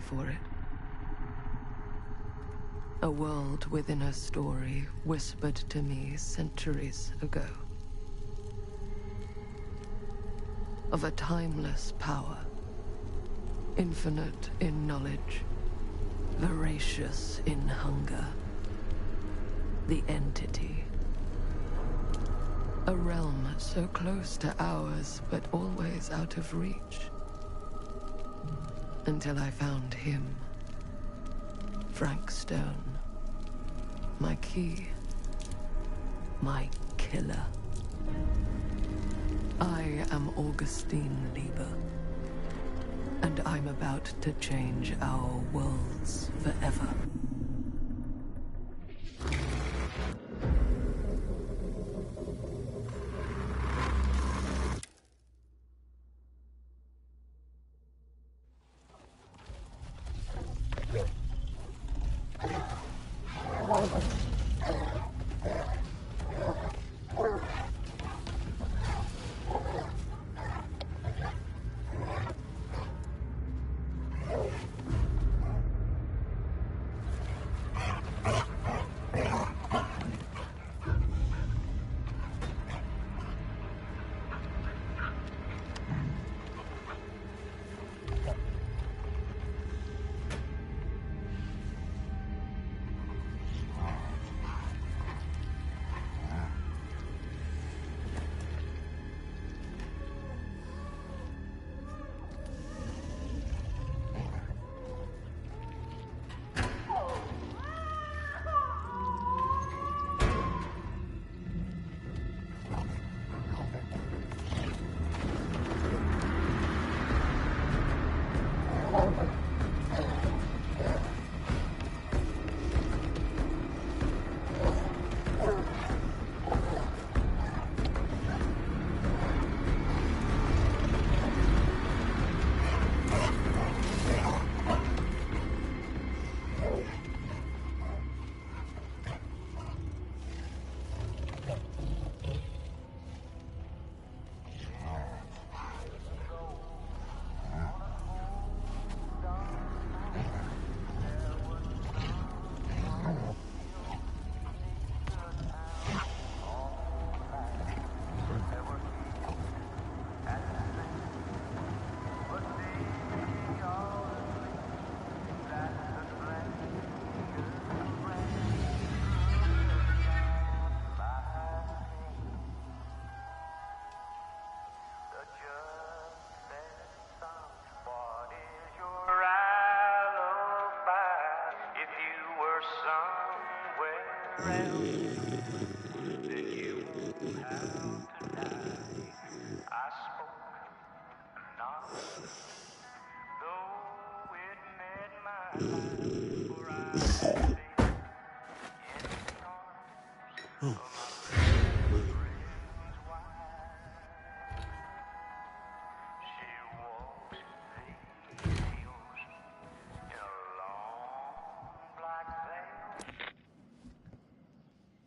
for it. A world within a story whispered to me centuries ago. Of a timeless power, infinite in knowledge, voracious in hunger. The Entity. A realm so close to ours, but always out of reach. Until I found him. Frank Stone. My key. My killer. I am Augustine Lieber. And I'm about to change our worlds forever.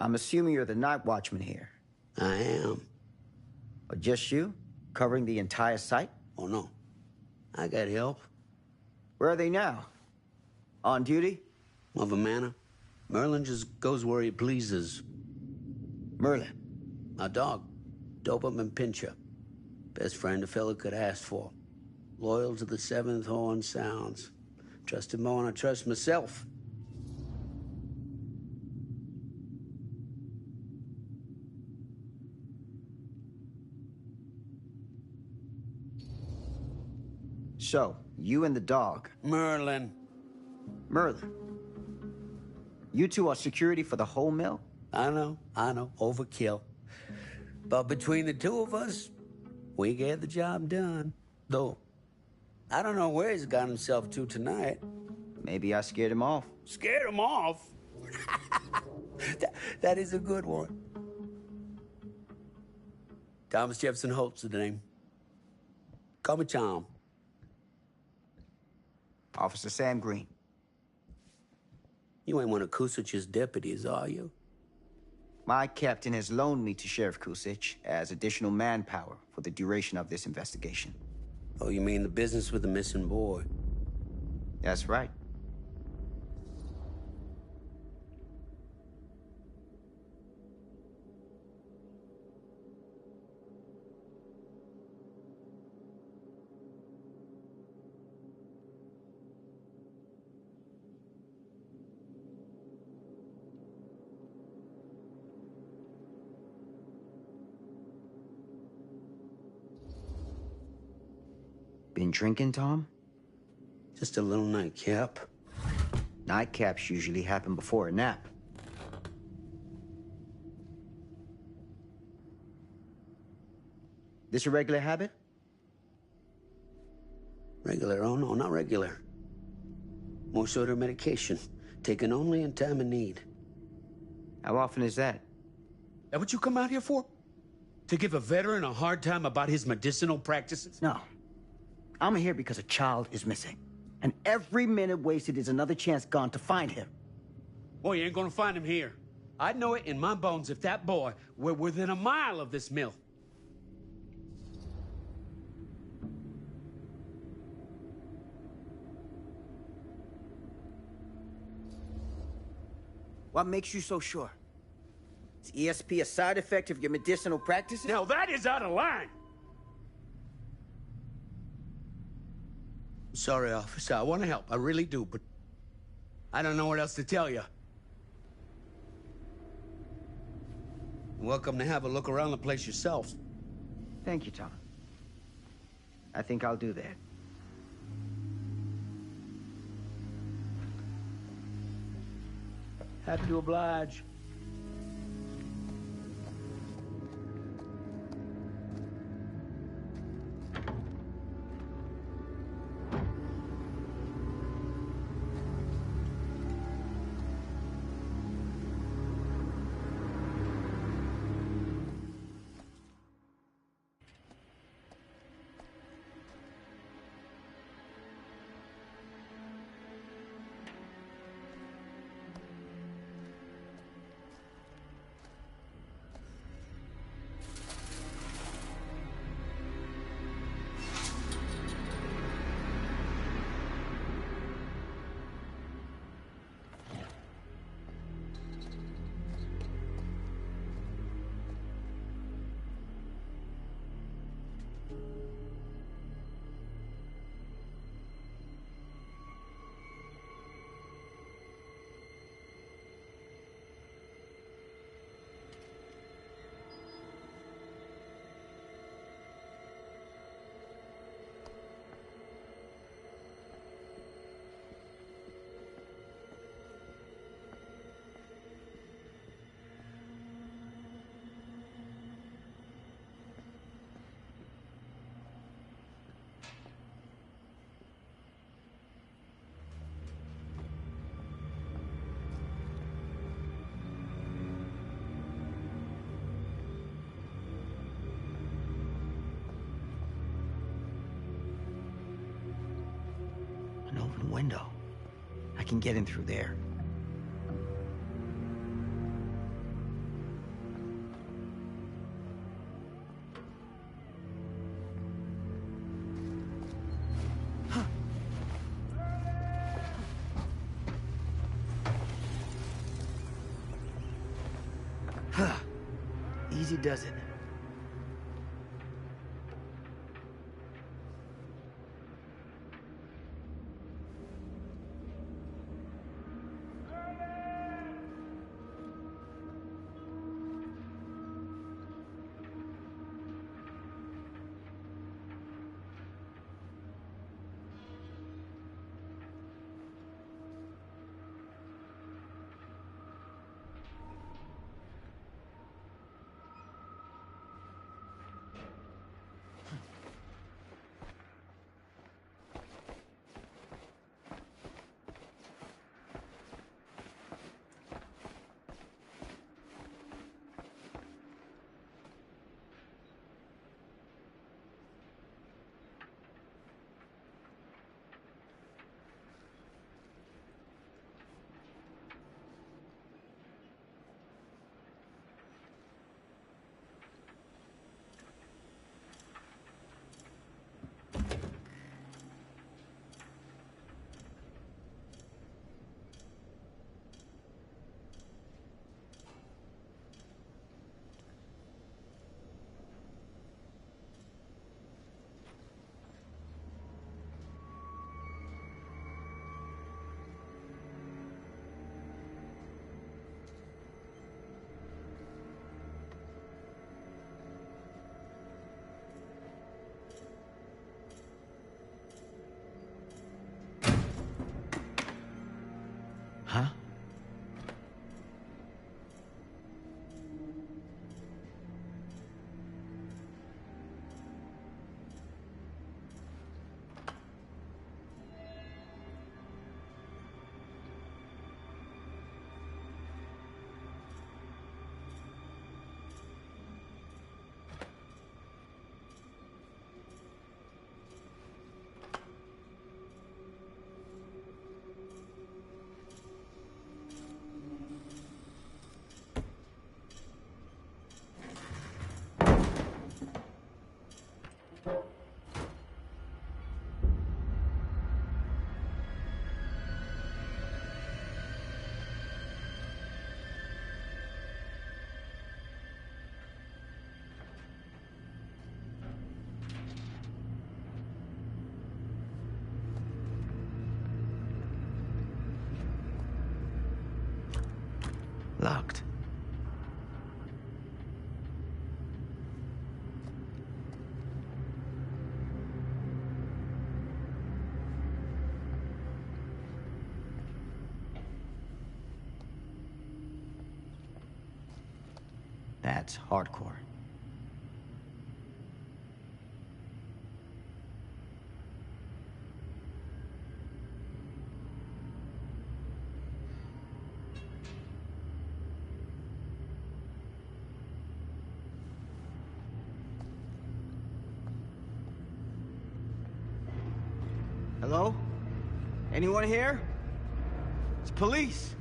I'm assuming you're the night watchman here. I am. Or just you? Covering the entire site? Oh, no. I got help. Where are they now? On duty? Of a manner. Merlin just goes where he pleases. Merlin? My dog. Doberman Pinscher. Best friend a fella could ask for. Loyal to the seventh horn sounds. Trust him more than I trust myself. So, you and the dog. Merlin. Merlin. You two are security for the whole mill? I know. Overkill. But between the two of us, we get the job done. Though, I don't know where he's got himself to tonight. Maybe I scared him off. Scared him off? that is a good one. Thomas Jefferson Holt's the name. Call me Tom. Officer Sam Green. You ain't one of Kusich's deputies, are you? My captain has loaned me to Sheriff Kusich as additional manpower for the duration of this investigation. Oh, you mean the business with the missing boy? That's right. Been drinking, Tom? Just a little nightcap. Nightcaps usually happen before a nap. This a regular habit? Regular? Oh, no, not regular. More sort of medication. Taken only in time of need. How often is that? That what you come out here for? To give a veteran a hard time about his medicinal practices? No. I'm here because a child is missing. And every minute wasted is another chance gone to find him. Boy, you ain't gonna find him here. I'd know it in my bones if that boy were within a mile of this mill. What makes you so sure? Is ESP a side effect of your medicinal practices? Now that is out of line! Sorry, officer. I want to help. I really do, but I don't know what else to tell you. Welcome to have a look around the place yourself. Thank you, Tom. I think I'll do that. Happy to oblige. An open window. I can get in through there. Easy does it. Locked. That's hardcore. Hello? Anyone here? It's police.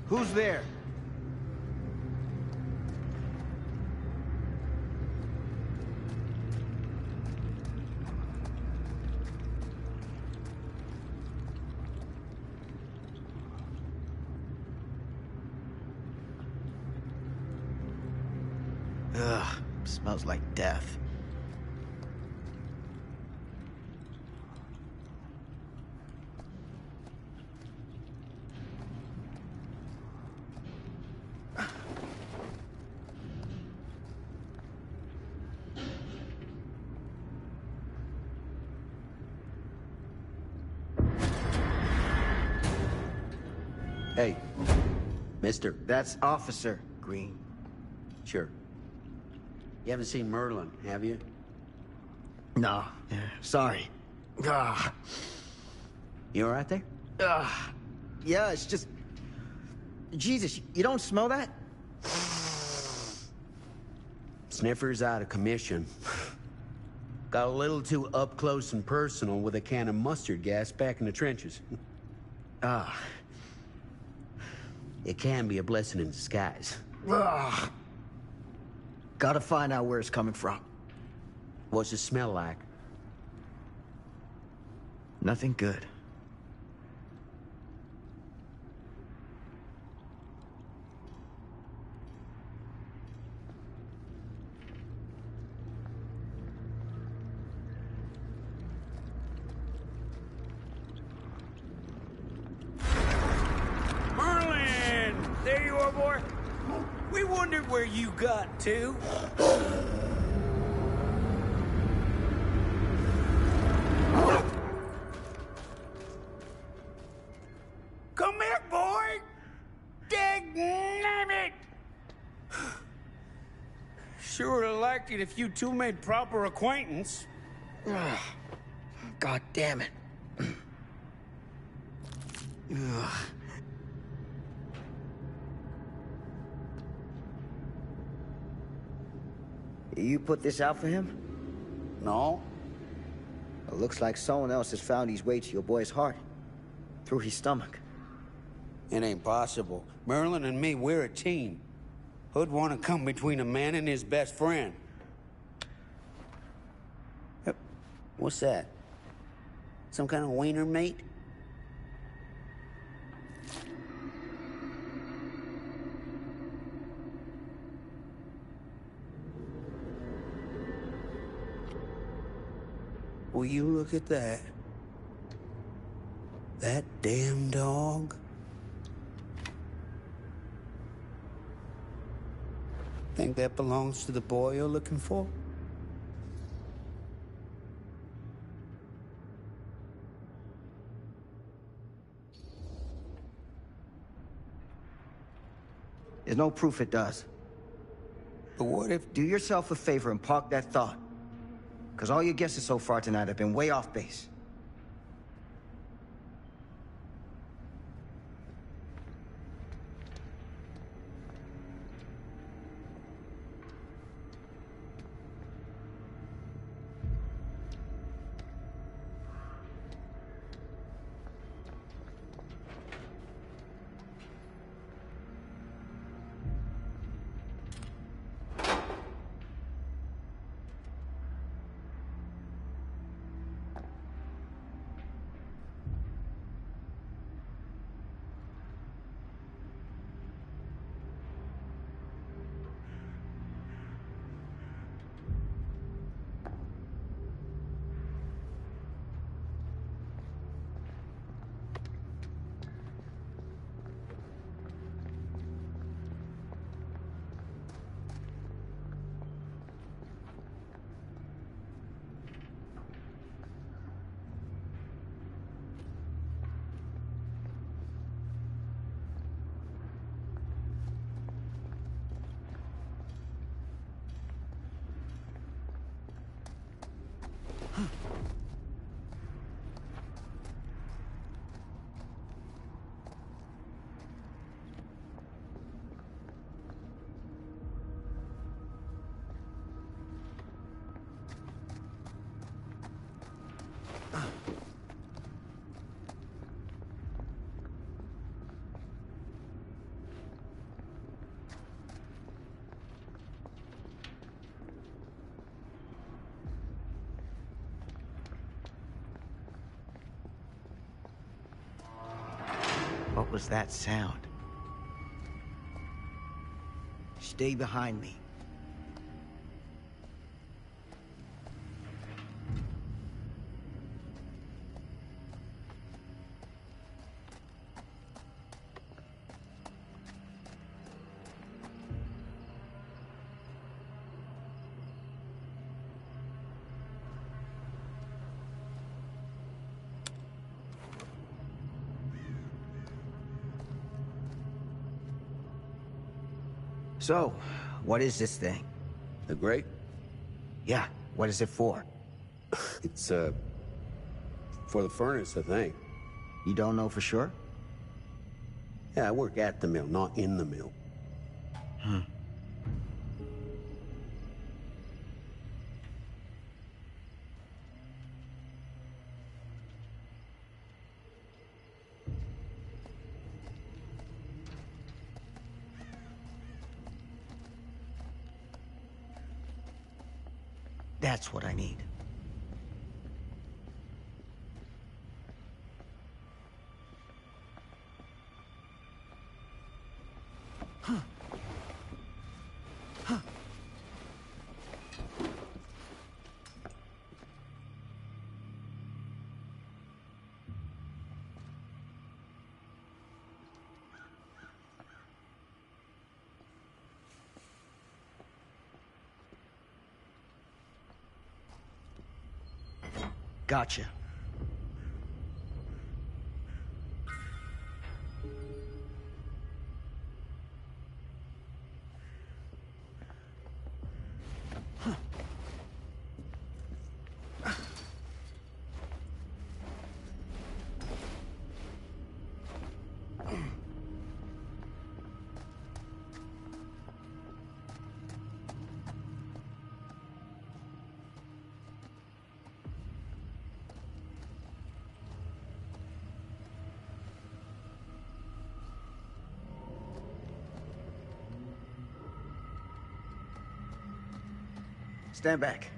Who's there? Ugh, smells like death. Hey, mister. That's Officer Green. Sure. You haven't seen Merlin, have you? No, sorry. Ah, You all right there? yeah, it's just... Jesus, you don't smell that? Sniffer's out of commission. Got a little too up close and personal with a can of mustard gas back in the trenches. Ah. It can be a blessing in disguise. Ugh. Gotta find out where it's coming from. What's it smell like? Nothing good. Merlin! There you are, boy. We wondered where you got to. Come here, boy! Dang it! Sure would have liked it if you two made proper acquaintance. God damn it. Ugh. You put this out for him? No? It looks like someone else has found his way to your boy's heart. Through his stomach. It ain't possible. Merlin and me, we're a team. Who'd want to come between a man and his best friend? What's that? Some kind of wiener mate? Will you look at that? That damn dog? Think that belongs to the boy you're looking for? There's no proof it does. But what if... Do yourself a favor and park that thought. Because all your guesses so far tonight have been way off base. What was that sound? Stay behind me. So, what is this thing? The grate? Yeah, what is it for? It's, for the furnace, I think. You don't know for sure? Yeah, I work at the mill, not in the mill. That's what I need. Gotcha. Stand back.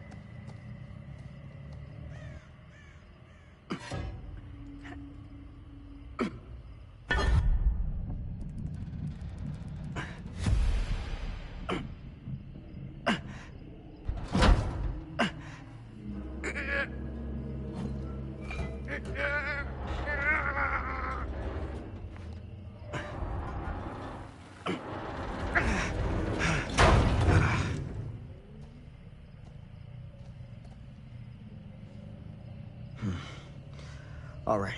All right.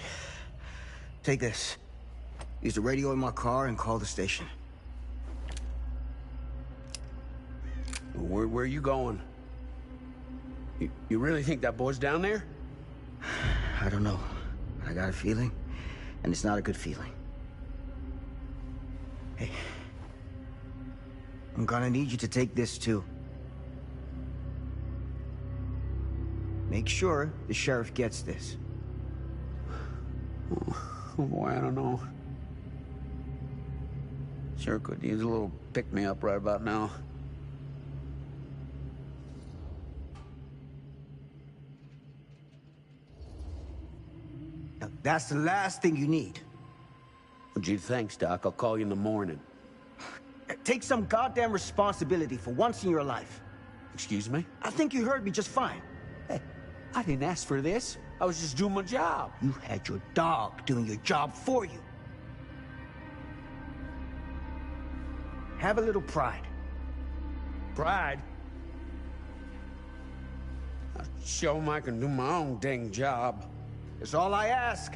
Take this. Use the radio in my car and call the station. Where are you going? You really think that boy's down there? I don't know. I got a feeling, and it's not a good feeling. Hey. I'm gonna need you to take this too. Make sure the sheriff gets this. Oh boy, I don't know. Sure could use a little pick-me-up right about now. Now, that's the last thing you need. Well, gee, thanks, Doc. I'll call you in the morning. Take some goddamn responsibility for once in your life. Excuse me? I think you heard me just fine. Hey, I didn't ask for this. I was just doing my job. You had your dog doing your job for you. Have a little pride. Pride? I'll show 'em I can do my own dang job. It's all I ask.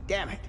Damn it.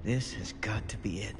This has got to be it.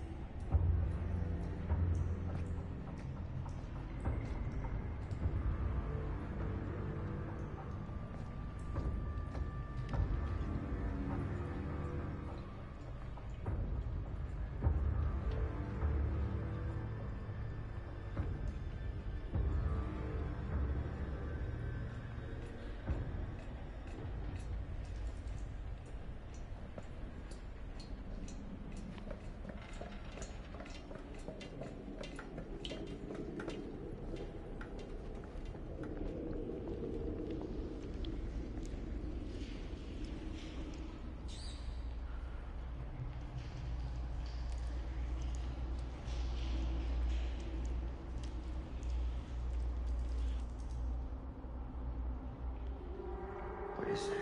What is that?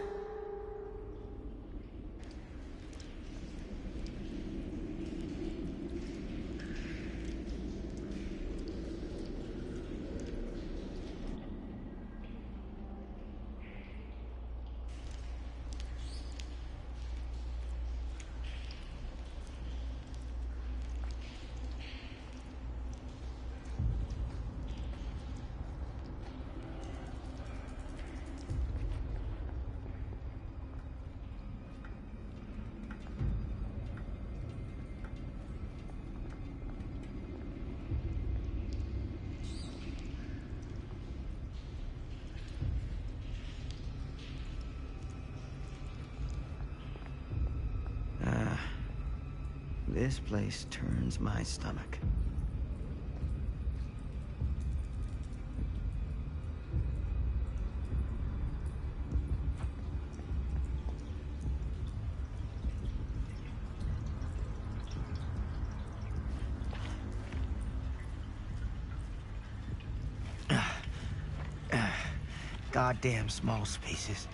This place turns my stomach. Goddamn small spaces.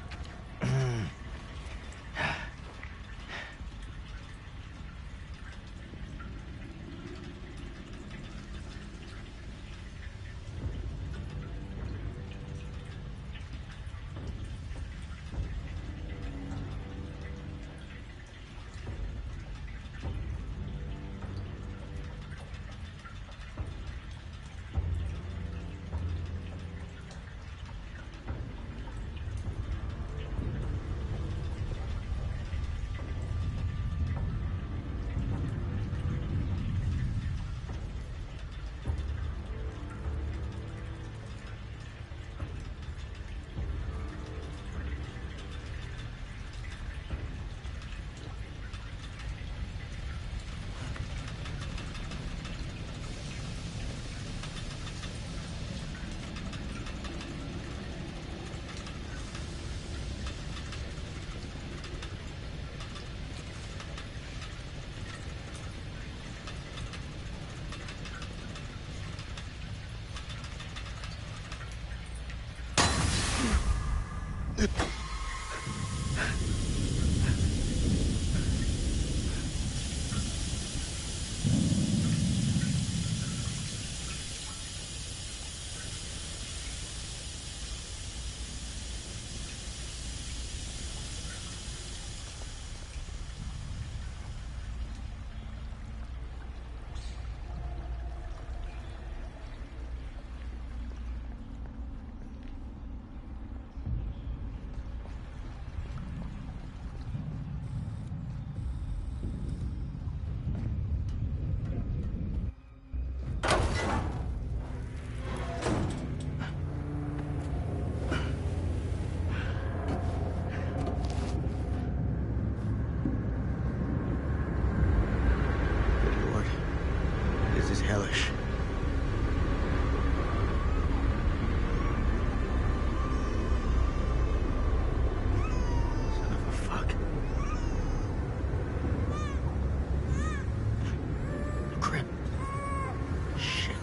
Hellish. Son of a fuck. Crap. Shit.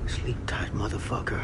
Sleep tight, motherfucker.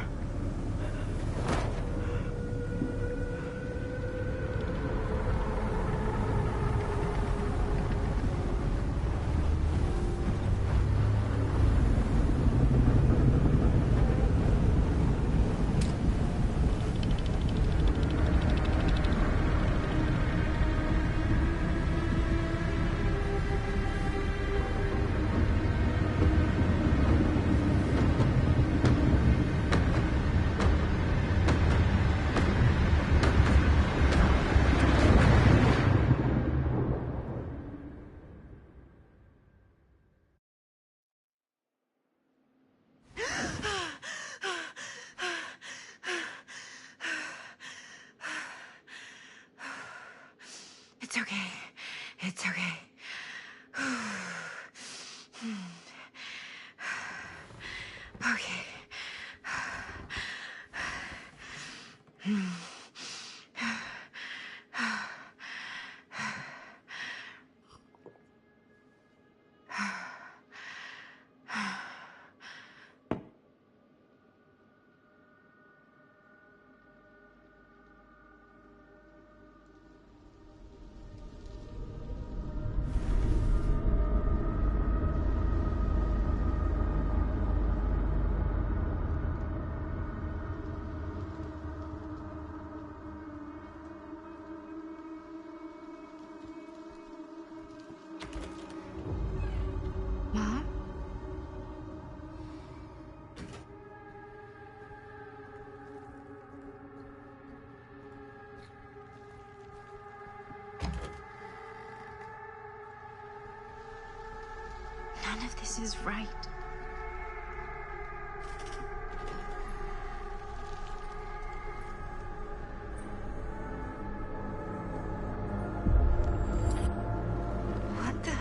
It's okay. It's okay. Okay. Mom? None of this is right. What the?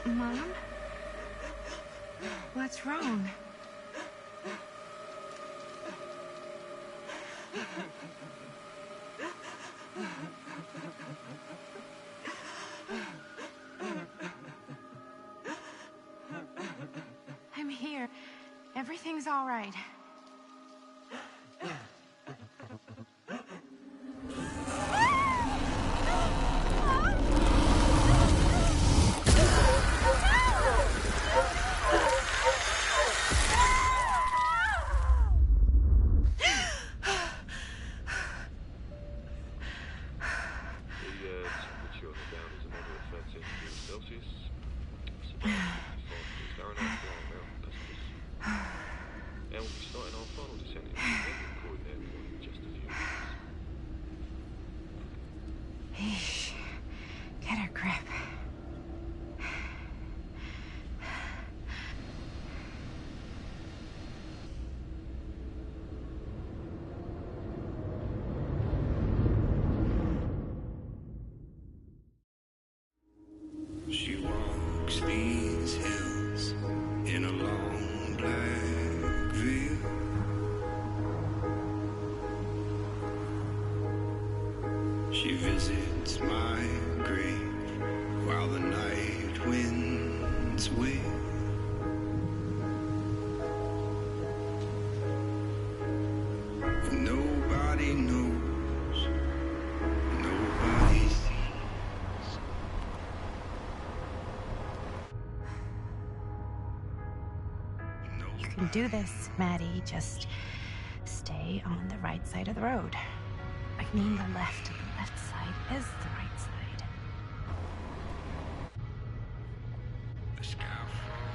Mom? What's wrong? I'm here. Everything's all right. Eesh. Get a grip. She walks these hills in a long black veil. She visits my grave while the night winds wail. And nobody knows, nobody sees. You can do this, Maddie. Just stay on the right side of the road. I mean the left. The left side is the right side. The skyfall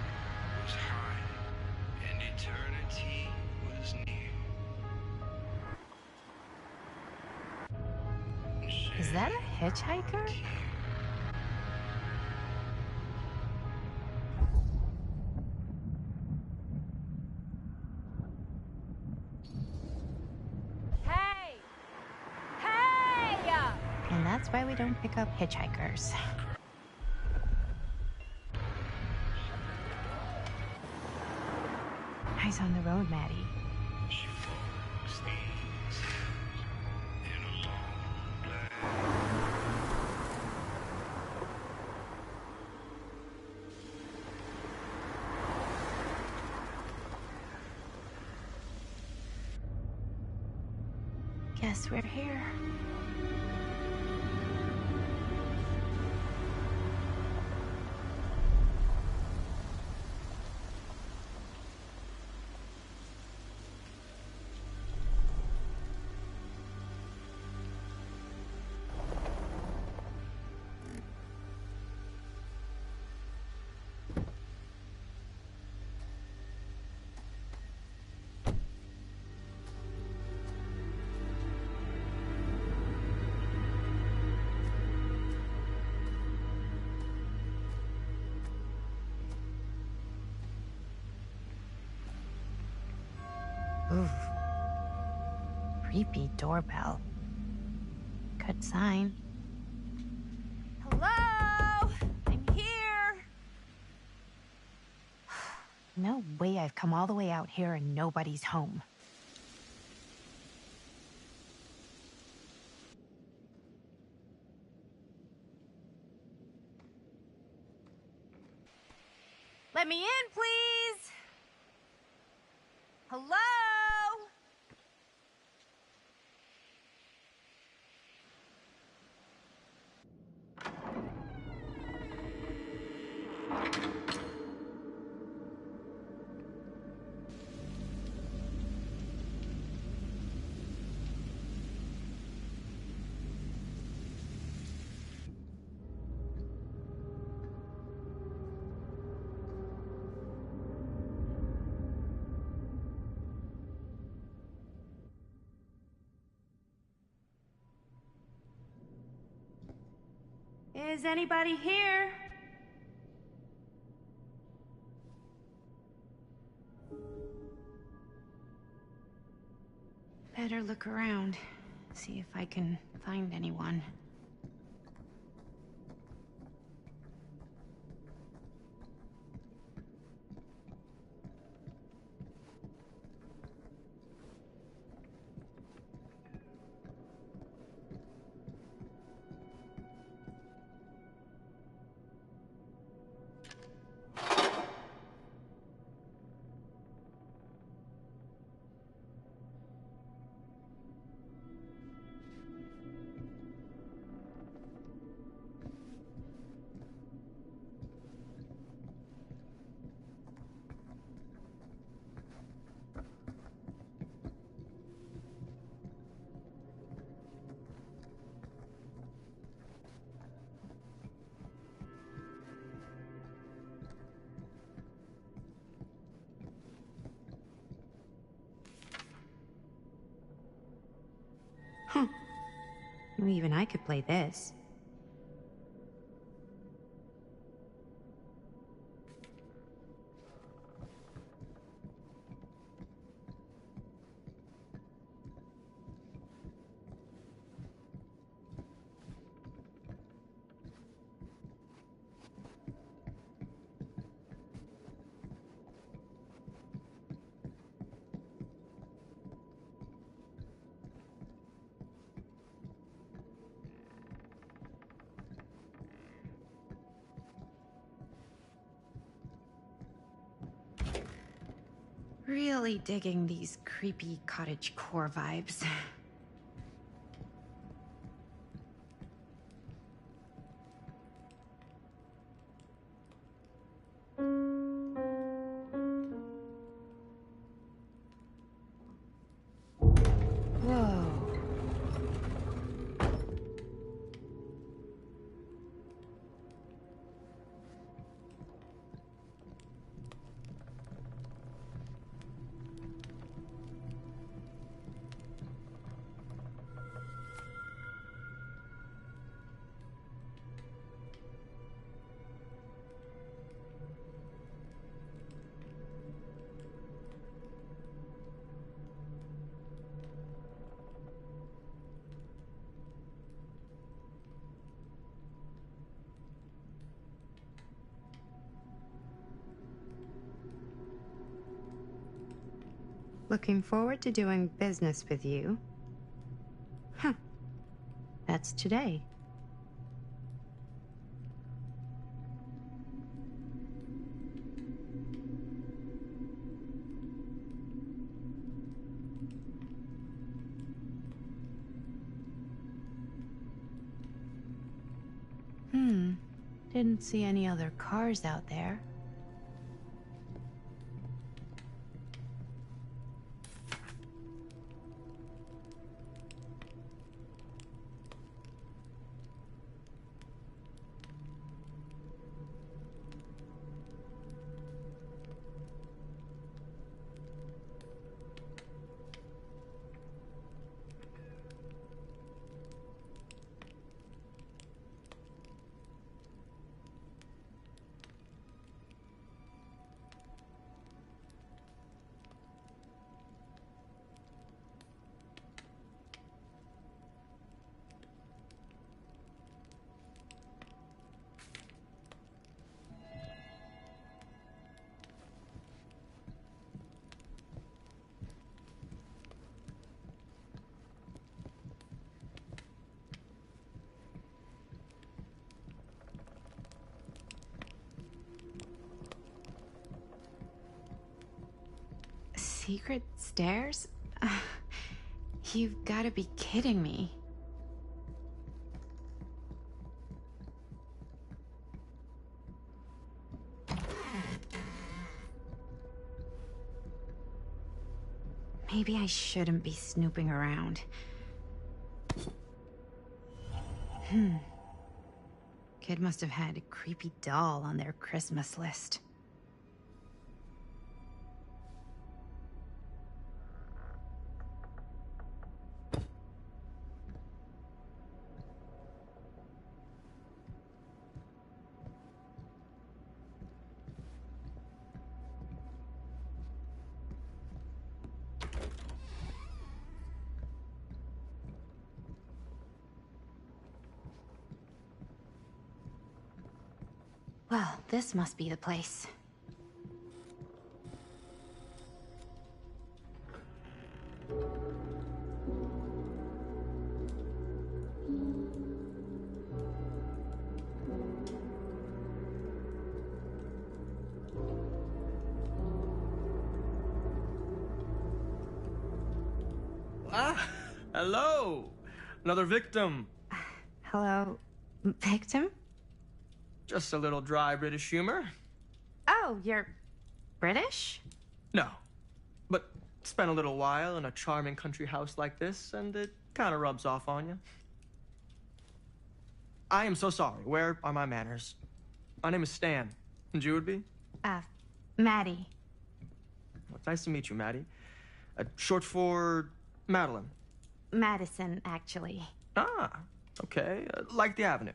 was high and eternity was near. And Is that a hitchhiker? Hey! Hey! And that's why we don't pick up hitchhikers. Eyes on the road, Maddie. She walks these hills in a long black. Guess we're here. Ooh. Creepy doorbell. Good sign. Hello? I'm here. No way I've come all the way out here and nobody's home. Let me in, please. Hello? Is anybody here? Better look around, see if I can find anyone. Huh. Even I could play this. Really digging these creepy cottagecore vibes. Whoa. Looking forward to doing business with you. Huh. That's today. Didn't see any other cars out there. Secret stairs? You've got to be kidding me. Maybe I shouldn't be snooping around. Kid must have had a creepy doll on their Christmas list. Well, this must be the place. Ah, hello. Another victim. Hello, victim? Just a little dry British humor. Oh, you're British? No, but spent a little while in a charming country house like this, and it kind of rubs off on you. I am so sorry. Where are my manners? My name is Stan. And you would be? Maddie. Well, it's nice to meet you, Maddie. Short for Madeline. Madison, actually. Ah, okay. Like the Avenue.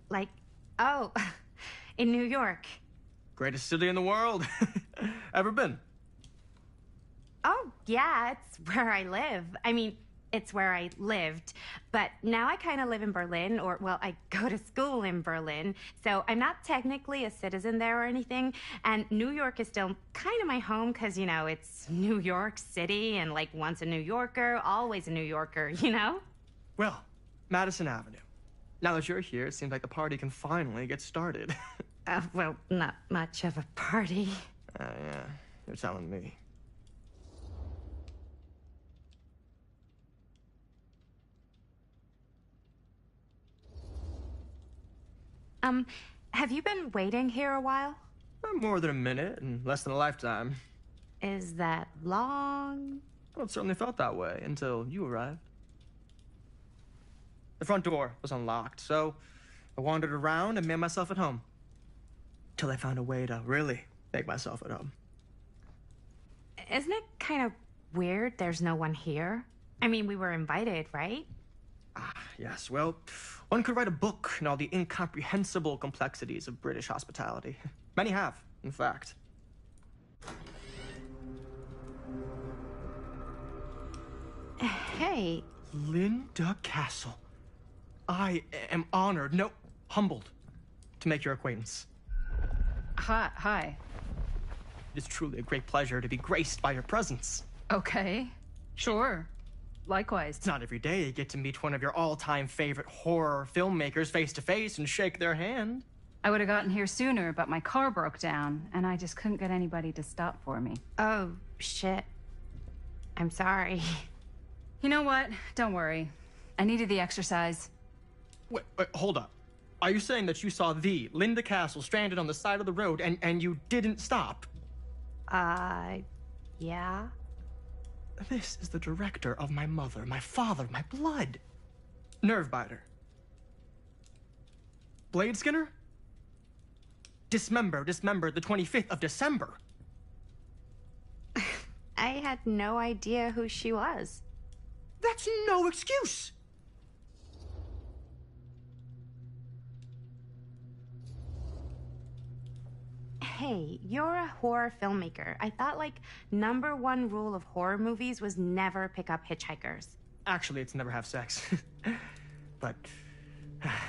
Like, oh, in New York. Greatest city in the world. Ever been? Oh, yeah, it's where I live. I mean, it's where I lived. But now I kind of live in Berlin, or, well, I go to school in Berlin. So I'm not technically a citizen there or anything. And New York is still kind of my home because, you know, it's New York City. And, like, once a New Yorker, always a New Yorker, you know? Well, Madison Avenue. Now that you're here, it seems like the party can finally get started. Well, not much of a party. Yeah, you're telling me. Have you been waiting here a while? More than a minute and less than a lifetime. Is that long? Well, it certainly felt that way until you arrived. The front door was unlocked, so I wandered around and made myself at home. Till I found a way to really make myself at home. Isn't it kind of weird there's no one here? I mean, we were invited, right? Ah, yes. Well, one could write a book on all the incomprehensible complexities of British hospitality. Many have, in fact. Hey. Linda Castle. I am honored, no, humbled, to make your acquaintance. Hi. It is truly a great pleasure to be graced by your presence. Okay. Sure. Likewise. It's not every day you get to meet one of your all-time favorite horror filmmakers face to face and shake their hand. I would have gotten here sooner, but my car broke down, and I just couldn't get anybody to stop for me. Oh, shit. I'm sorry. You know what? Don't worry. I needed the exercise. Wait, hold up. Are you saying that you saw the Linda Castle stranded on the side of the road and you didn't stop? Yeah. This is the director of my mother, my father, my blood. Nervebiter. Blade Skinner? Dismember, the 25th of December. I had no idea who she was. That's no excuse. Hey, you're a horror filmmaker. I thought, like, #1 rule of horror movies was never pick up hitchhikers. Actually, it's never have sex. But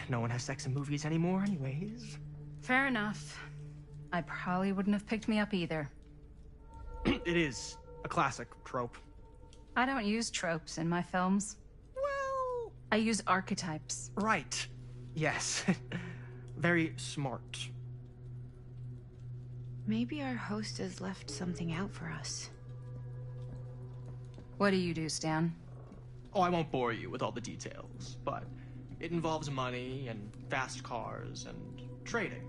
no one has sex in movies anymore anyways. Fair enough. I probably wouldn't have picked me up either. It is a classic trope. I don't use tropes in my films. Well... I use archetypes. Right. Yes. Very smart. Maybe our host has left something out for us. What do you do, Stan? Oh, I won't bore you with all the details, but it involves money and fast cars and trading.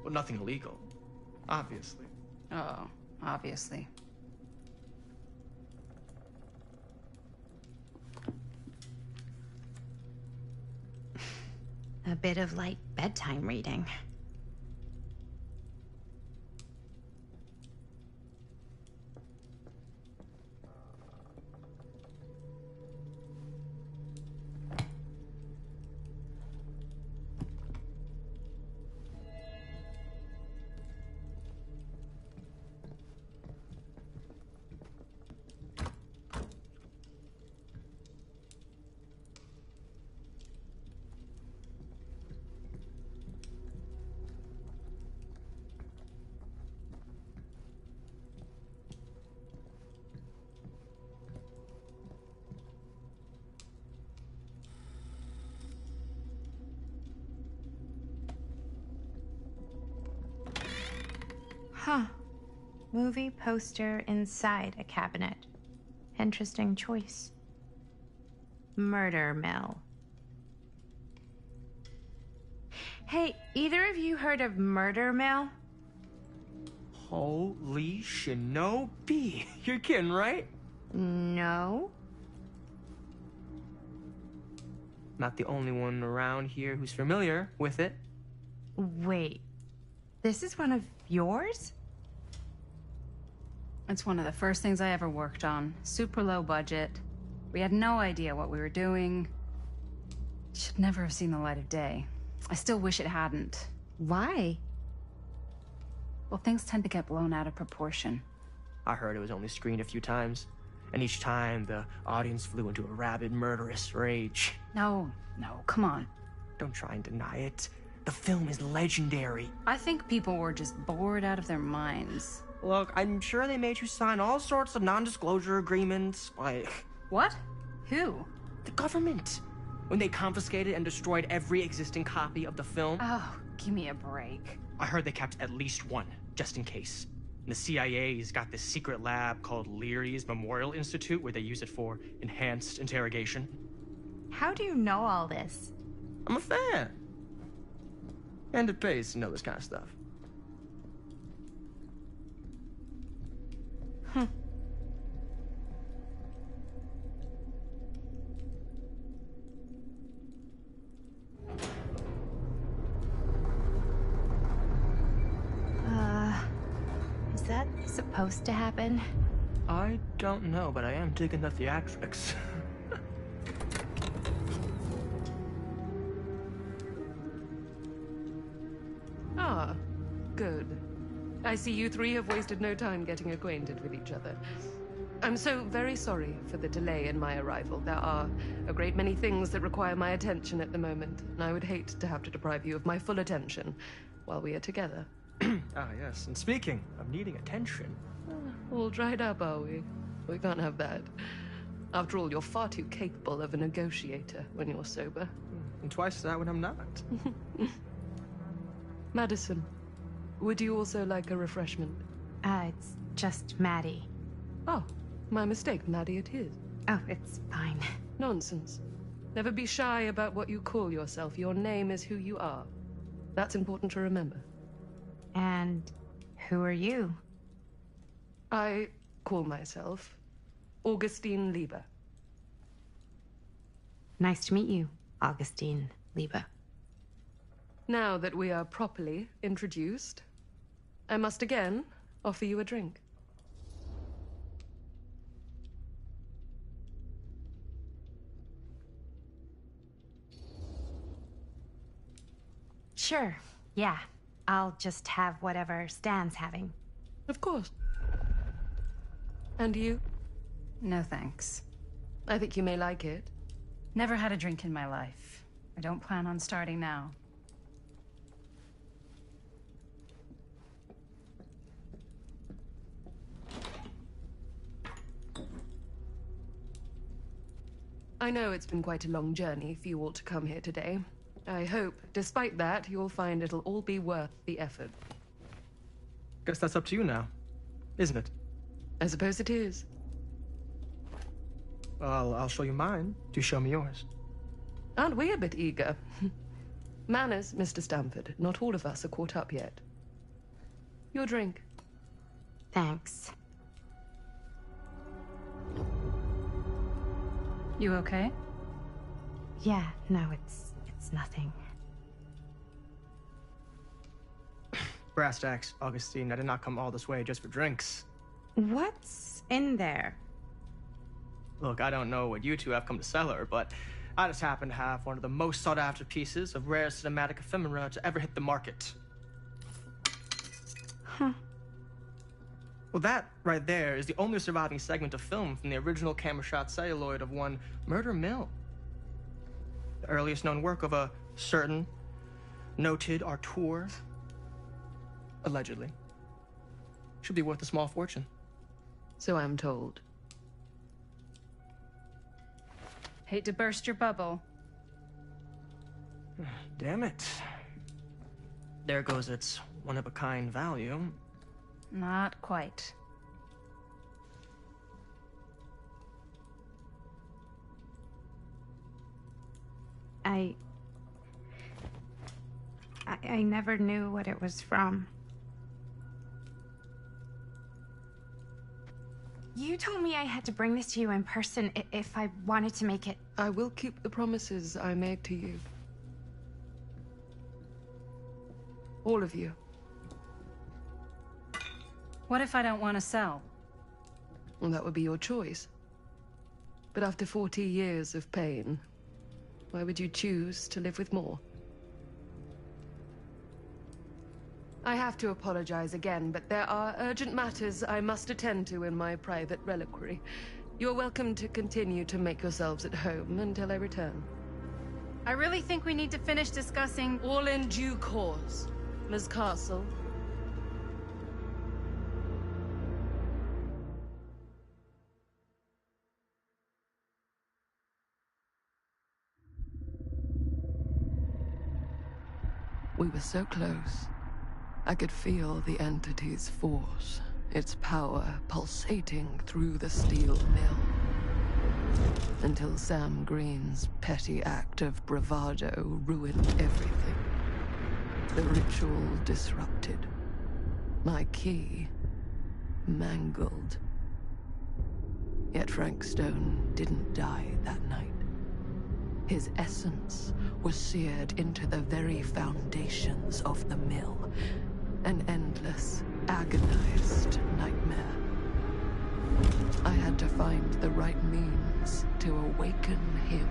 Well, nothing illegal, obviously. Oh, obviously. A bit of light bedtime reading. Huh. Movie poster inside a cabinet. Interesting choice. Murder Mill. Hey, either of you heard of Murder Mill? Holy shinobi. You're kidding, right? No. Not the only one around here who's familiar with it. Wait. This is one of yours? It's one of the first things I ever worked on. Super low budget. We had no idea what we were doing. Should never have seen the light of day. I still wish it hadn't. Why? Well, things tend to get blown out of proportion. I heard it was only screened a few times, and each time the audience flew into a rabid, murderous rage. No, come on. Don't try and deny it. The film is legendary. I think people were just bored out of their minds. Look, I'm sure they made you sign all sorts of non-disclosure agreements, like... What? Who? The government. When they confiscated and destroyed every existing copy of the film. Oh, give me a break. I heard they kept at least one, just in case. And the CIA's got this secret lab called Leary's Memorial Institute where they use it for enhanced interrogation. How do you know all this? I'm a fan. And it pays to know this kind of stuff. Huh. Is that supposed to happen? I don't know, but I am digging the theatrics. Ah, good. I see you three have wasted no time getting acquainted with each other. I'm so very sorry for the delay in my arrival. There are a great many things that require my attention at the moment, and I would hate to have to deprive you of my full attention while we are together. Ah, yes. And speaking of needing attention... All dried up, are we? We can't have that. After all, you're far too capable of a negotiator when you're sober. And twice that when I'm not. Madison, would you also like a refreshment? It's just Maddie. Oh, my mistake. Maddie it is. Oh, it's fine. Nonsense. Never be shy about what you call yourself. Your name is who you are. That's important to remember. And who are you? I call myself Augustine Lieber. Nice to meet you, Augustine Lieber. Now that we are properly introduced, I must again offer you a drink. Sure, yeah. I'll just have whatever Stan's having. Of course. And you? No thanks. I think you may like it. Never had a drink in my life. I don't plan on starting now. I know it's been quite a long journey for you all to come here today. I hope, despite that, you'll find it'll all be worth the effort. Guess that's up to you now, isn't it? I suppose it is. Well, I'll show you mine. Do show me yours. Aren't we a bit eager? Manners, Mr. Stamford. Not all of us are caught up yet. Your drink. Thanks. You okay? Yeah, no, it's nothing. Brass tacks, Augustine. I did not come all this way just for drinks. What's in there? Look, I don't know what you two have come to cellar, but I just happen to have one of the most sought-after pieces of rare cinematic ephemera to ever hit the market. Huh. Well, that right there is the only surviving segment of film from the original camera-shot celluloid of one Murder Mill. The earliest known work of a certain noted auteur, allegedly. Should be worth a small fortune. So I'm told. Hate to burst your bubble. Damn it. There goes its one-of-a-kind value. Not quite. I never knew what it was from. You told me I had to bring this to you in person if I wanted to make it. I will keep the promises I made to you. All of you. What if I don't want to sell? Well, that would be your choice. But after 40 years of pain, why would you choose to live with more? I have to apologize again, but there are urgent matters I must attend to in my private reliquary. You're welcome to continue to make yourselves at home until I return. I really think we need to finish discussing... All in due course, Ms. Castle. We were so close. I could feel the entity's force, its power pulsating through the steel mill. Until Sam Green's petty act of bravado ruined everything. The ritual disrupted. My key mangled. Yet Frank Stone didn't die that night. His essence was seared into the very foundations of the mill. An endless, agonized nightmare. I had to find the right means to awaken him.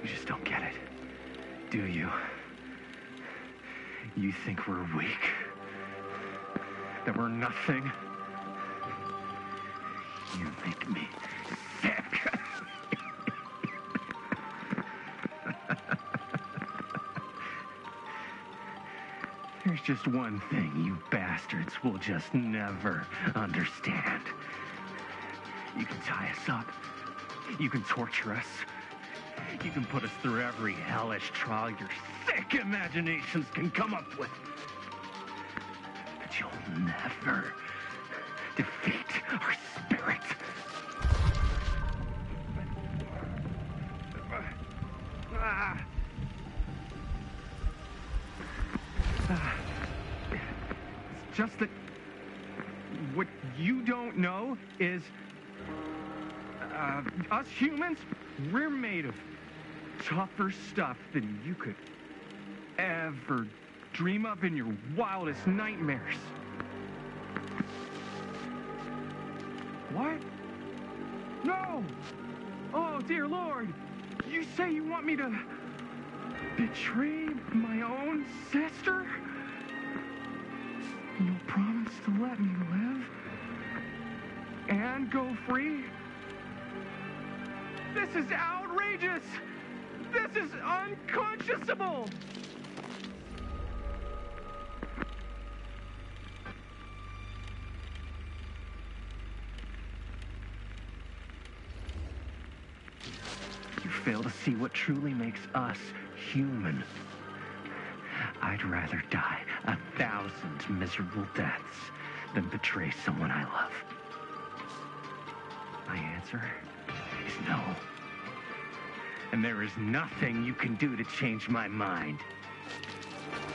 You just don't get it, do you? You think we're weak? That we're nothing? You make me sick. There's just one thing you bastards will just never understand. You can tie us up. You can torture us. You can put us through every hellish trial your sick imaginations can come up with. But you'll never defeat our spirit. It's just that what you don't know is us humans, we're made of tougher stuff than you could ever dream of in your wildest nightmares. What? No! Oh, dear Lord! You say you want me to betray my own sister? You'll promise to let me live? And go free? This is outrageous! This is unconscionable! You fail to see what truly makes us human. I'd rather die 1,000 miserable deaths than betray someone I love. My answer is no. And there is nothing you can do to change my mind.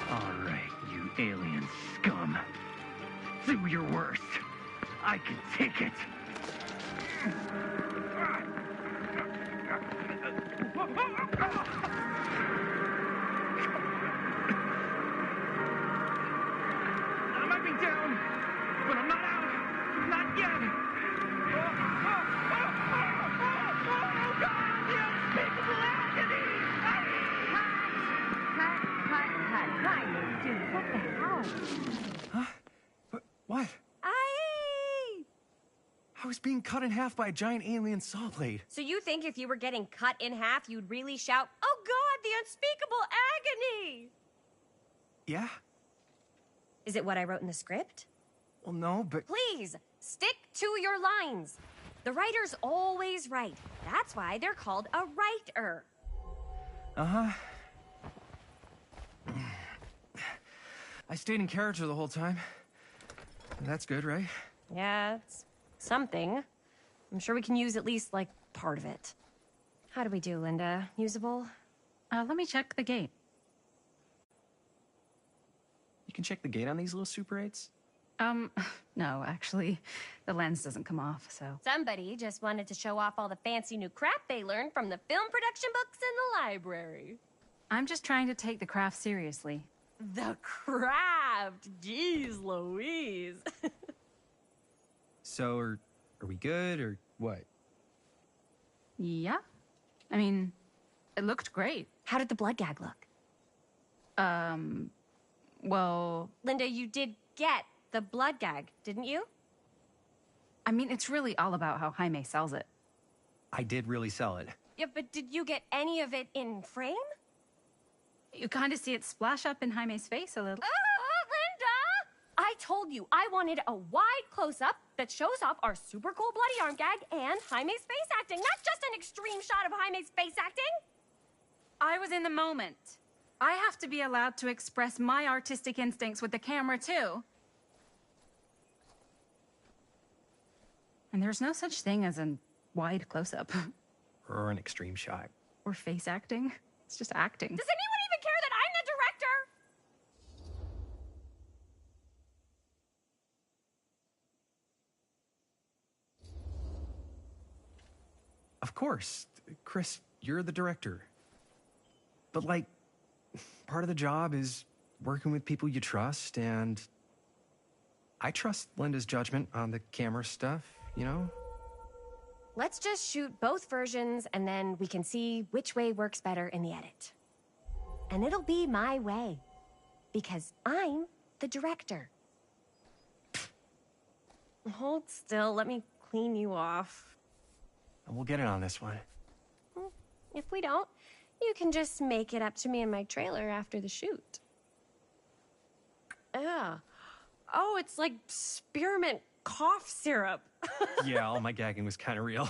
All right, you alien scum. Do your worst. I can take it. I might be down, but I'm not out. Not yet. Oh, God, the unspeakable agony! Cut. Dude, what the hell? Huh? What? I was being cut in half by a giant alien saw blade. So you think if you were getting cut in half, you'd really shout, "Oh God, the unspeakable agony"? Yeah? Is it what I wrote in the script? Well, no, but... Please, stick to your lines. The writer's always right. That's why they're called a writer. Uh-huh. I stayed in character the whole time. That's good, right? Yeah, it's something. I'm sure we can use at least, like, part of it. How do we do, Linda? Usable? Let me check the gate. You can check the gate on these little Super 8s? No, actually, the lens doesn't come off, so... Somebody just wanted to show off all the fancy new crap they learned from the film production books in the library. I'm just trying to take the craft seriously. The craft! Jeez Louise! So, are we good, or what? Yeah. I mean, it looked great. How did the blood gag look? Well... Linda, you did get the blood gag, didn't you? I mean, it's really all about how Jaime sells it. I did really sell it. Yeah, but did you get any of it in frame? You kind of see it splash up in Jaime's face a little. Linda! I told you I wanted a wide close-up that shows off our super cool bloody arm gag and Jaime's face acting, not just an extreme shot of Jaime's face acting. I was in the moment. I have to be allowed to express my artistic instincts with the camera, too. And there's no such thing as a wide close-up. Or an extreme shot. Or face acting. It's just acting. Does anyone even care that I'm the director? Of course. Chris, you're the director. But, like, part of the job is working with people you trust, and I trust Linda's judgment on the camera stuff, you know? Let's just shoot both versions, and then we can see which way works better in the edit. And it'll be my way, because I'm the director. Hold still, let me clean you off. We'll get it on this one. If we don't, you can just make it up to me in my trailer after the shoot. Yeah. Oh, it's like spearmint cough syrup. Yeah, all my gagging was kind of real.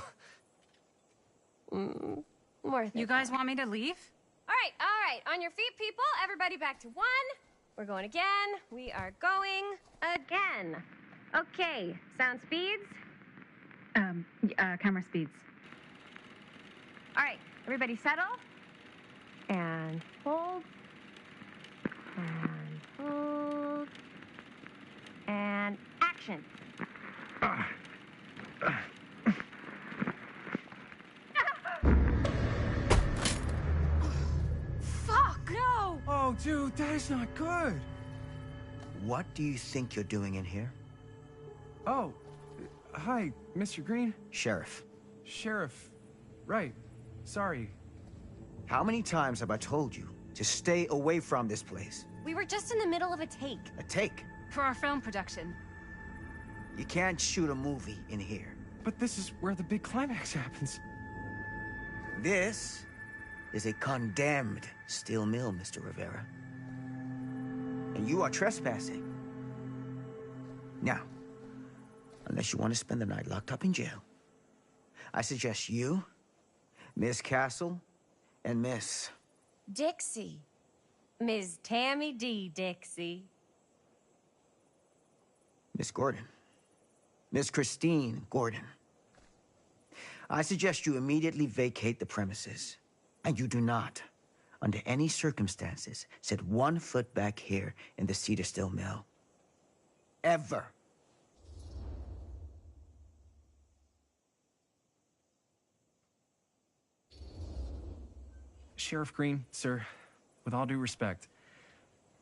Worth it. You guys want me to leave? All right. On your feet, people. Everybody back to 1. We're going again. We are going again. Okay. Sound speeds. Camera speeds. All right. Everybody settle. And hold. And hold. And action. Fuck! No! Oh, dude, that is not good. What do you think you're doing in here? Oh, hi, Mr. Green. Sheriff. Sheriff. Right. Sorry. How many times have I told you to stay away from this place? We were just in the middle of a take. A take? For our film production. You can't shoot a movie in here. But this is where the big climax happens. This is a condemned steel mill, Mr. Rivera. And you are trespassing. Now, unless you want to spend the night locked up in jail, I suggest you, Miss Castle, and Miss... Dixie. Ms. Tammy D. Dixie. Miss Gordon. Miss Christine Gordon. I suggest you immediately vacate the premises. And you do not, under any circumstances, set 1 foot back here in the Cedar Still Mill. Ever. Sheriff Green, sir, with all due respect,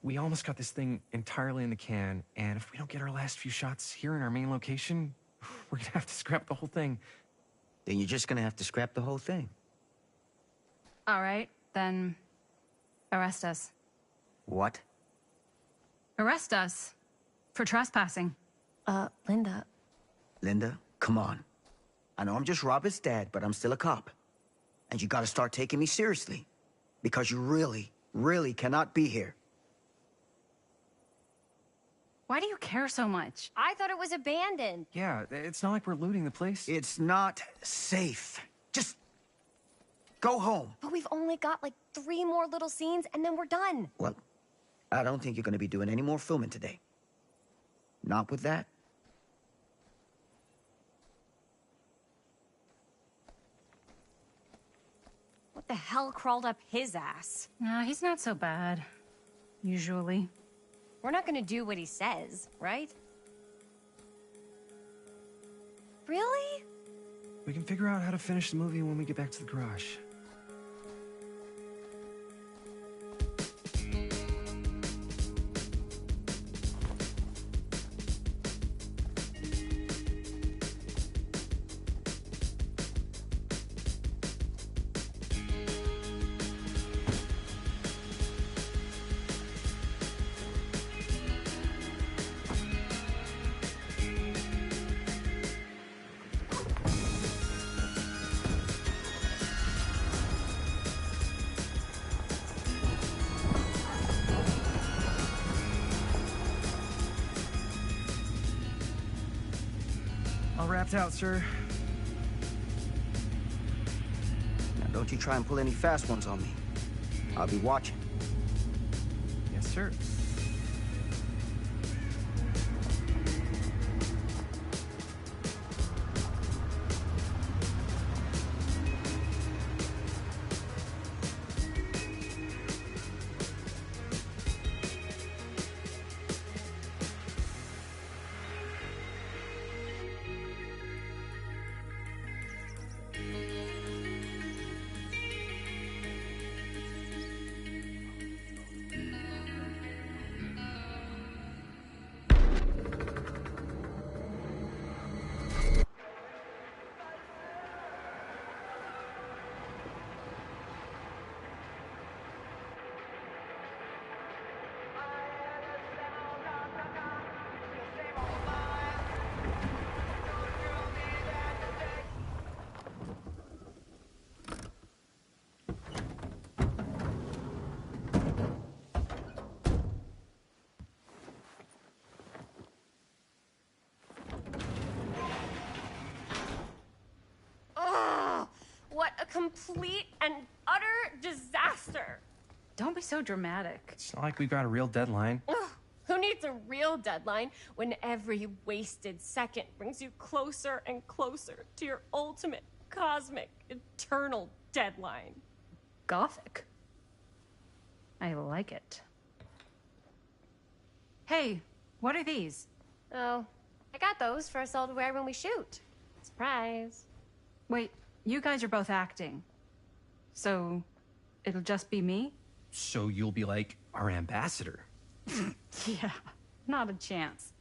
we almost got this thing entirely in the can, and if we don't get our last few shots here in our main location, we're gonna have to scrap the whole thing. Then you're just gonna have to scrap the whole thing. All right, then arrest us. What? Arrest us for trespassing. Linda. Linda, come on. I know I'm just Robert's dad, but I'm still a cop. And you gotta start taking me seriously. Because you really, really cannot be here. Why do you care so much? I thought it was abandoned. Yeah, it's not like we're looting the place. It's not safe. Just go home. But we've only got like 3 more little scenes and then we're done. Well, I don't think you're gonna be doing any more filming today. Not with that. What the hell crawled up his ass? Nah, he's not so bad. Usually. We're not gonna do what he says, right? Really? We can figure out how to finish the movie when we get back to the garage. All wrapped out, sir. Now, don't you try and pull any fast ones on me. I'll be watching. Yes, sir. a complete and utter disaster. Don't be so dramatic. It's not like we've got a real deadline. Ugh, who needs a real deadline when every wasted second brings you closer and closer to your ultimate, cosmic, eternal deadline? Gothic. I like it. Hey, what are these? Oh, I got those for us all to wear when we shoot. Surprise. Wait, you guys are both acting. So, it'll just be me? So you'll be like our ambassador. Yeah, not a chance.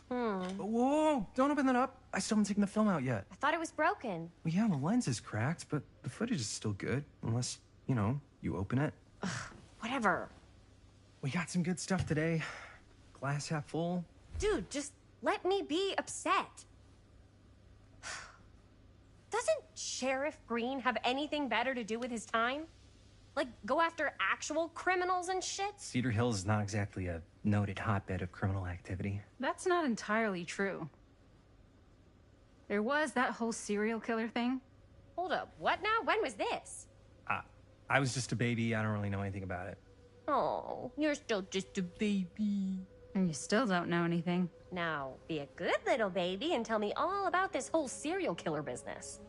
Whoa, don't open that up. I still haven't taken the film out yet. I thought it was broken. Well, yeah, the lens is cracked, but the footage is still good. Unless, you know, you open it. Whatever. We got some good stuff today. Glass half full. Dude, just let me be upset. Doesn't Sheriff Green have anything better to do with his time? Like, go after actual criminals and shit? Cedar Hills is not exactly a noted hotbed of criminal activity. That's not entirely true. There was that whole serial killer thing. Hold up, what now? When was this? I was just a baby. I don't really know anything about it. Oh, you're still just a baby. And you still don't know anything. Now, be a good little baby and tell me all about this whole serial killer business.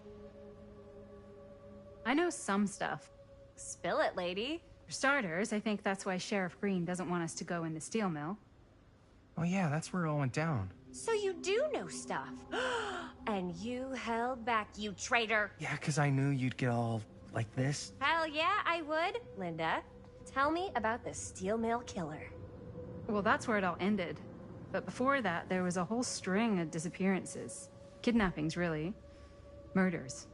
I know some stuff. Spill it, lady. For starters, I think that's why Sheriff Green doesn't want us to go in the steel mill. Oh yeah, that's where it all went down. So you do know stuff. And you held back, you traitor. Yeah, because I knew you'd get all like this. Hell yeah, I would. Linda, tell me about the steel mill killer. Well, that's where it all ended. But before that, there was a whole string of disappearances. Kidnappings, really. Murders.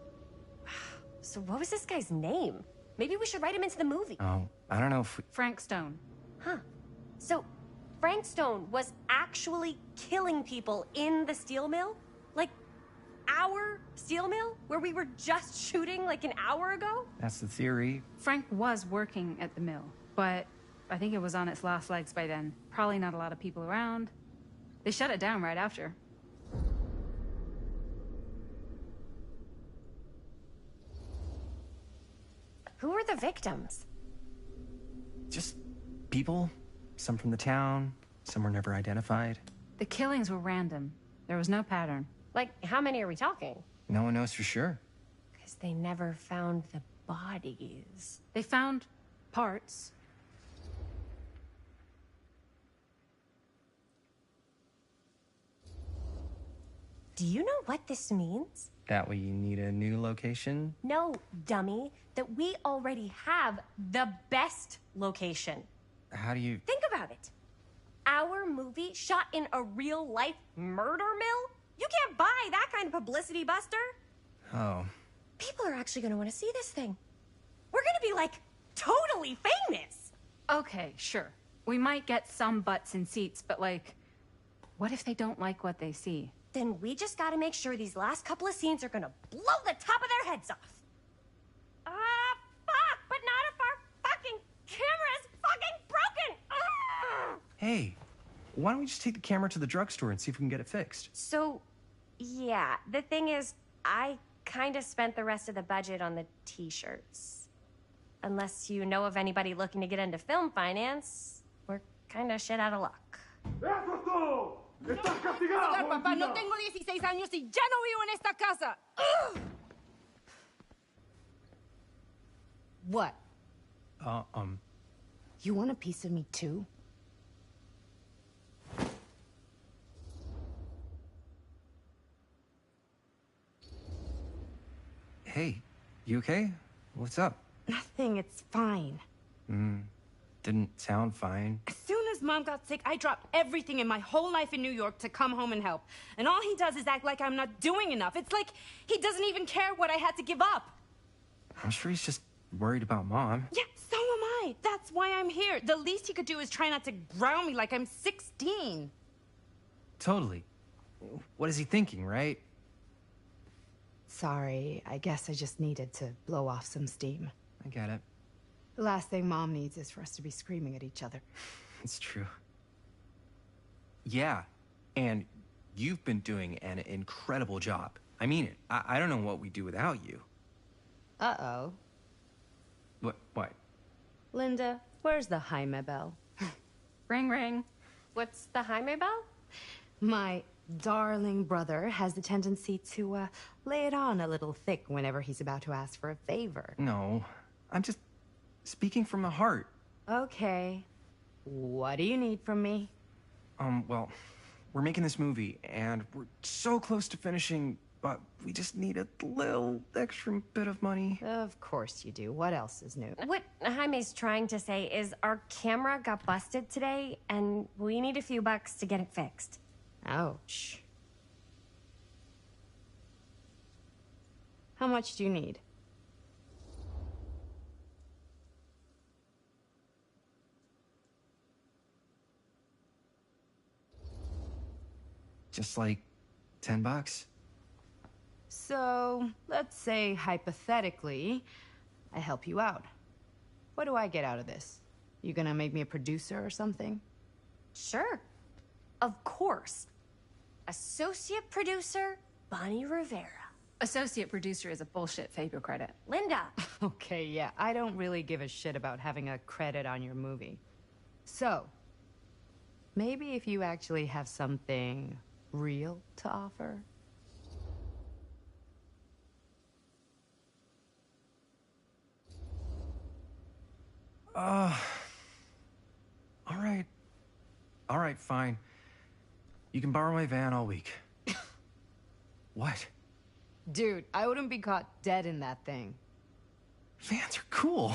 So what was this guy's name? Maybe we should write him into the movie. Oh, I don't know if we... Frank Stone. Huh. So, Frank Stone was actually killing people in the steel mill? Like, our steel mill? Where we were just shooting like an hour ago? That's the theory. Frank was working at the mill, but I think it was on its last legs by then. Probably not a lot of people around. They shut it down right after. Who were the victims? Just people. Some from the town. Some were never identified. The killings were random. There was no pattern. Like, how many are we talking? No one knows for sure. Because they never found the bodies. They found parts. Do you know what this means? That we need a new location? No, dummy. That we already have the best location. How do you... Think about it. Our movie shot in a real-life murder mill? You can't buy that kind of publicity, Buster. Oh. People are actually going to want to see this thing. We're going to be, like, totally famous. Okay, sure. We might get some butts in seats, but, like, what if they don't like what they see? Then we just got to make sure these last couple of scenes are going to blow the top of their heads off. Fuck, but not if our fucking camera's fucking broken. Hey, why don't we just take the camera to the drugstore and see if we can get it fixed? So, yeah, the thing is, I kind of spent the rest of the budget on the t-shirts. Unless you know of anybody looking to get into film finance, we're kind of shit out of luck. Papá, no tengo 16 años y ya no vivo en esta casa. What? You want a piece of me too? Hey, you okay? What's up? Nothing, it's fine. Didn't sound fine. As soon as Mom got sick, I dropped everything in my whole life in New York to come home and help. And all he does is act like I'm not doing enough. It's like he doesn't even care what I had to give up. I'm sure he's just worried about Mom. Yeah, so am I. That's why I'm here. The least he could do is try not to ground me like I'm 16. Totally. What is he thinking, right? Sorry, I guess I just needed to blow off some steam. I get it. The last thing Mom needs is for us to be screaming at each other. It's true. Yeah, and you've been doing an incredible job. I mean it. I don't know what we'd do without you. Uh-oh. What? Linda, where's the Jaime bell? Ring, ring. What's the Jaime bell? My darling brother has the tendency to lay it on a little thick whenever he's about to ask for a favor. No, I'm just speaking from the heart. Okay. What do you need from me? Well, we're making this movie, and we're so close to finishing, but we just need a little extra bit of money. Of course you do. What else is new? What Jaime's trying to say is our camera got busted today, and we need a few bucks to get it fixed. Ouch. How much do you need? Just like $10. So, let's say hypothetically, I help you out. What do I get out of this? You gonna make me a producer or something? Sure. Of course. Associate producer, Bonnie Rivera. Associate producer is a bullshit Faber credit. Linda. Okay, yeah, I don't really give a shit about having a credit on your movie. So, maybe if you actually have something real to offer? All right, fine. You can borrow my van all week. What? Dude, I wouldn't be caught dead in that thing. Vans are cool.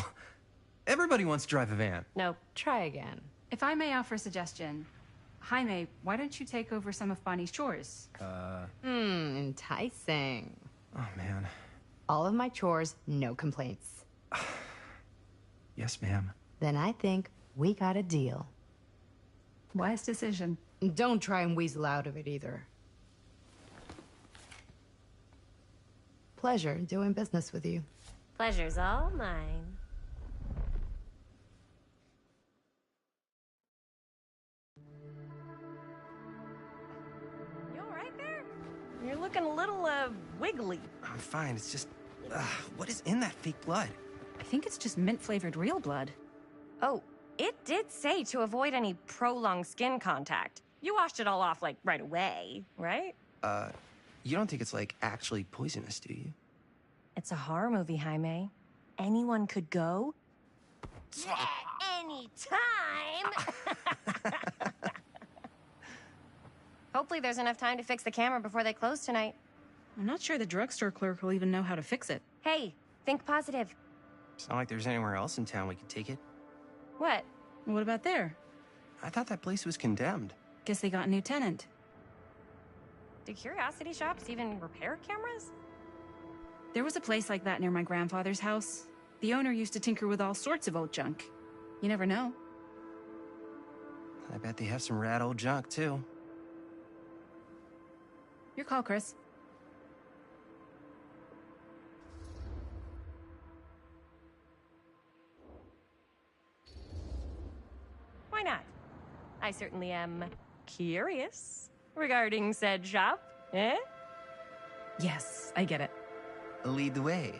Everybody wants to drive a van. Nope. Try again. If I may offer a suggestion, Jaime, why don't you take over some of Bonnie's chores? Enticing. Oh, man. All of my chores, no complaints. Yes, ma'am. Then I think we got a deal. Wise decision. Don't try and weasel out of it either. Pleasure doing business with you. Pleasure's all mine. You all right there? You're looking a little, wiggly. I'm fine. It's just, what is in that fake blood? I think it's just mint-flavored real blood. Oh, it did say to avoid any prolonged skin contact. You washed it all off, like, right away, right? You don't think it's, like, actually poisonous, do you? It's a horror movie, Jaime. Anyone could go. Anytime! Hopefully there's enough time to fix the camera before they close tonight. I'm not sure the drugstore clerk will even know how to fix it. Hey, think positive. It's not like there's anywhere else in town we could take it. What? What about there? I thought that place was condemned. Guess they got a new tenant. Do curiosity shops even repair cameras? There was a place like that near my grandfather's house. The owner used to tinker with all sorts of old junk. You never know. I bet they have some rad old junk, too. Your call, Chris. Why not? I certainly am curious regarding said shop, eh? Yes, I get it. Lead the way.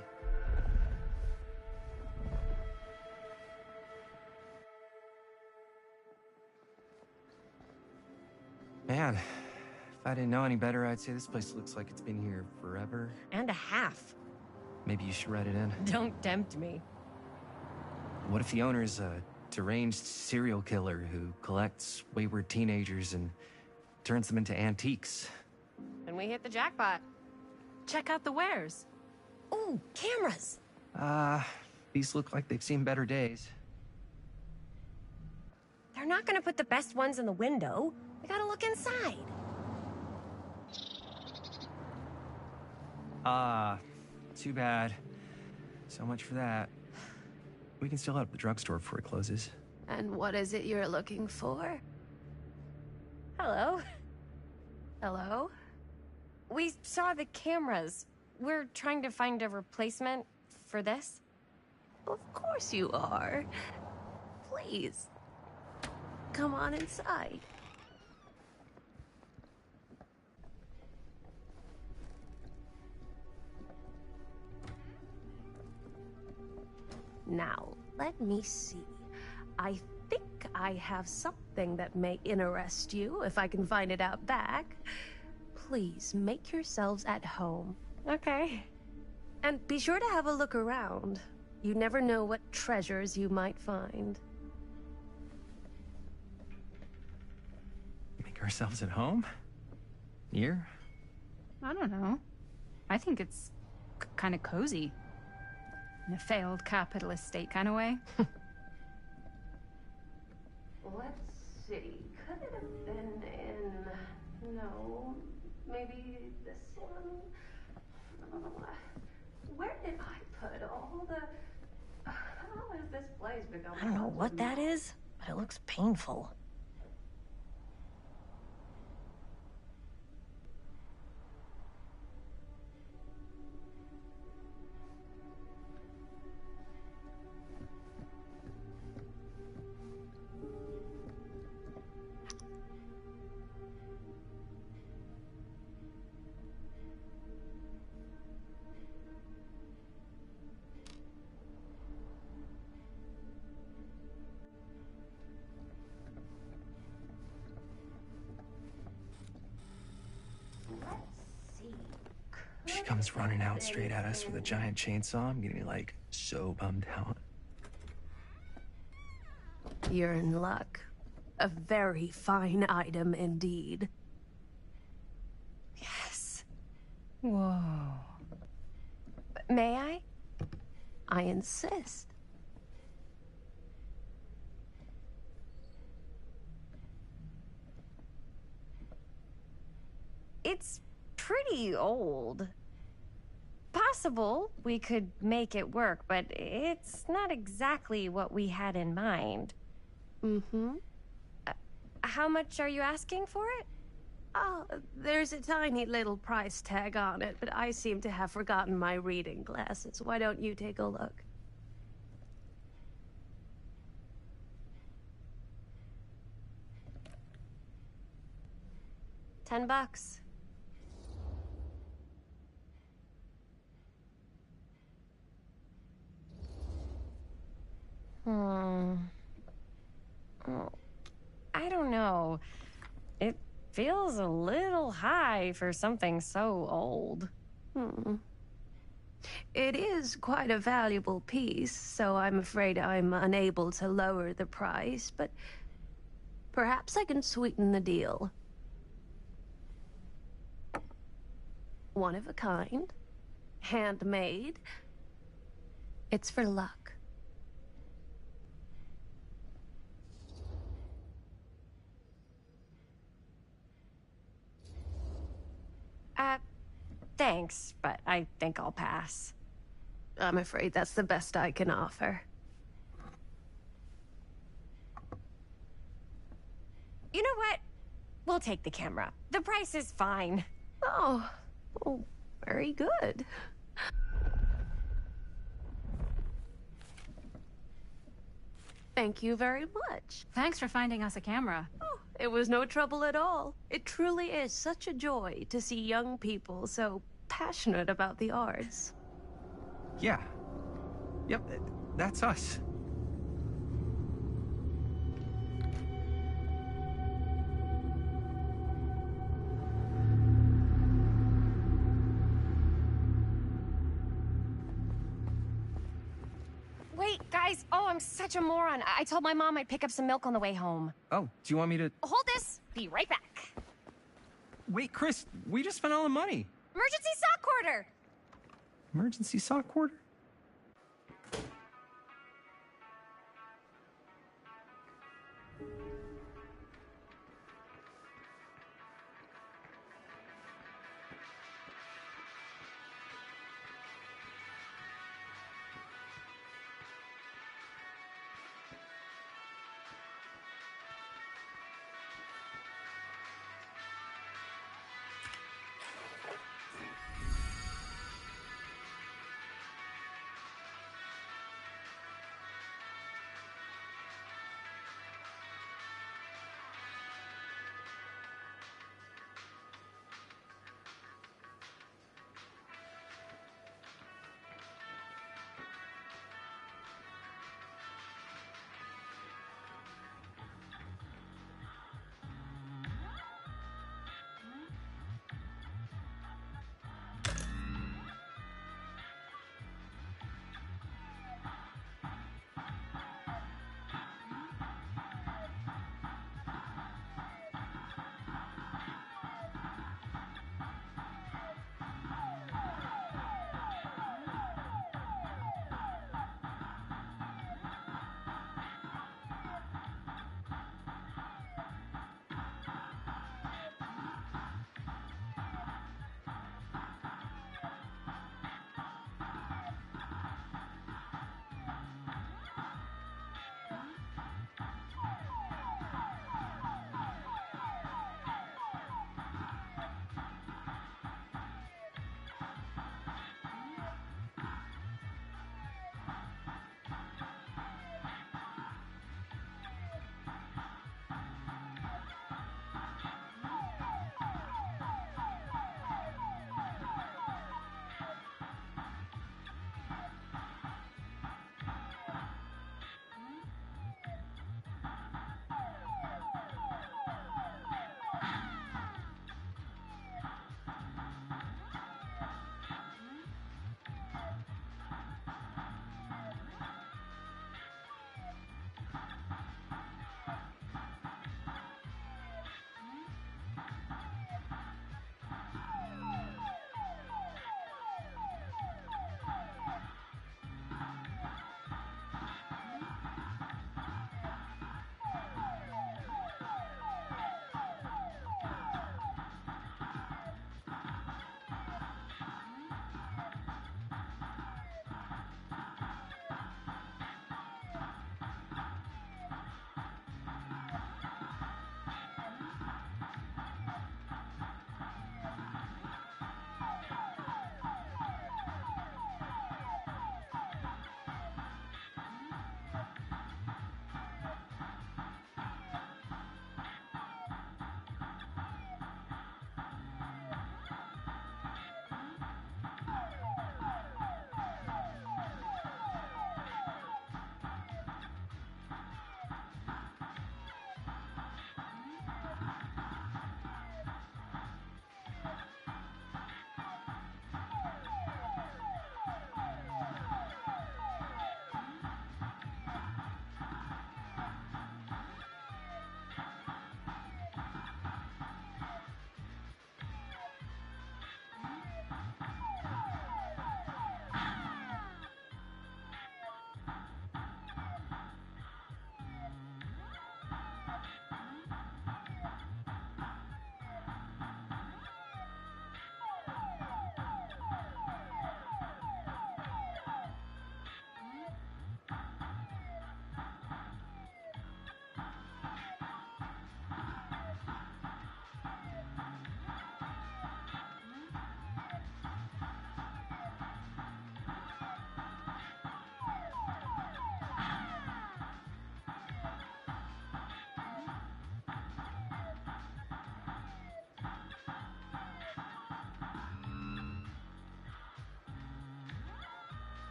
Man, if I didn't know any better, I'd say this place looks like it's been here forever. And a half. Maybe you should write it in. Don't tempt me. What if the owner's a deranged serial killer who collects wayward teenagers and turns them into antiques? And we hit the jackpot. Check out the wares. Ooh, cameras! These look like they've seen better days. They're not gonna put the best ones in the window. We gotta look inside. Too bad. So much for that. We can still hit up the drugstore before it closes. And what is it you're looking for? Hello. Hello? We saw the cameras. We're trying to find a replacement for this. Of course you are. Please. Come on inside. Now, let me see. I think I have something that may interest you, if I can find it out back. Please make yourselves at home. Okay. And be sure to have a look around. You never know what treasures you might find. Make ourselves at home? Here? I don't know. I think it's kind of cozy. In a failed capitalist state kind of way. Let's see. Could it have been in... No. Maybe this one? Where did I put all the... How has this place become... I don't know what that is, but it looks painful. She comes running out straight at us with a giant chainsaw. I'm gonna be like so bummed out. You're in luck. A very fine item indeed. Yes. Whoa. May I? I insist. It's pretty old. Possible we could make it work, but it's not exactly what we had in mind. Mm-hmm. How much are you asking for it? Oh, there's a tiny little price tag on it, but I seem to have forgotten my reading glasses. Why don't you take a look? $10. Oh, I don't know. It feels a little high for something so old. It is quite a valuable piece, so I'm afraid I'm unable to lower the price, but perhaps I can sweeten the deal. One of a kind, handmade. It's for luck. Thanks, but I think I'll pass. I'm afraid that's the best I can offer. You know what? We'll take the camera. The price is fine. Oh, very good. Thank you very much. Thanks for finding us a camera. Oh, it was no trouble at all. It truly is such a joy to see young people so passionate about the arts. Yeah. Yep, that's us. Wait, guys. Oh, I'm such a moron. I told my mom I'd pick up some milk on the way home. Oh, do you want me to... Hold this. Be right back. Wait, Chris, we just spent all the money. Emergency sock order. Emergency sock order?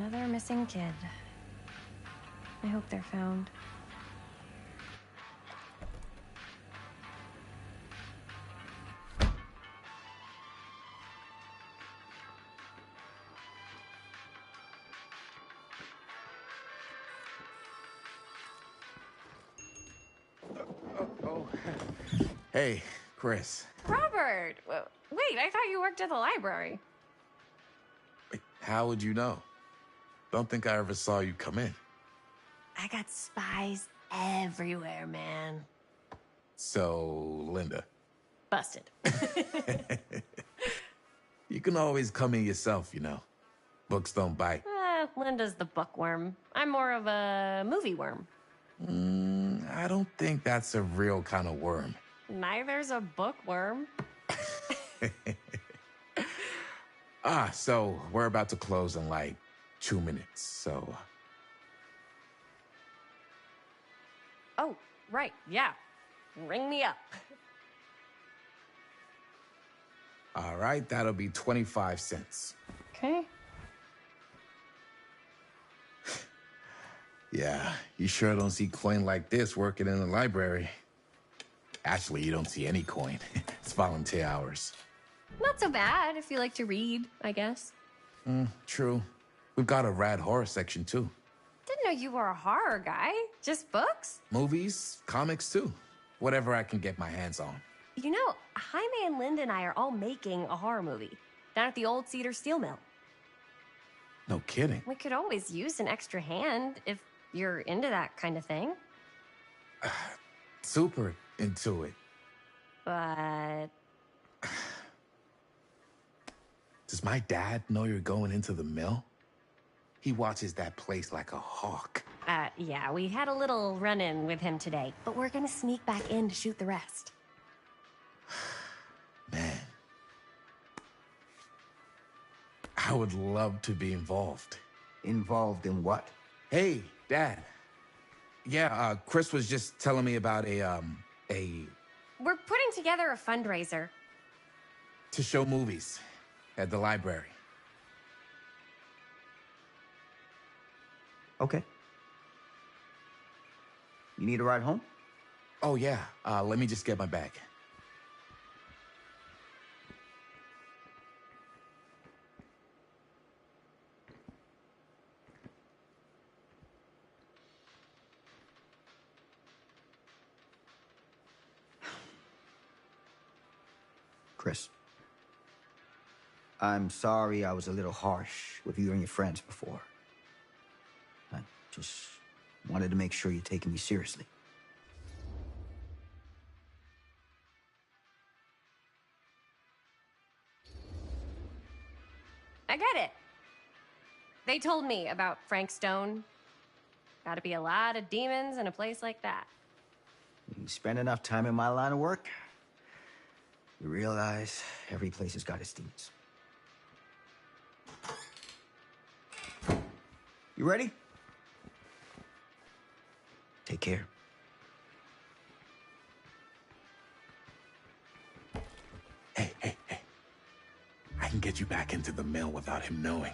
Another missing kid. I hope they're found. Hey, Chris. Robert! Wait, I thought you worked at the library. How would you know? Don't think I ever saw you come in. I got spies everywhere, man. So, Linda. Busted. You can always come in yourself, you know. Books don't bite. Linda's the bookworm. I'm more of a movie worm. I don't think that's a real kind of worm. Neither's a bookworm. So we're about to close in like 2 minutes, so... Oh, right, yeah. Ring me up. All right, that'll be 25 cents. Okay. Yeah, you sure don't see coin like this working in the library. Actually, you don't see any coin. It's volunteer hours. Not so bad if you like to read, I guess. True. We've got a rad horror section, too. Didn't know you were a horror guy. Just books? Movies, comics, too. Whatever I can get my hands on. You know, Jaime and Linda and I are all making a horror movie down at the old Cedar Steel Mill. No kidding. We could always use an extra hand if you're into that kind of thing. Super into it. But... Does my dad know you're going into the mill? He watches that place like a hawk. Yeah, we had a little run-in with him today, but we're gonna sneak back in to shoot the rest. Man. I would love to be involved. Involved in what? Hey, Dad. Yeah, Chris was just telling me about a... We're putting together a fundraiser. to show movies at the library. Okay. You need a ride home? Oh, yeah. Let me just get my bag. Chris. I'm sorry I was a little harsh with you and your friends before. I just wanted to make sure you're taking me seriously. I get it. They told me about Frank Stone. Gotta be a lot of demons in a place like that. You spend enough time in my line of work, you realize every place has got its demons. You ready? Take care. Hey. I can get you back into the mill without him knowing.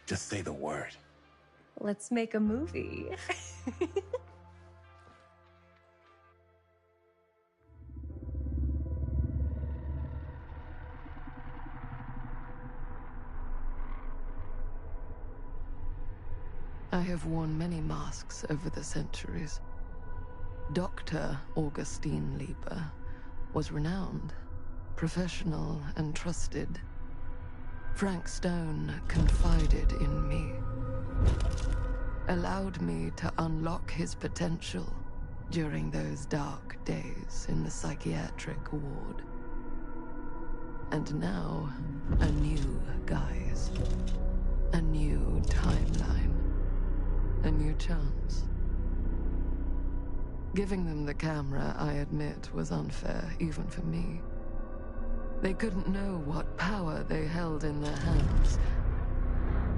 Just say the word. Let's make a movie. I have worn many masks over the centuries. Dr. Augustine Lieber was renowned, professional, and trusted. Frank Stone confided in me, allowed me to unlock his potential during those dark days in the psychiatric ward. And now, a new guise, a new timeline. A new chance. Giving them the camera, I admit, was unfair, even for me. They couldn't know what power they held in their hands,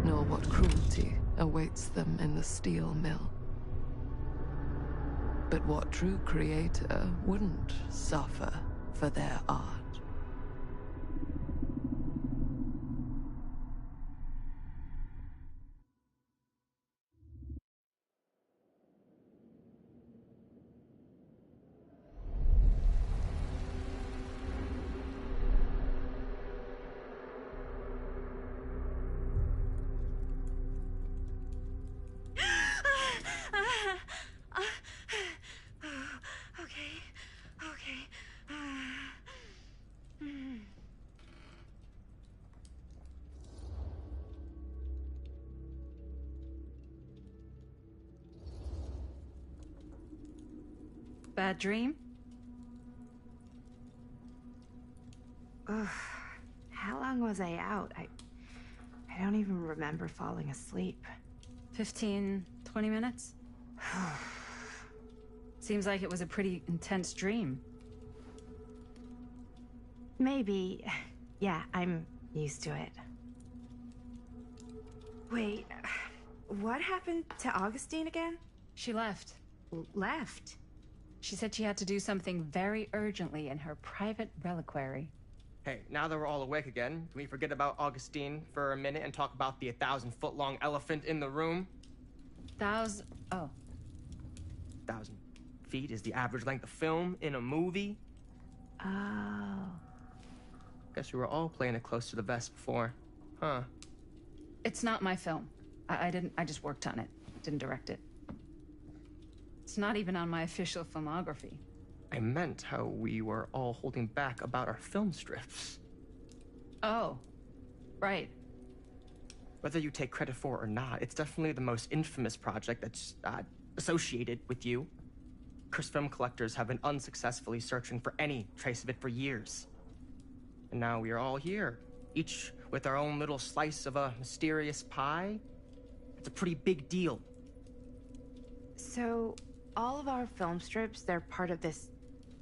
nor what cruelty awaits them in the steel mill. But what true creator wouldn't suffer for their art? Bad dream? Ugh. How long was I out? I don't even remember falling asleep. 15, 20 minutes? Seems like it was a pretty intense dream. Maybe. Yeah, I'm used to it. Wait, what happened to Augustine again? She left. Left? She said she had to do something very urgently in her private reliquary. Hey, now that we're all awake again, can we forget about Augustine for a minute and talk about the 1,000-foot-long elephant in the room? Oh. 1,000 feet is the average length of film in a movie. Oh. Guess we were all playing it close to the vest before. Huh. It's not my film. I just worked on it. Didn't direct it. It's not even on my official filmography. I meant how we were all holding back about our film strips. Oh. Right. Whether you take credit for it or not, it's definitely the most infamous project that's associated with you. Cursed film collectors have been unsuccessfully searching for any trace of it for years. And now we are all here, each with our own little slice of a mysterious pie. It's a pretty big deal. So, all of our film strips, they're part of this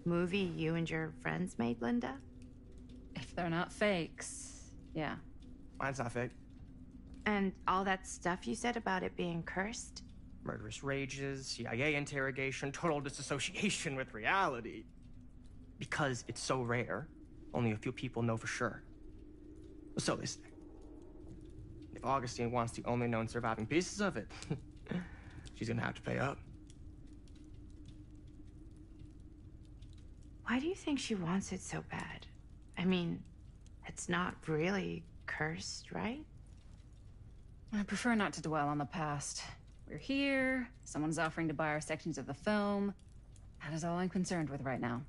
movie you and your friends made, Linda? If they're not fakes, yeah. Mine's not fake. And all that stuff you said about it being cursed? Murderous rages, CIA interrogation, total disassociation with reality. Because it's so rare, only a few people know for sure. So they say. If Augustine wants the only known surviving pieces of it, she's gonna have to pay up. Why do you think she wants it so bad? I mean, it's not really cursed, right? I prefer not to dwell on the past. We're here, someone's offering to buy our sections of the film. That is all I'm concerned with right now.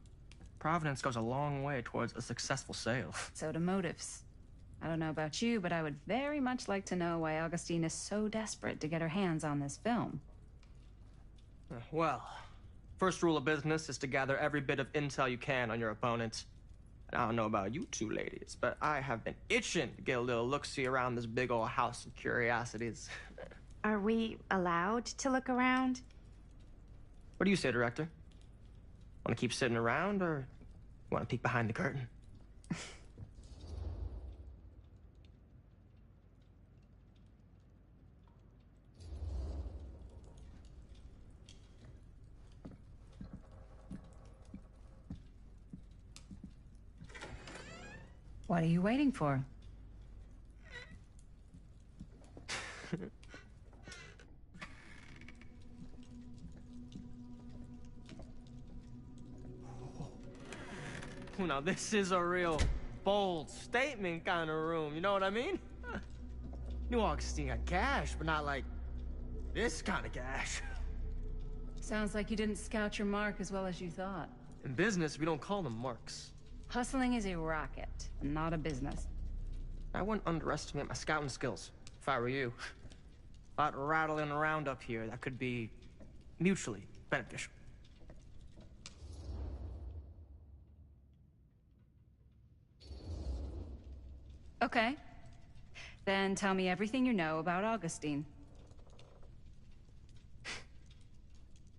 Providence goes a long way towards a successful sale. So do motives. I don't know about you, but I would very much like to know why Augustine is so desperate to get her hands on this film. Well, first rule of business is to gather every bit of intel you can on your opponent. And I don't know about you two ladies, but I have been itching to get a little look-see around this big old house of curiosities. Are we allowed to look around? What do you say, Director? Want to keep sitting around, or want to peek behind the curtain? What are you waiting for? Now, this is a real bold statement kind of room, you know what I mean? Knew Augustine got cash, but not like this kind of cash. Sounds like you didn't scout your mark as well as you thought. In business, we don't call them marks. Hustling is a racket, not a business. I wouldn't underestimate my scouting skills, if I were you. A lot rattling around up here that could be mutually beneficial. Okay. Then tell me everything you know about Augustine.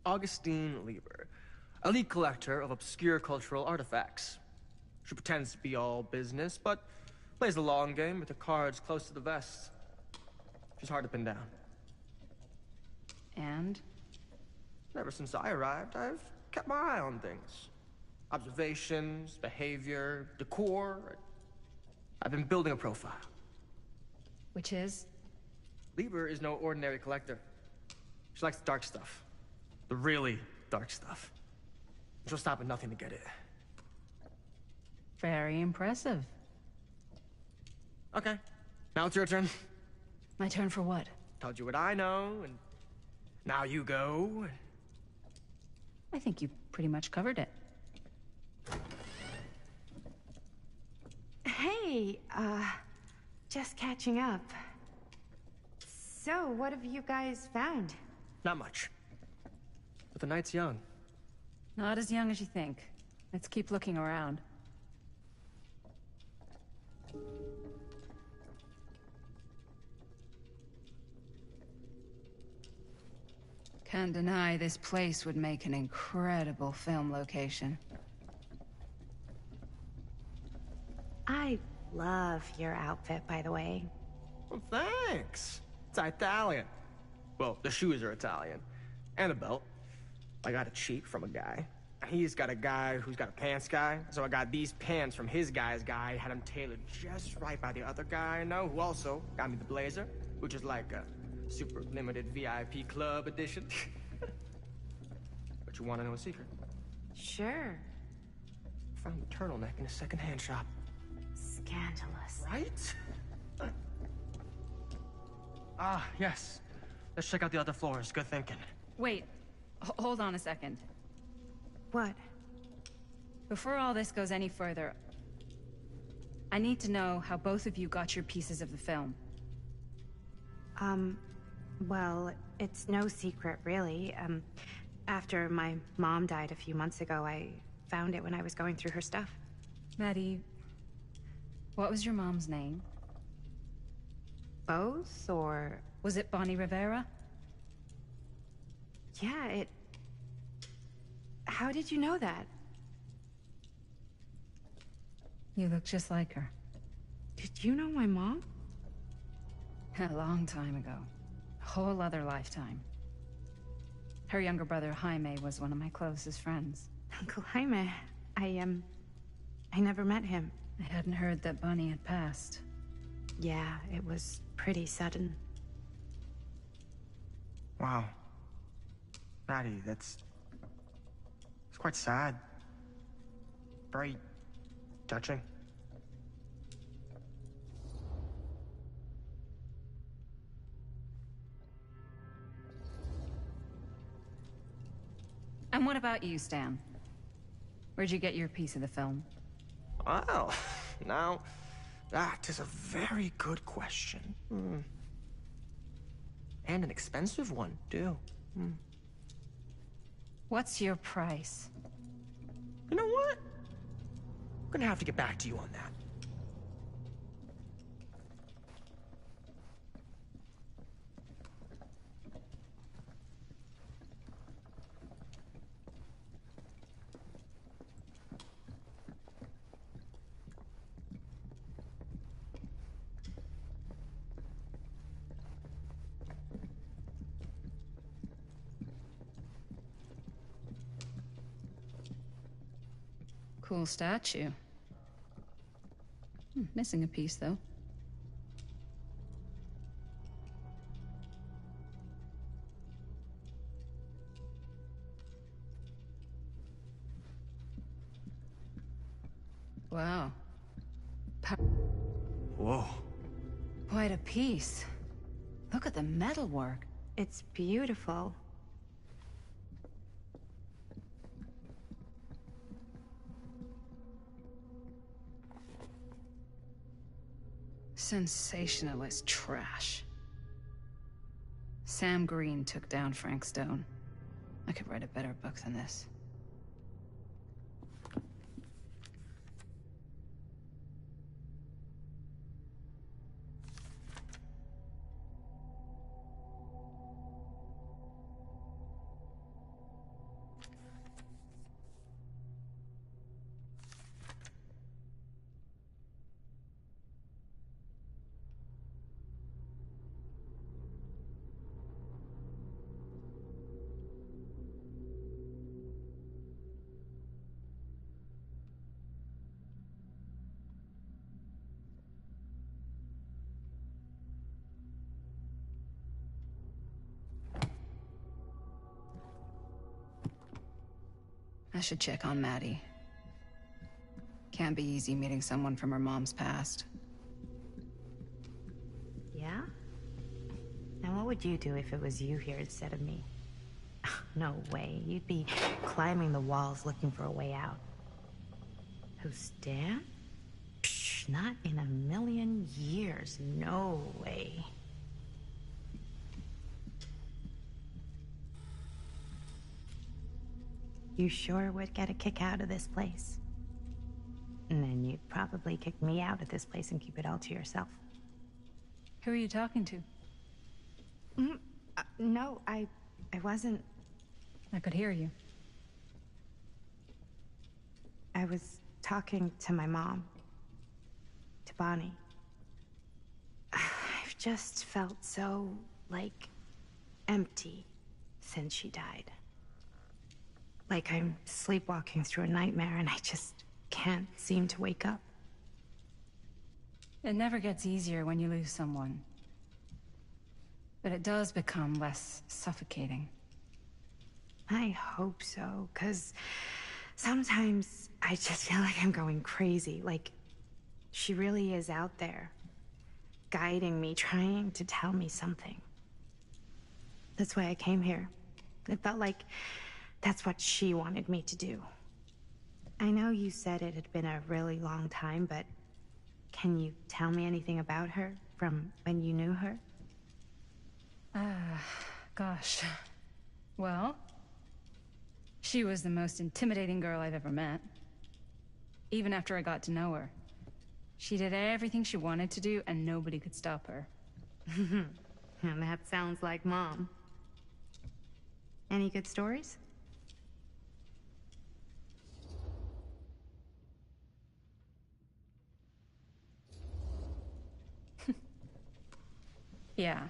Augustine Lieber, elite collector of obscure cultural artifacts. She pretends to be all business, but plays the long game with the cards close to the vest. She's hard to pin down. And? Ever since I arrived, I've kept my eye on things. Observations, behavior, decor. I've been building a profile. Which is? Lieber is no ordinary collector. She likes the dark stuff. The really dark stuff. She'll stop at nothing to get it. Very impressive. Okay, now it's your turn. My turn for what? Told you what I know, and now you go. I think you pretty much covered it. Hey, just catching up. So, what have you guys found? Not much. But the night's young. Not as young as you think. Let's keep looking around. Can't deny this place would make an incredible film location. I love your outfit, by the way. Well, thanks. It's Italian. Well, the shoes are Italian. And the belt. I got a cheat from a guy. He's got a guy who's got a pants guy. So I got these pants from his guy's guy, had them tailored just right by the other guy I know, who also got me the blazer, which is like a super limited VIP club edition. But you want to know a secret? Sure. Found the turtleneck in a secondhand shop. Scandalous. Right? Yes. Let's check out the other floors. Good thinking. Wait, hold on a second. What? Before all this goes any further, I need to know how both of you got your pieces of the film. Well, it's no secret, really. After my mom died a few months ago, I found it when I was going through her stuff. Maddie, what was your mom's name? Both, or... Was it Bonnie Rivera? Yeah, it... How did you know that? You look just like her. Did you know my mom? A long time ago. A whole other lifetime. Her younger brother, Jaime, was one of my closest friends. Uncle Jaime. I never met him. I hadn't heard that Bonnie had passed. Yeah, it was pretty sudden. Wow. Maddie, it's quite sad. Very touching. And what about you, Stan? Where'd you get your piece of the film? Well, now, that is a very good question. And an expensive one, too. What's your price? You know what? I'm gonna have to get back to you on that. Cool statue. Missing a piece, though. Wow. Whoa. Quite a piece. Look at the metalwork. It's beautiful. Sensationalist trash. Sam Green took down Frank Stone. I could write a better book than this. I should check on Maddie. Can't be easy meeting someone from her mom's past. Yeah? And what would you do if it was you here instead of me? No way. You'd be climbing the walls looking for a way out. Who's Dan? Psh, not in a million years. No way. you sure would get a kick out of this place. And then you'd probably kick me out of this place and keep it all to yourself. Who are you talking to? No, I wasn't. I could hear you. I was talking to my mom. To Bonnie. I've just felt so, like, empty since she died. Like I'm sleepwalking through a nightmare and I just can't seem to wake up. It never gets easier when you lose someone. But it does become less suffocating. I hope so, 'cause sometimes I just feel like I'm going crazy. Like, she really is out there, guiding me, trying to tell me something. That's why I came here. It felt like that's what she wanted me to do. I know you said it had been a really long time, but can you tell me anything about her from when you knew her? Gosh. Well, she was the most intimidating girl I've ever met. Even after I got to know her. She did everything she wanted to do, and nobody could stop her. And that sounds like Mom. Any good stories? Yeah.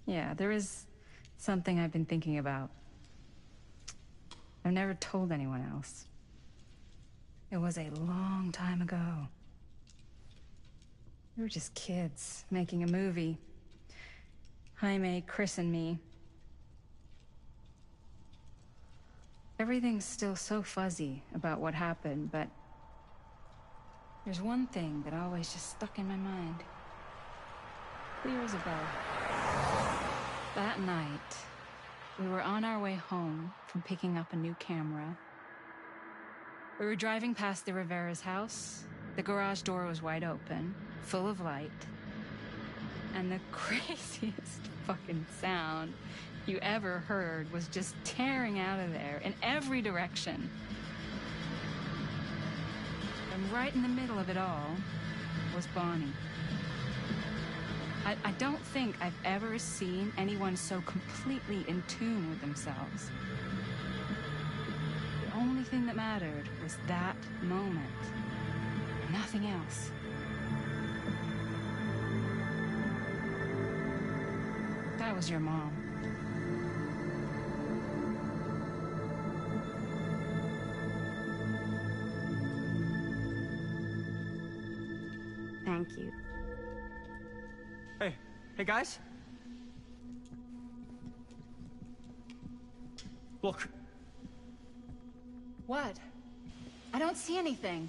Yeah, there is something I've been thinking about. I've never told anyone else. It was a long time ago. We were just kids making a movie. Jaime, Chris, and me. Everything's still so fuzzy about what happened, but there's one thing that always just stuck in my mind. Clear as a bell. That night, we were on our way home from picking up a new camera. We were driving past the Rivera's house. The garage door was wide open, full of light. And the craziest fucking sound you ever heard was just tearing out of there in every direction. And right in the middle of it all was Bonnie. I don't think I've ever seen anyone so completely in tune with themselves. The only thing that mattered was that moment. Nothing else. That was your mom. Thank you. Hey guys? Look. What? I don't see anything.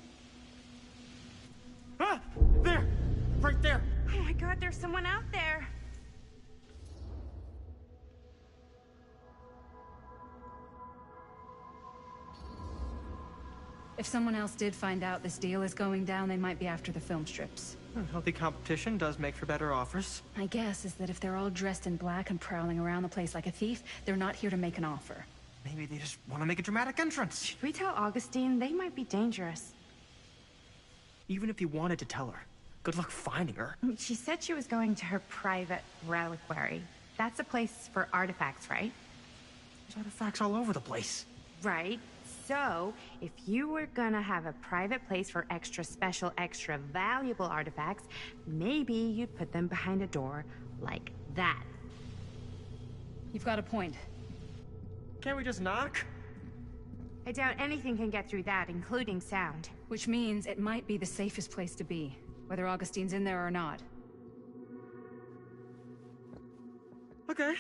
Ah! There! Right there! Oh my God, there's someone out there! If someone else did find out this deal is going down, they might be after the film strips. Healthy competition does make for better offers. My guess is that if they're all dressed in black and prowling around the place like a thief, they're not here to make an offer. Maybe they just want to make a dramatic entrance. Should we tell Augustine? They might be dangerous. Even if you wanted to tell her, good luck finding her. She said she was going to her private reliquary. That's a place for artifacts, right? There's artifacts all over the place. Right. So, if you were gonna have a private place for extra special, extra valuable artifacts, maybe you'd put them behind a door like that. You've got a point. Can't we just knock? I doubt anything can get through that, including sound. Which means it might be the safest place to be, whether Augustine's in there or not. Okay.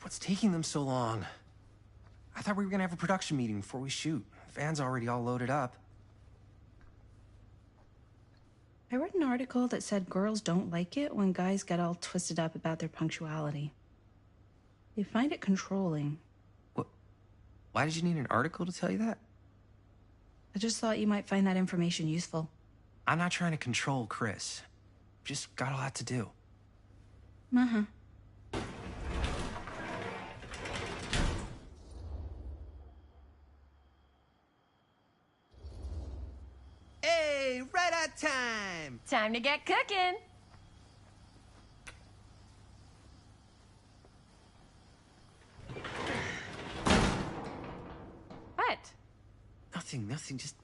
What's taking them so long? I thought we were gonna have a production meeting before we shoot. Van's already all loaded up. I read an article that said girls don't like it when guys get all twisted up about their punctuality. They find it controlling. Why did you need an article to tell you that? I just thought you might find that information useful. I'm not trying to control Chris. Just got a lot to do. Uh-huh. Hey, right on time! Time to get cooking. What? Nothing. Just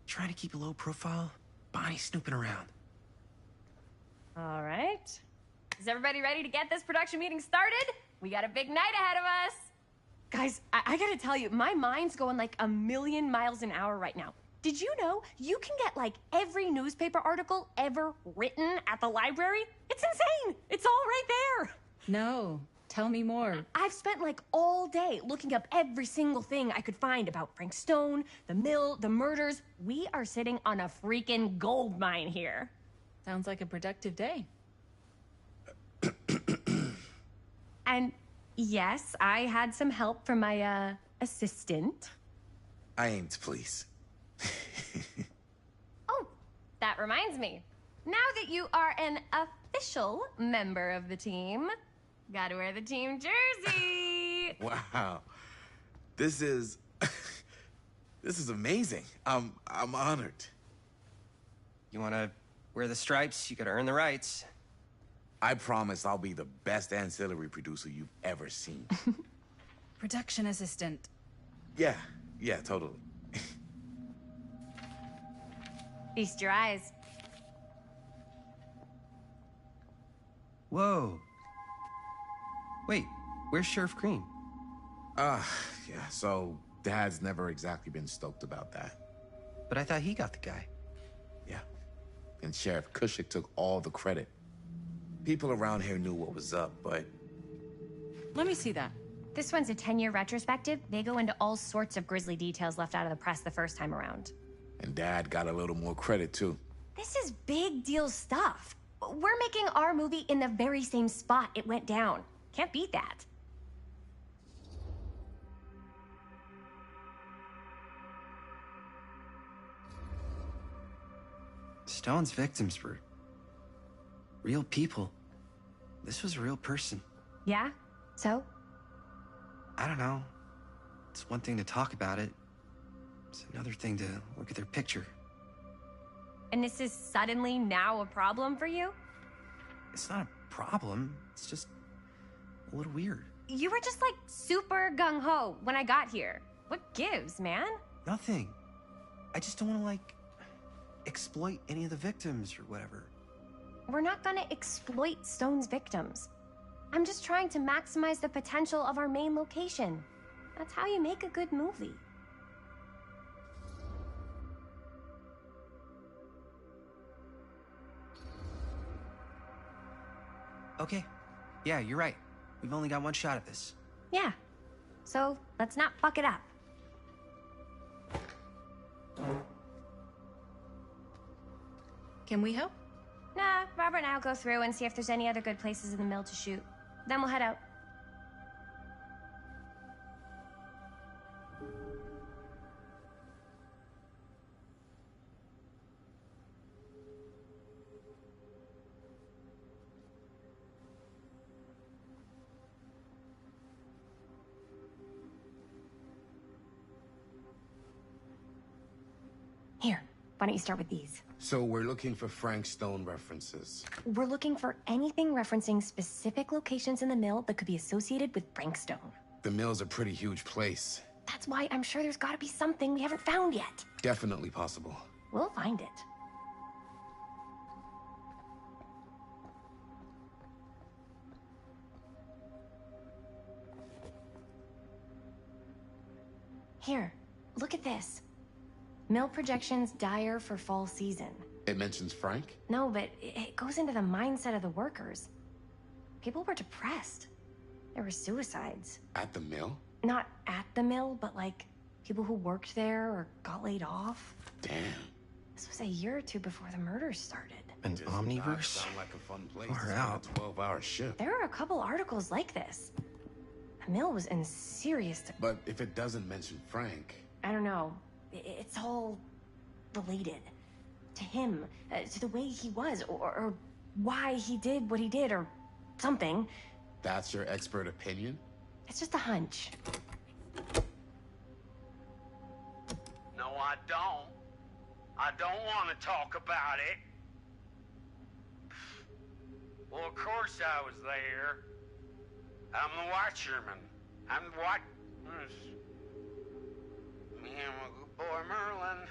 trying to keep a low profile. Bonnie snooping around. All right. Is everybody ready to get this production meeting started? We got a big night ahead of us. Guys, I gotta tell you, my mind's going like a million miles an hour right now. Did you know you can get like every newspaper article ever written at the library? It's insane. It's all right there. No, tell me more. I've spent like all day looking up every single thing I could find about Frank Stone, the mill, the murders. We are sitting on a freaking gold mine here. Sounds like a productive day. And yes, I had some help from my assistant. I aim to please. Oh, that reminds me. Now that you are an official member of the team, gotta wear the team jersey. Wow. This is amazing. I'm honored. You wanna wear the stripes? You gotta earn the rights. I promise I'll be the best ancillary producer you've ever seen. Production assistant. Yeah, totally. Feast your eyes. Whoa. Wait, where's Sheriff Green? Yeah, so Dad's never exactly been stoked about that. But I thought he got the guy. Yeah, and Sheriff Cushik took all the credit. People around here knew what was up, but... Let me see that. This one's a 10-year retrospective. They go into all sorts of grisly details left out of the press the first time around. And Dad got a little more credit, too. This is big deal stuff. We're making our movie in the very same spot it went down. Can't beat that. Stone's victims were real people. This was a real person. Yeah? So? I don't know. It's one thing to talk about it. It's another thing to look at their picture. And this is suddenly now a problem for you? It's not a problem. It's just a little weird. You were just like super gung-ho when I got here. What gives, man? Nothing. I just don't want to, like, exploit any of the victims or whatever. We're not gonna exploit Stone's victims. I'm just trying to maximize the potential of our main location. That's how you make a good movie. Okay. Yeah, you're right. We've only got one shot at this. Yeah. So let's not fuck it up. Can we help? Nah, Robert and I'll go through and see if there's any other good places in the mill to shoot. Then we'll head out. Here, why don't you start with these? So we're looking for Frank Stone references. We're looking for anything referencing specific locations in the mill that could be associated with Frank Stone. The mill's a pretty huge place. That's why I'm sure there's gotta be something we haven't found yet. Definitely possible. We'll find it. Here, look at this. Mill projections dire for fall season. It mentions Frank? No, but it goes into the mindset of the workers. People were depressed. There were suicides. At the mill? Not at the mill, but like people who worked there or got laid off. Damn. This was a year or two before the murders started. An omniverse? Sound like a fun place. Far to out. spend a 12-hour shift. There are a couple articles like this. Emil was in serious. But if it doesn't mention Frank, I don't know. It's all related to him, to the way he was, or why he did what he did, or something. that's your expert opinion? It's just a hunch. No, I don't. I don't want to talk about it. Well, of course I was there. I'm the watcherman. I'm the watch... Me and my good boy Merlin.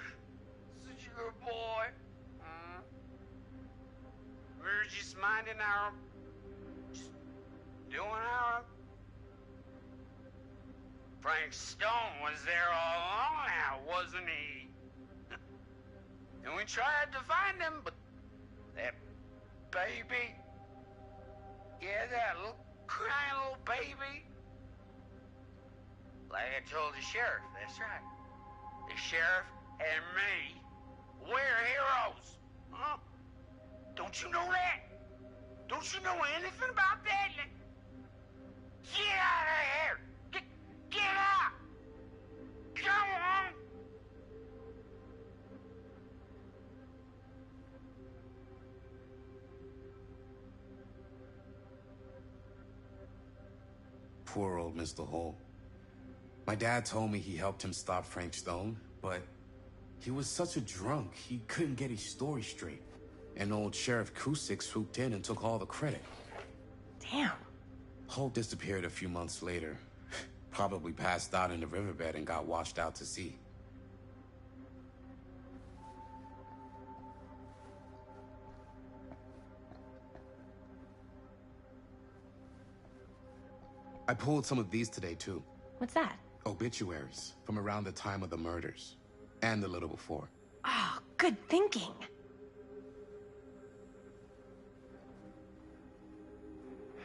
Such a good boy. We were just minding our... just doing our... Frank Stone was there all along now, wasn't he? And we tried to find him, but that baby... Yeah, that little crying little baby. Like I told the sheriff, that's right. The sheriff and me, we're heroes. Huh? Don't you know that? Don't you know anything about that? Get out of here! Get out! Come on! Poor old Mr. Hall. My dad told me he helped him stop Frank Stone, but he was such a drunk, he couldn't get his story straight. And old Sheriff Cusick swooped in and took all the credit. Damn. Holt disappeared a few months later. Probably passed out in the riverbed and got washed out to sea. I pulled some of these today, too. What's that? Obituaries from around the time of the murders. And a little before. Oh, good thinking.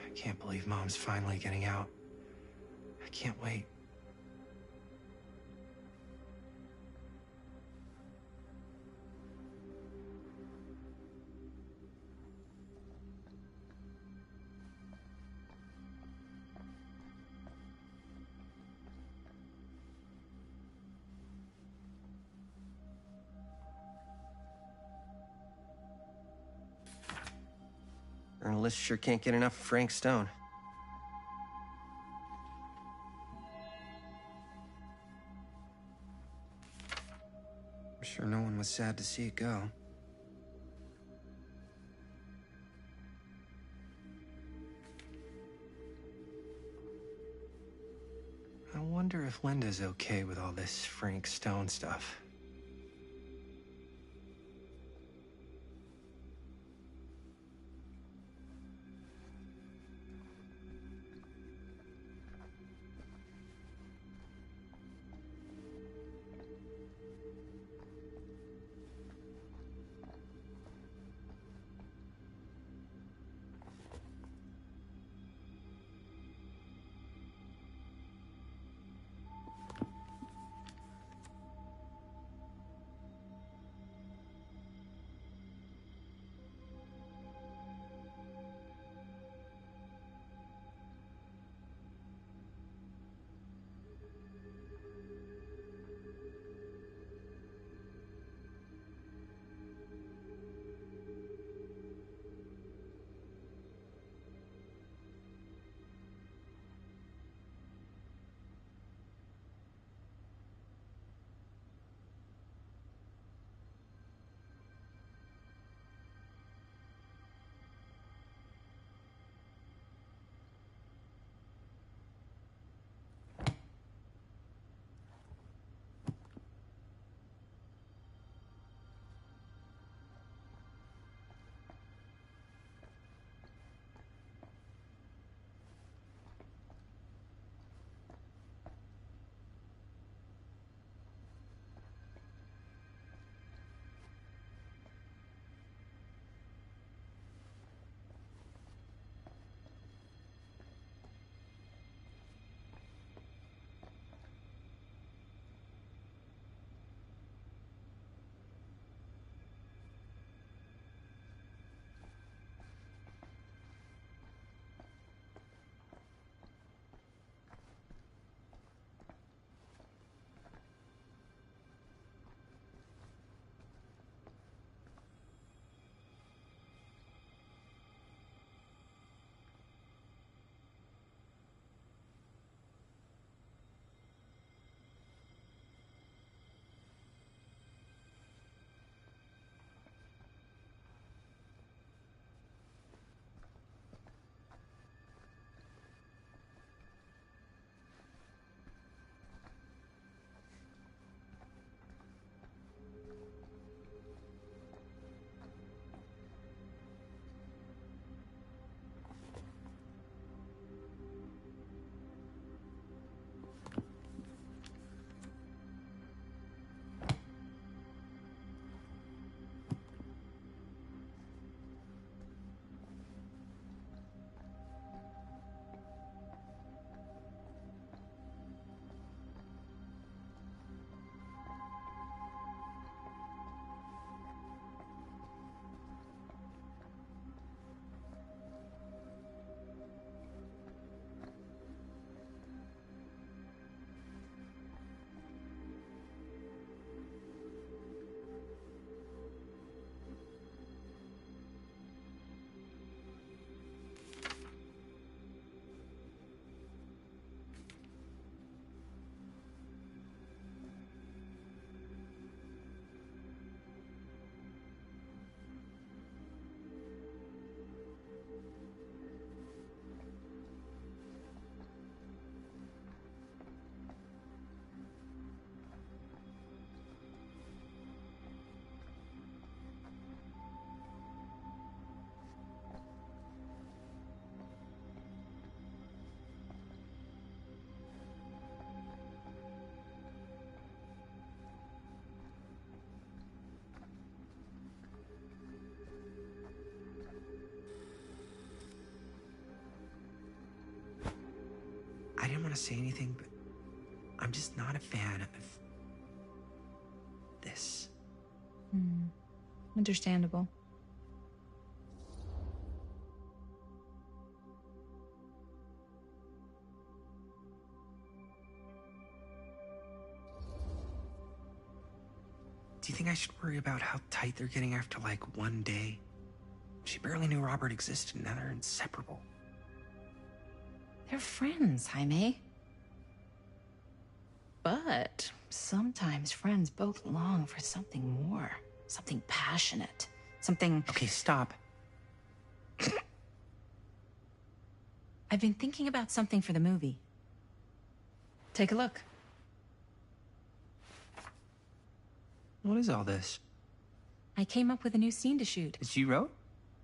I can't believe Mom's finally getting out. I can't wait. Journalists sure can't get enough of Frank Stone. I'm sure no one was sad to see it go. I wonder if Linda's okay with all this Frank Stone stuff. I didn't want to say anything, but I'm just not a fan of this. Understandable. Do you think I should worry about how tight they're getting after, like, one day? She barely knew Robert existed, and now they're inseparable. They're friends, Jaime. But sometimes friends both long for something more. Something passionate. Something... Okay, stop. I've been thinking about something for the movie. Take a look. What is all this? I came up with a new scene to shoot. That you wrote?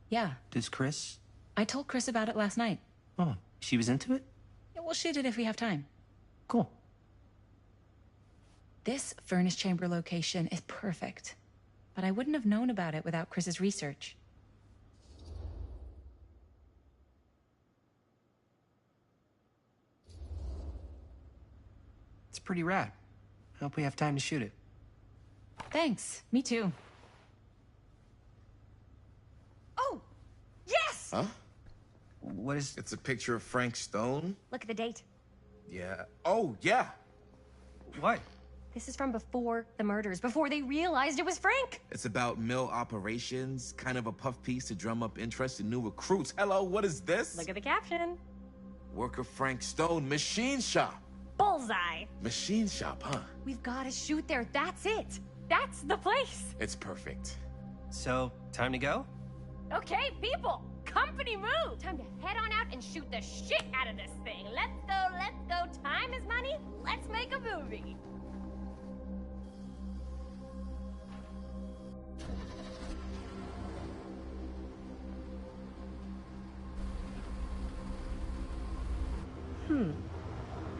Yeah. Does Chris? I told Chris about it last night. Oh, she was into it? Yeah, we'll shoot it if we have time. Cool. This furnace chamber location is perfect. But I wouldn't have known about it without Chris's research. It's pretty rad. I hope we have time to shoot it. Thanks. Me too. Oh! Yes! Huh? What is... It's a picture of Frank Stone? Look at the date. Yeah. Oh, yeah. What? This is from before the murders, before they realized it was Frank. It's about mill operations, kind of a puff piece to drum up interest in new recruits. Hello, what is this? Look at the caption. Work of Frank Stone, machine shop. Bullseye. Machine shop, huh? We've got to shoot there. That's it. That's the place. It's perfect. So, time to go? Okay, people. Company move. Time to head on out and shoot the shit out of this thing. Let's go, let's go. Time is money. Let's make a movie.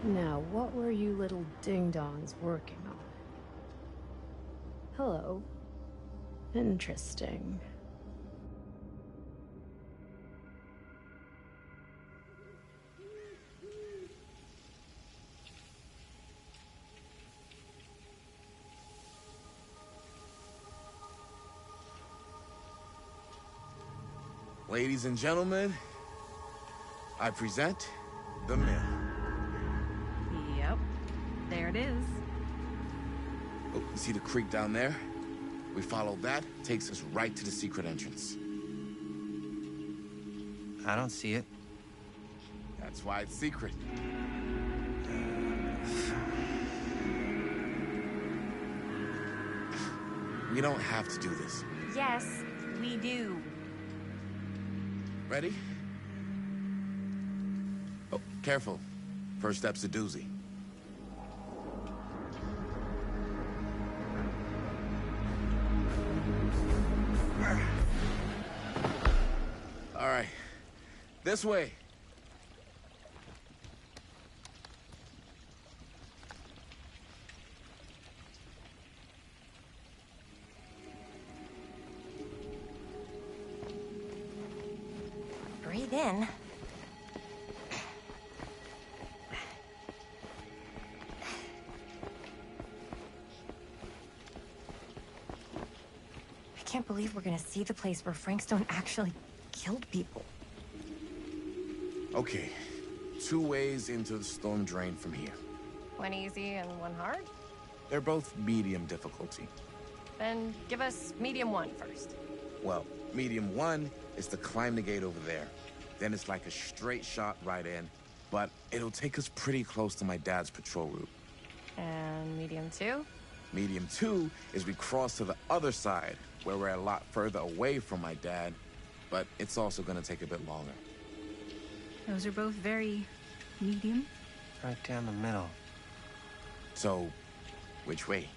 Now, what were you little ding-dongs working on? Hello. Interesting. Ladies and gentlemen, I present The Mill. Yep. There it is. Oh, you see the creek down there? We follow that, takes us right to the secret entrance. I don't see it. That's why it's secret. We don't have to do this. Yes, we do. Ready? Oh, careful. First step's a doozy. All right. This way. Breathe in. I can't believe we're gonna see the place where Frank Stone actually killed people. Okay. 2 ways into the storm drain from here. One easy and one hard? They're both medium difficulty. Then give us medium one first. Well, medium 1 is to climb the gate over there. Then it's like a straight shot right in, but it'll take us pretty close to my dad's patrol route. And medium two? Medium 2 is we cross to the other side, where we're a lot further away from my dad, but it's also gonna take a bit longer. Those are both very medium. Right down the middle. So, which way?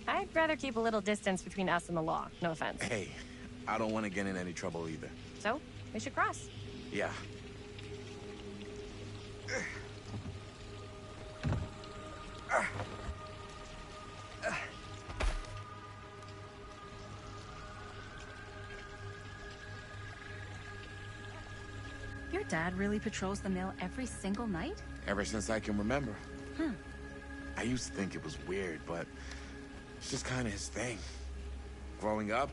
I'd rather keep a little distance between us and the law. No offense. Hey, I don't want to get in any trouble either. So, we should cross. Yeah. dad really patrols the mill every single night? Ever since I can remember. Huh. I used to think it was weird, but it's just kind of his thing. Growing up,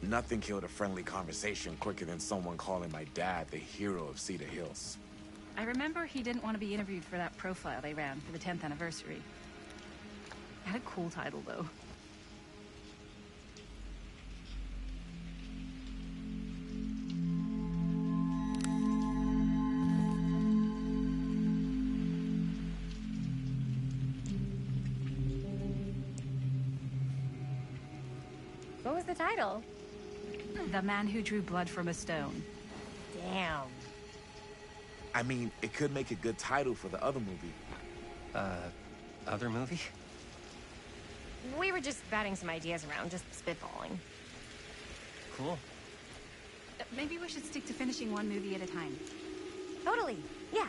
nothing killed a friendly conversation quicker than someone calling my dad the hero of Cedar Hills. I remember he didn't want to be interviewed for that profile they ran for the 10th anniversary. It had a cool title, though. What was the title? The Man Who Drew Blood from a Stone. Damn. I mean, it could make a good title for the other movie. Other movie? We were just batting some ideas around, just spitballing. Cool. Maybe we should stick to finishing one movie at a time. Totally. Yeah.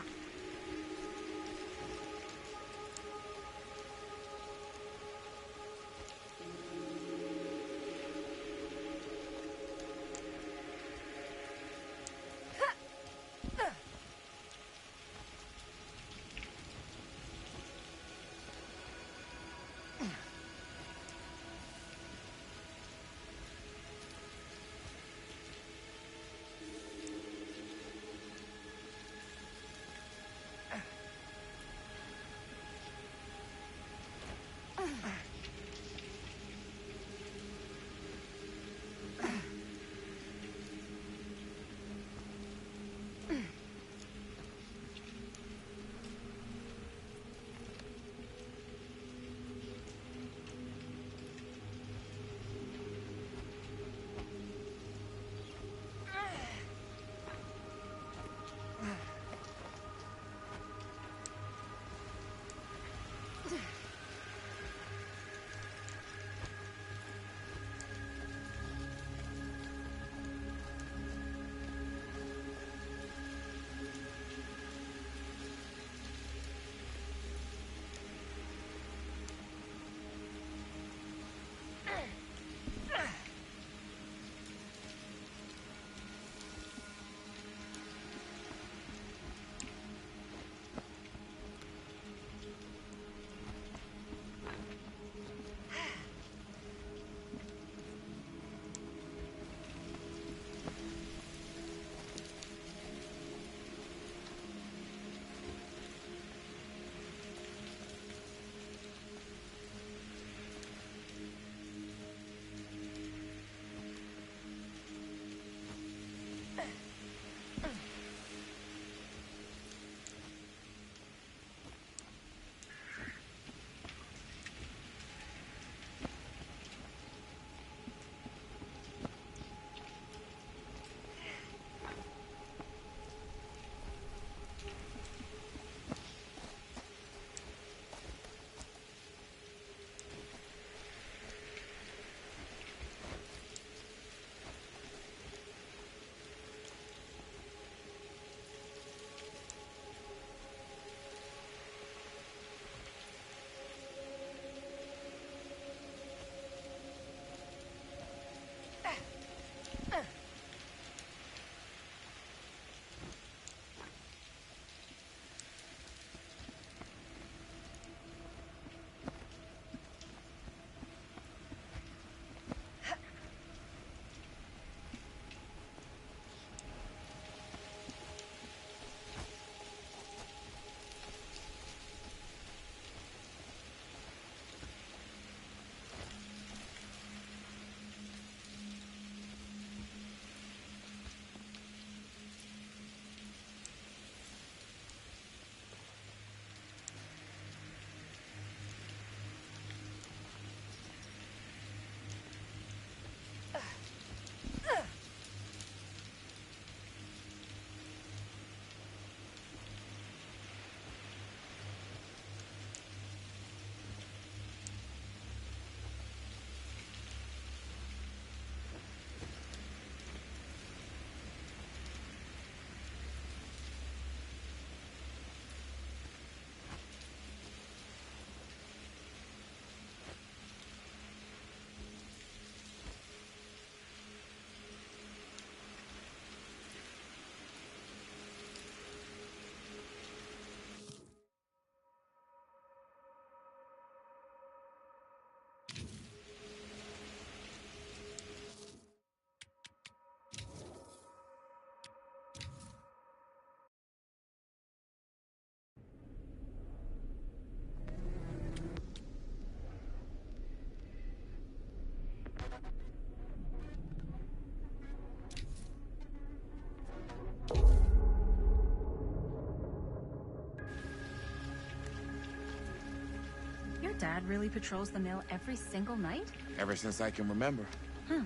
Dad really patrols the mill every single night? Ever since I can remember. Huh.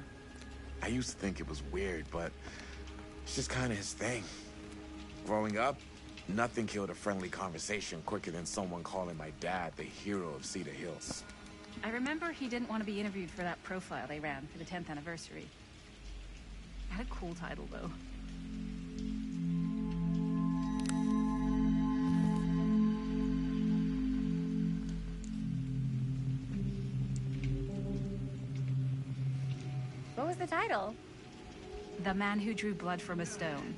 I used to think it was weird, but it's just kind of his thing. Growing up, nothing killed a friendly conversation quicker than someone calling my dad the hero of Cedar Hills. I remember he didn't want to be interviewed for that profile they ran for the 10th anniversary. Had a cool title, though. What was the title? The Man Who Drew Blood from a Stone.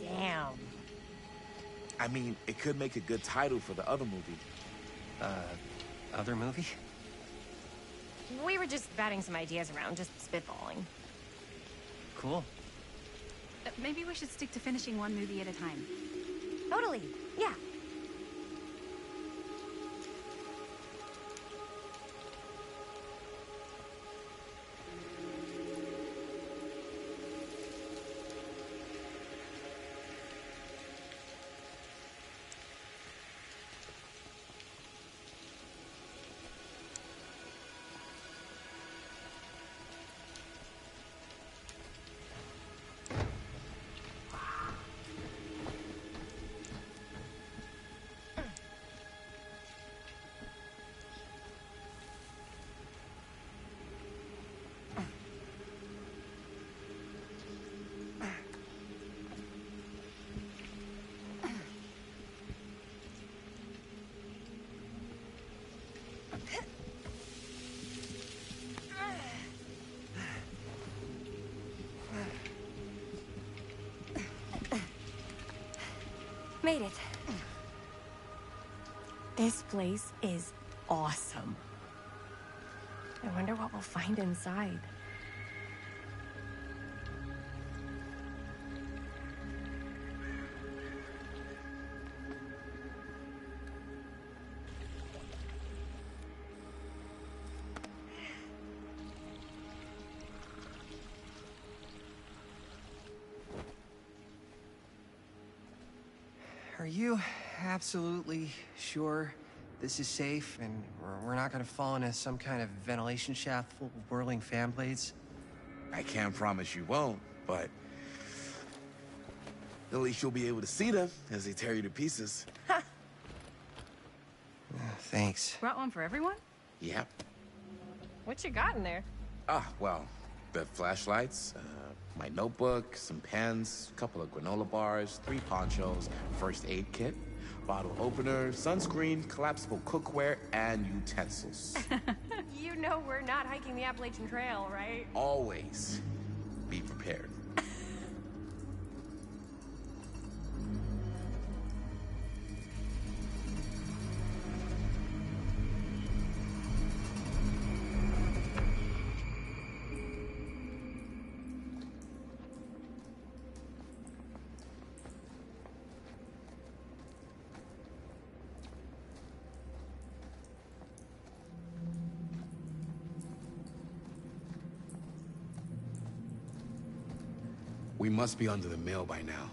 Damn. I mean, it could make a good title for the other movie. Other movie? We were just batting some ideas around, just spitballing. Cool. Maybe we should stick to finishing one movie at a time. Totally. Yeah. Made it. This place is awesome. I wonder what we'll find inside. Are you absolutely sure this is safe and we're not gonna fall into some kind of ventilation shaft full of whirling fan blades? I can't promise you won't, but at least you'll be able to see them as they tear you to pieces. Thanks. Brought one for everyone? Yep. What you got in there? Well, the flashlights, my notebook, some pens, a couple of granola bars, 3 ponchos, first aid kit, bottle opener, sunscreen, collapsible cookware, and utensils. You know we're not hiking the Appalachian Trail, right? Always be prepared. We must be under the mill by now.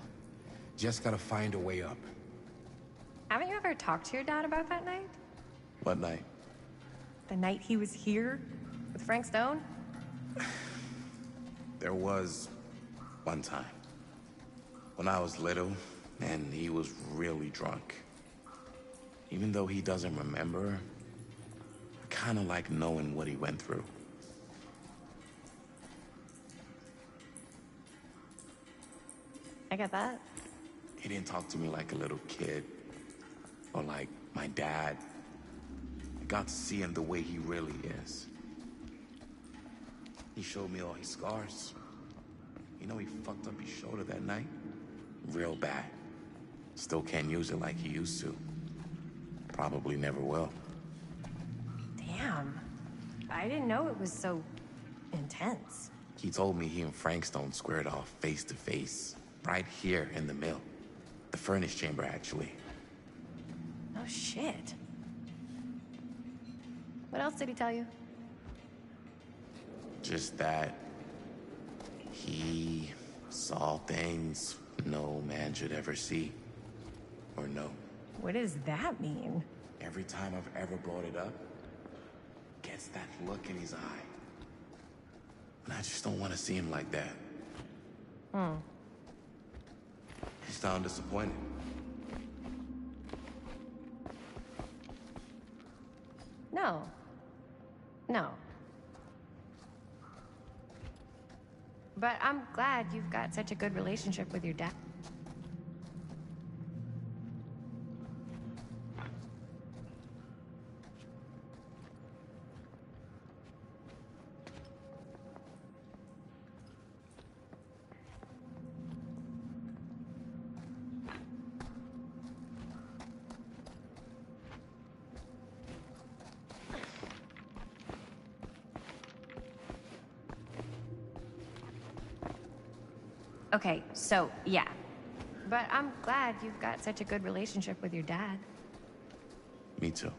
Just gotta find a way up. Haven't you ever talked to your dad about that night? What night? The night he was here with Frank Stone? There was one time when I was little and he was really drunk. Even though he doesn't remember, I kind of like knowing what he went through. I get that. He didn't talk to me like a little kid or like my dad. I got to see him the way he really is. He showed me all his scars. You know, he fucked up his shoulder that night. Real bad. Still can't use it like he used to. Probably never will. Damn. I didn't know it was so intense. He told me he and Frank Stone squared off face to face. Right here in the mill. The furnace chamber, actually. Oh, shit. What else did he tell you? Just that he saw things no man should ever see or know. What does that mean? Every time I've ever brought it up, It's that look in his eye. And I just don't want to see him like that. You sound disappointed. No. No. But I'm glad you've got such a good relationship with your dad. Okay, so, yeah. But I'm glad you've got such a good relationship with your dad. Me too.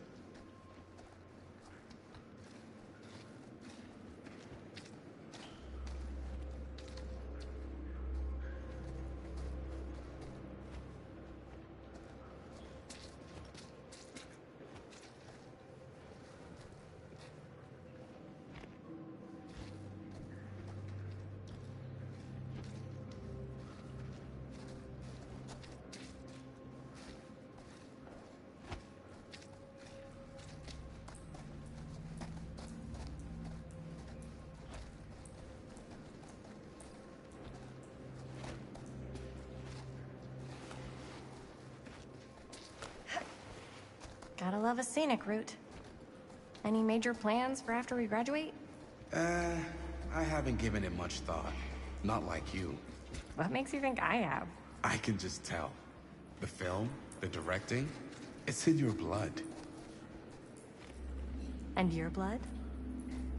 Gotta love a scenic route. Any major plans for after we graduate? I haven't given it much thought. Not like you. What makes you think I have? I can just tell. The film, the directing, it's in your blood. And your blood?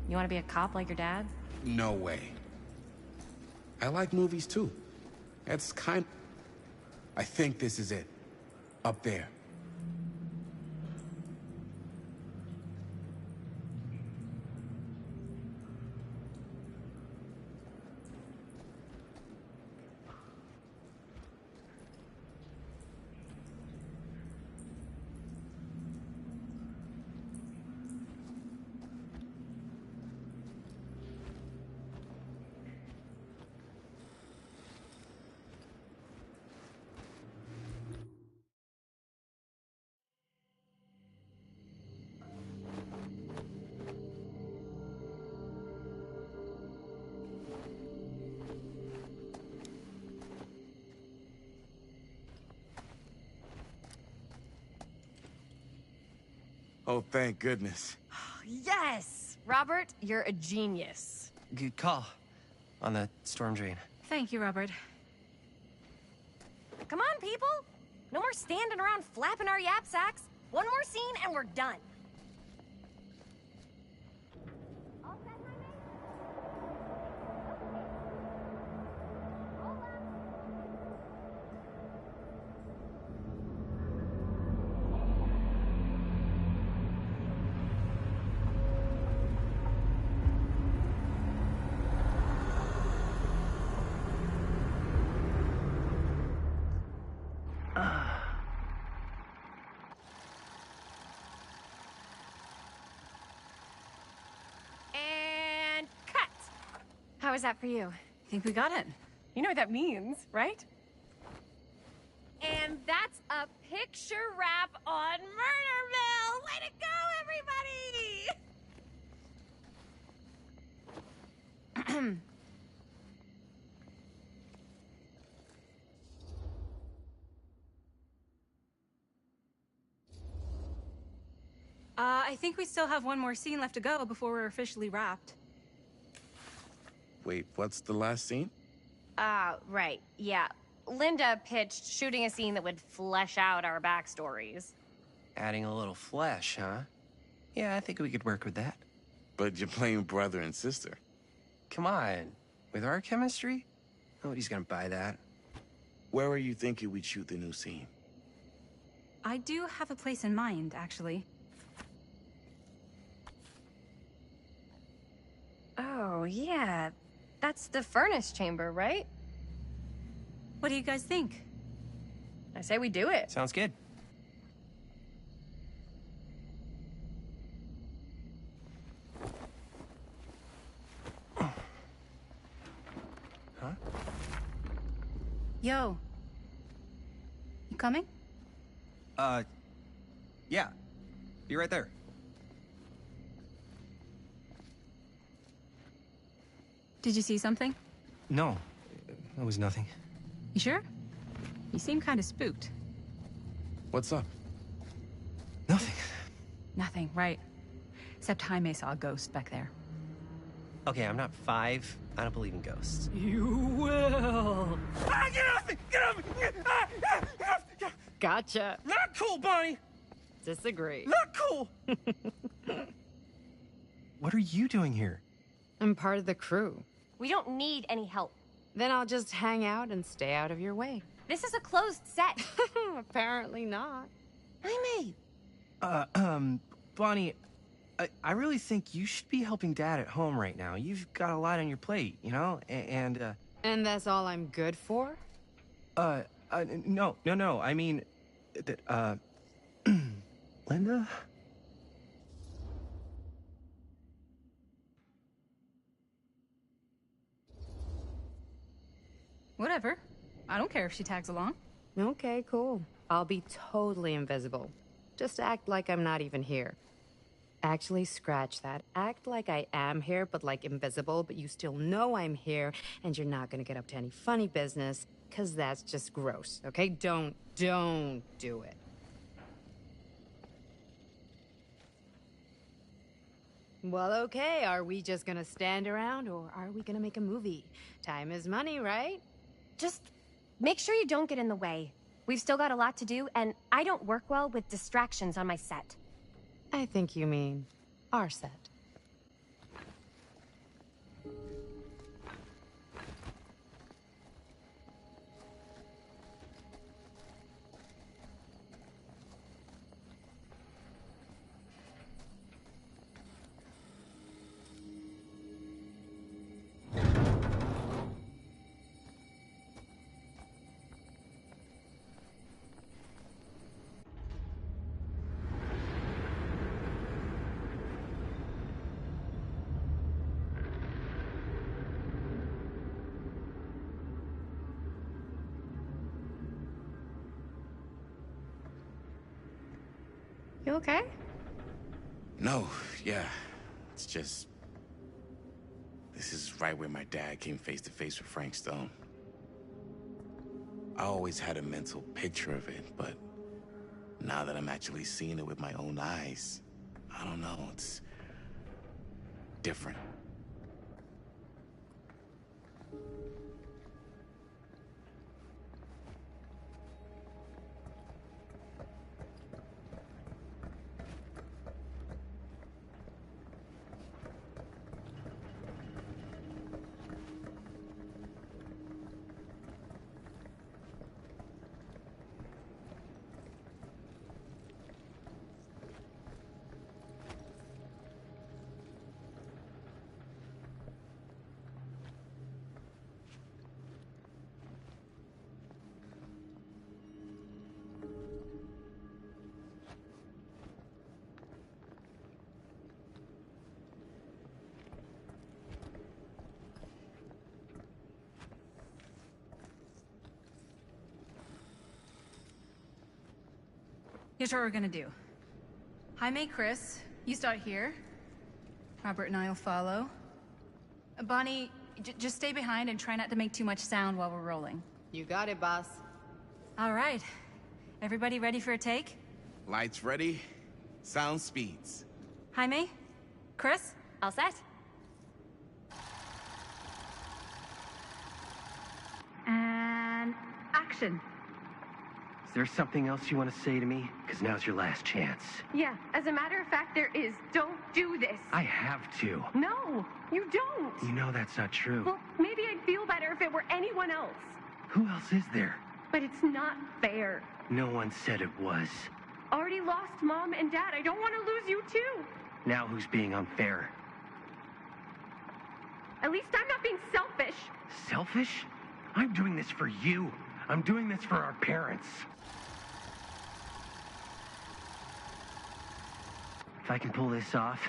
You want to be a cop like your dad? No way. I like movies too. It's I think this is it. Up there. Oh, thank goodness. Yes! Robert, you're a genius. Good call on the storm drain. Thank you, Robert. Come on, people! No more standing around flapping our yap sacks. One more scene and we're done. And cut! How was that for you? I think we got it. You know what that means, right? And that's a picture wrap on Murderville! Way to go, everybody! I think we still have one more scene left to go before we're officially wrapped. Wait, what's the last scene? Right, yeah. Linda pitched shooting a scene that would flesh out our backstories. Adding a little flesh, huh? Yeah, I think we could work with that. But you're playing brother and sister. Come on. With our chemistry? Nobody's gonna buy that. Where are you thinking we'd shoot the new scene? I do have a place in mind, actually. Oh, yeah. That's the furnace chamber, right? What do you guys think? I say we do it. Sounds good. Yo. You coming? Yeah. Be right there. Did you see something? No, that was nothing. You sure? You seem kind of spooked. What's up? Nothing, right. Except Jaime saw a ghost back there. Okay, I'm not 5. I don't believe in ghosts. You will. Ah, get off me! Get off me! Gotcha. Not cool, Bonnie! Disagree. Not cool! What are you doing here? I'm part of the crew. We don't need any help. Then I'll just hang out and stay out of your way. This is a closed set. Apparently not. Jaime! Bonnie, I really think you should be helping Dad at home right now. You've got a lot on your plate, you know? And that's all I'm good for? No. I mean, that, Linda? Whatever. I don't care if she tags along. Okay, cool. I'll be totally invisible. Just act like I'm not even here. Actually, scratch that. Act like I am here, but like invisible, but you still know I'm here, and you're not gonna get up to any funny business, because that's just gross, okay? Don't do it. Well, okay, are we just gonna stand around, or are we gonna make a movie? Time is money, right? Just make sure you don't get in the way. We've still got a lot to do, and I don't work well with distractions on my set. I think you mean our set. You okay? No, yeah. It's just... This is right where my dad came face to face with Frank Stone. I always had a mental picture of it, but now that I'm actually seeing it with my own eyes, I don't know, it's different. Here's what we're gonna do. Jaime, Chris, you start here. Robert and I will follow. Bonnie, just stay behind and try not to make too much sound while we're rolling. You got it, boss. All right. Everybody ready for a take? Lights ready, sound speeds. Jaime? Chris? All set? And action. Is there something else you want to say to me? Because now's your last chance. Yeah, as a matter of fact, there is. Don't do this. I have to. No, you don't. You know that's not true. Well, maybe I'd feel better if it were anyone else. Who else is there? But it's not fair. No one said it was. Already lost Mom and Dad. I don't want to lose you too. Now who's being unfair? At least I'm not being selfish. Selfish? I'm doing this for you. I'm doing this for our parents. If I can pull this off,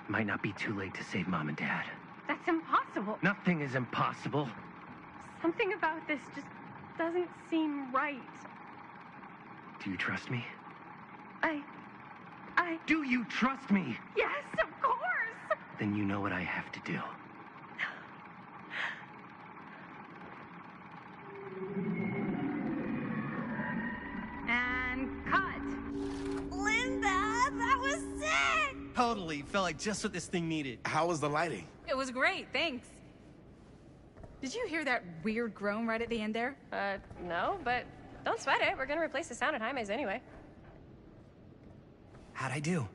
it might not be too late to save Mom and Dad. That's impossible. Nothing is impossible. Something about this just doesn't seem right. Do you trust me? I... Do you trust me? Yes, of course! Then you know what I have to do. And cut. Linda, that was sick! Totally. Felt like just what this thing needed. How was the lighting? It was great, thanks. Did you hear that weird groan right at the end there? No, but don't sweat it. We're gonna replace the sound at Jaime's anyway. How'd I do?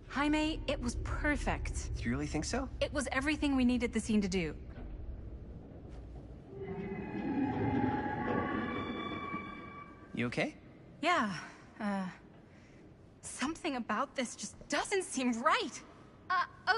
Jaime, it was perfect. Do you really think so? It was everything we needed the scene to do. You okay? Yeah, something about this just doesn't seem right.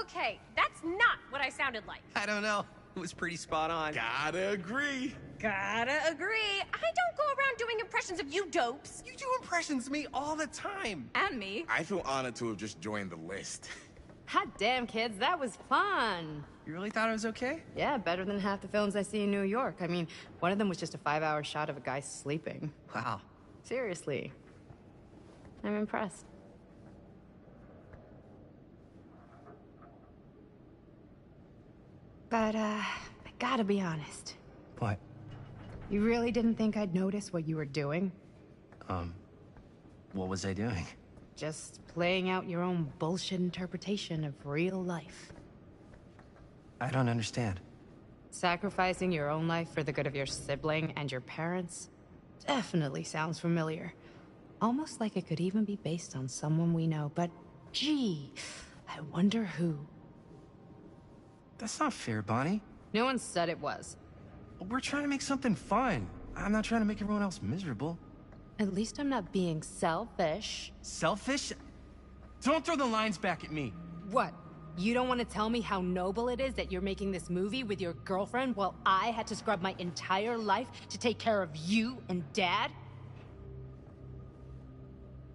Okay, that's not what I sounded like. I don't know. It was pretty spot on. Gotta agree. Gotta agree. I don't go around doing impressions of you dopes. You do impressions of me all the time. And me. I feel honored to have just joined the list. Hot damn, kids, that was fun. You really thought it was okay? Yeah, better than half the films I see in New York. I mean, one of them was just a 5-hour shot of a guy sleeping. Wow. Seriously. I'm impressed. But, I gotta be honest. What? You really didn't think I'd notice what you were doing? What was I doing? Just playing out your own bullshit interpretation of real life. I don't understand. Sacrificing your own life for the good of your sibling and your parents definitely sounds familiar. Almost like it could even be based on someone we know, but gee, I wonder who. That's not fair, Bonnie. No one said it was. We're trying to make something fun. I'm not trying to make everyone else miserable. At least I'm not being selfish. Selfish? Don't throw the lines back at me. What? You don't want to tell me how noble it is that you're making this movie with your girlfriend while I had to scrub my entire life to take care of you and Dad?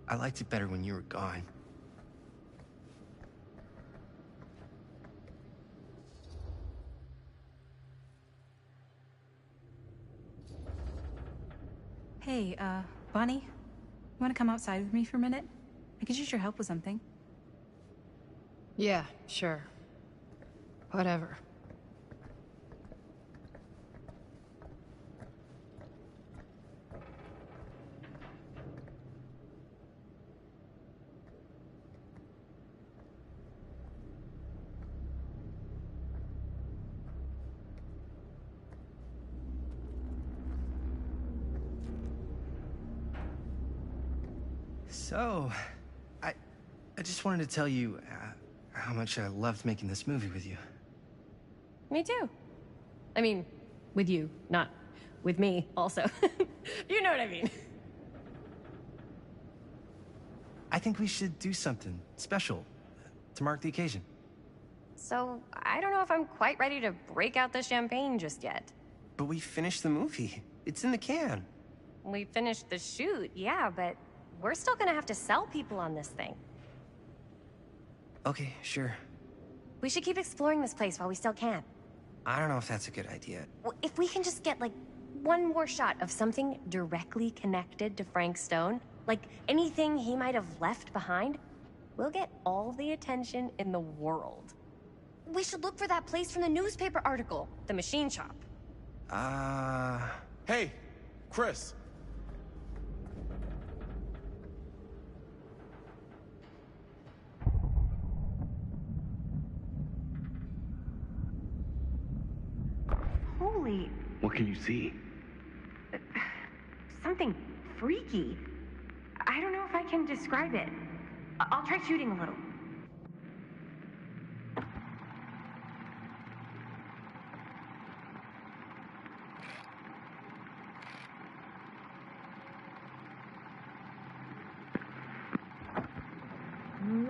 I liked it better when you were gone. Hey, Bonnie, you want to come outside with me for a minute? I could use your help with something. Yeah, sure. Whatever. So, I just wanted to tell you how much I loved making this movie with you. Me too. I mean, with you, not with me, also. You know what I mean. I think we should do something special to mark the occasion. So, I don't know if I'm quite ready to break out the champagne just yet. But we finished the movie. It's in the can. We finished the shoot, yeah, but we're still gonna have to sell people on this thing. Okay, sure. We should keep exploring this place while we still can. I don't know if that's a good idea. If we can just get, like, one more shot of something directly connected to Frank Stone, like anything he might have left behind, we'll get all the attention in the world. We should look for that place from the newspaper article, the machine shop. Hey, Chris. Holy... What can you see? something freaky. I don't know if I can describe it. I'll try shooting a little.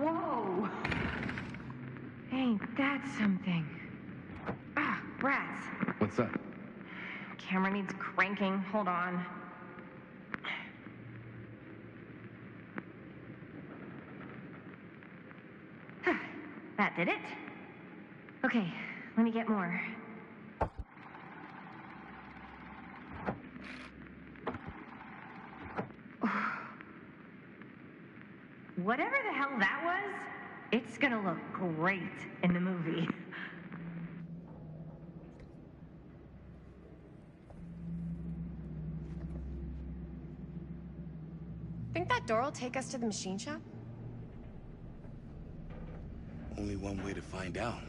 Whoa! Ain't that something? Ah, rats. What's up? Camera needs cranking. Hold on. That did it. Okay, let me get more. Whatever the hell that was, it's gonna look great in the movie. Think that door will take us to the machine shop? Only one way to find out.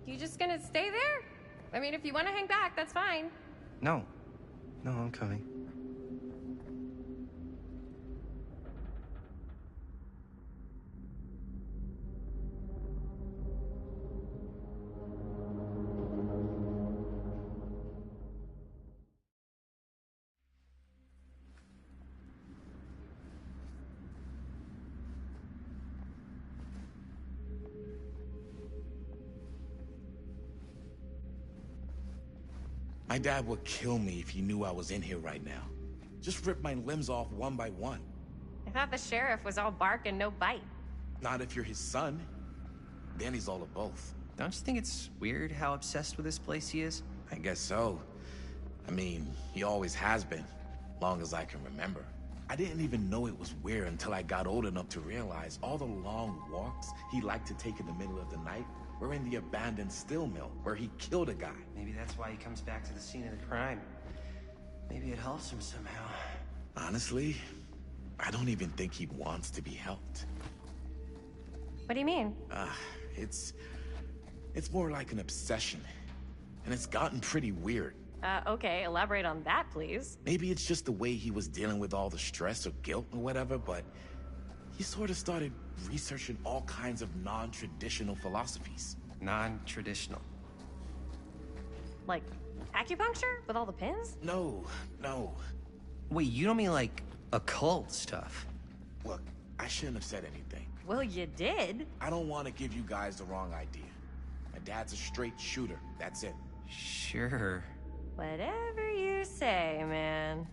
You just gonna stay there? I mean, if you want to hang back, that's fine. No. No, I'm coming. My dad would kill me if he knew I was in here right now. Just rip my limbs off one by one. I thought the sheriff was all bark and no bite. Not if you're his son. Then he's all of both. Don't you think it's weird how obsessed with this place he is? I guess so. I mean, he always has been, long as I can remember. I didn't even know it was weird until I got old enough to realize all the long walks he liked to take in the middle of the night were in the abandoned steel mill where he killed a guy. Maybe that's why he comes back to the scene of the crime. Maybe it helps him somehow. Honestly, I don't even think he wants to be helped. What do you mean? It's more like an obsession. And it's gotten pretty weird. Okay, elaborate on that, please. Maybe it's just the way he was dealing with all the stress or guilt or whatever, but he sort of started researching all kinds of non-traditional philosophies. Non-traditional? Like acupuncture with all the pins? No. Wait, you don't mean like occult stuff? Look, I shouldn't have said anything. Well, you did. I don't want to give you guys the wrong idea. My dad's a straight shooter, that's it. Sure. Whatever you say, man.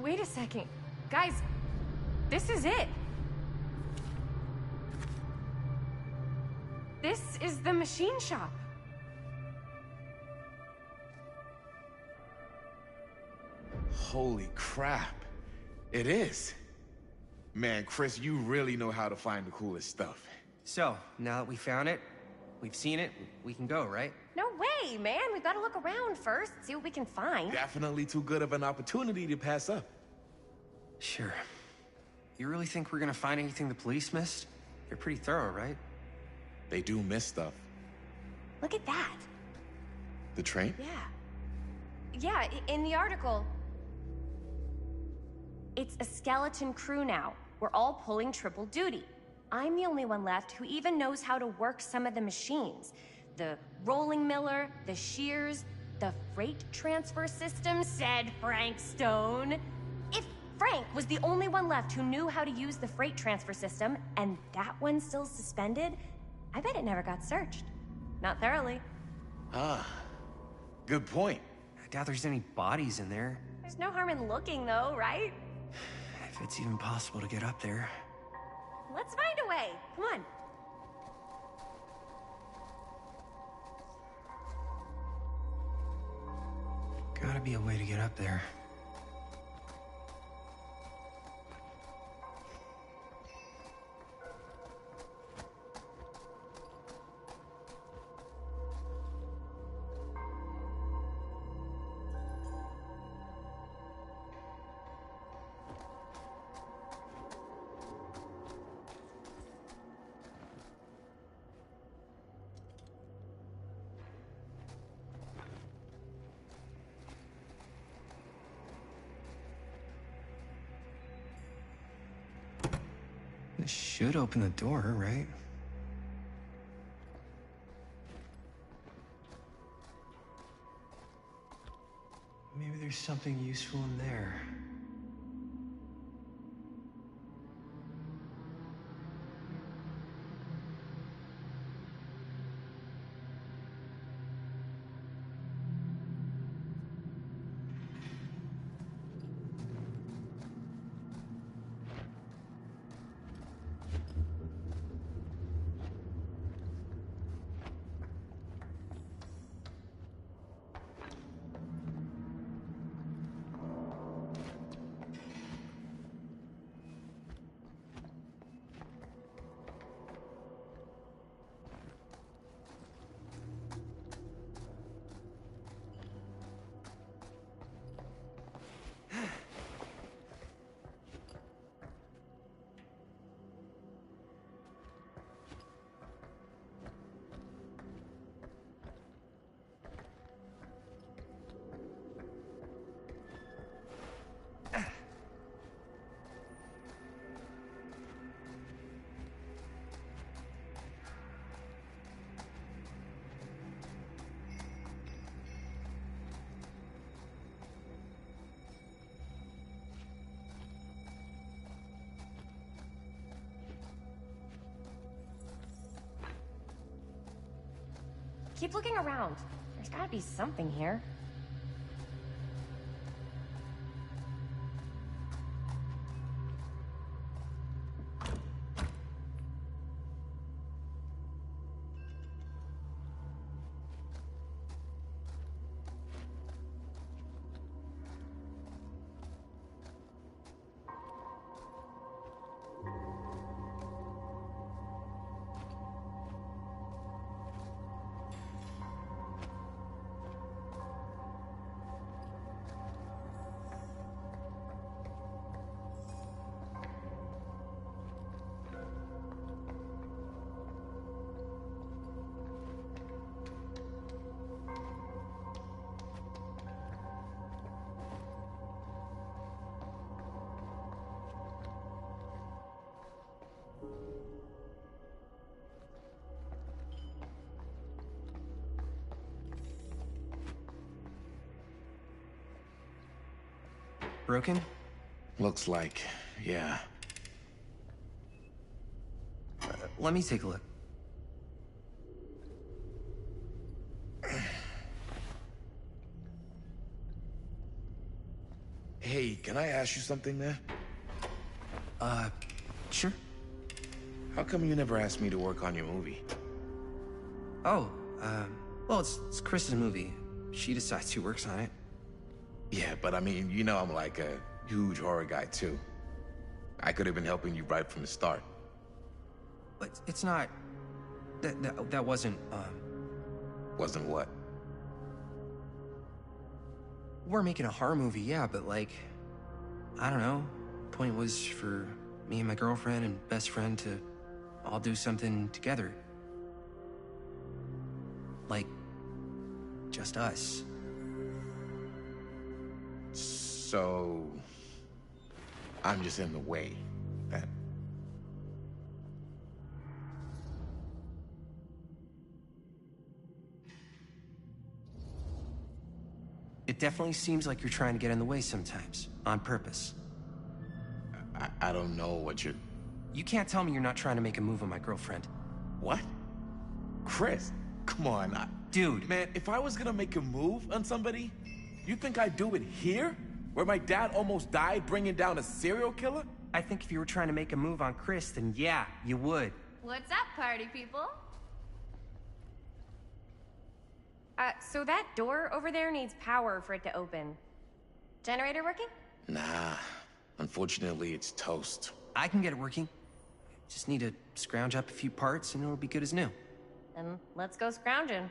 Wait a second. Guys, this is it. This is the machine shop. Holy crap. It is. Man, Chris, you really know how to find the coolest stuff. So, now that we found it, we've seen it, we can go, right? No way, man. We've got to look around first, see what we can find. Definitely too good of an opportunity to pass up. Sure. You really think we're gonna find anything the police missed? They're pretty thorough, right? They do miss stuff. Look at that. The train? Yeah, in the article, it's a skeleton crew now. We're all pulling triple duty. I'm the only one left who even knows how to work some of the machines. The rolling miller, the shears, the freight transfer system, said Frank Stone. If Frank was the only one left who knew how to use the freight transfer system, and that one's still suspended, I bet it never got searched. Not thoroughly. Ah, good point. I doubt there's any bodies in there. There's no harm in looking, though, right? If it's even possible to get up there. Let's find a way. Come on. Gotta be a way to get up there. This should open the door, right? Maybe there's something useful in there. Keep looking around. There's gotta be something here. Broken? Looks like, yeah. Let me take a look. Hey, can I ask you something, man? Sure. How come you never asked me to work on your movie? Oh, well, it's Chris's movie. She decides who works on it. Yeah, but I mean, you know I'm like a huge horror guy, too. I could have been helping you right from the start. But it's not... That wasn't, Wasn't what? We're making a horror movie, yeah, but like... I don't know. Point was for me and my girlfriend and best friend to all do something together. Like, just us. So... I'm just in the way, then. It definitely seems like you're trying to get in the way sometimes, on purpose. I don't know what you're... You can't tell me you're not trying to make a move on my girlfriend. What? Chris, come on. Dude. Man, if I was gonna make a move on somebody, you think I'd do it here? Where my dad almost died bringing down a serial killer? I think if you were trying to make a move on Chris, then yeah, you would. What's up, party people? So that door over there needs power for it to open. Generator working? Nah. Unfortunately, it's toast. I can get it working. Just need to scrounge up a few parts and it'll be good as new. Then let's go scrounging.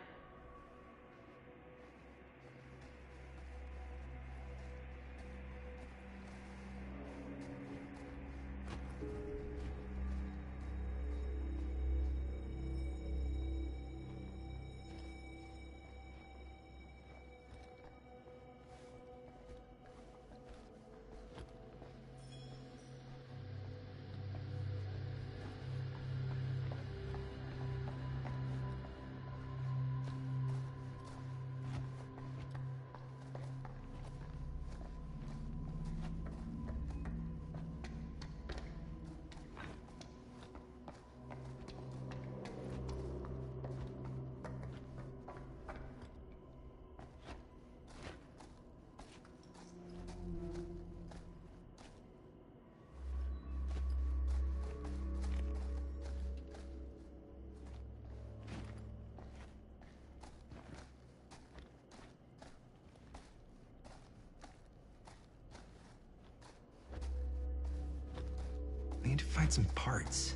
We need to find some parts.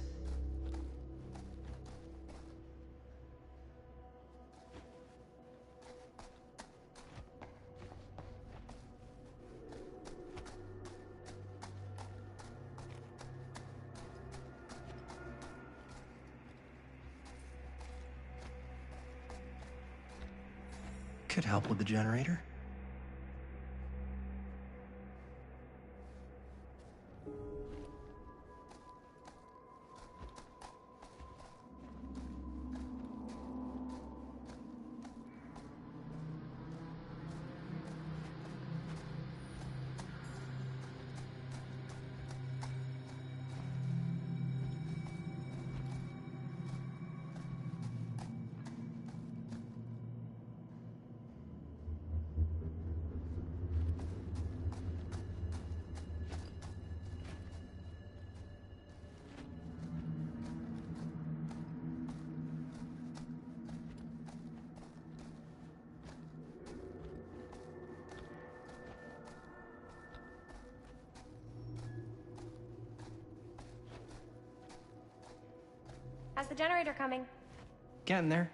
Could help with the generator. How's the generator coming? Getting there.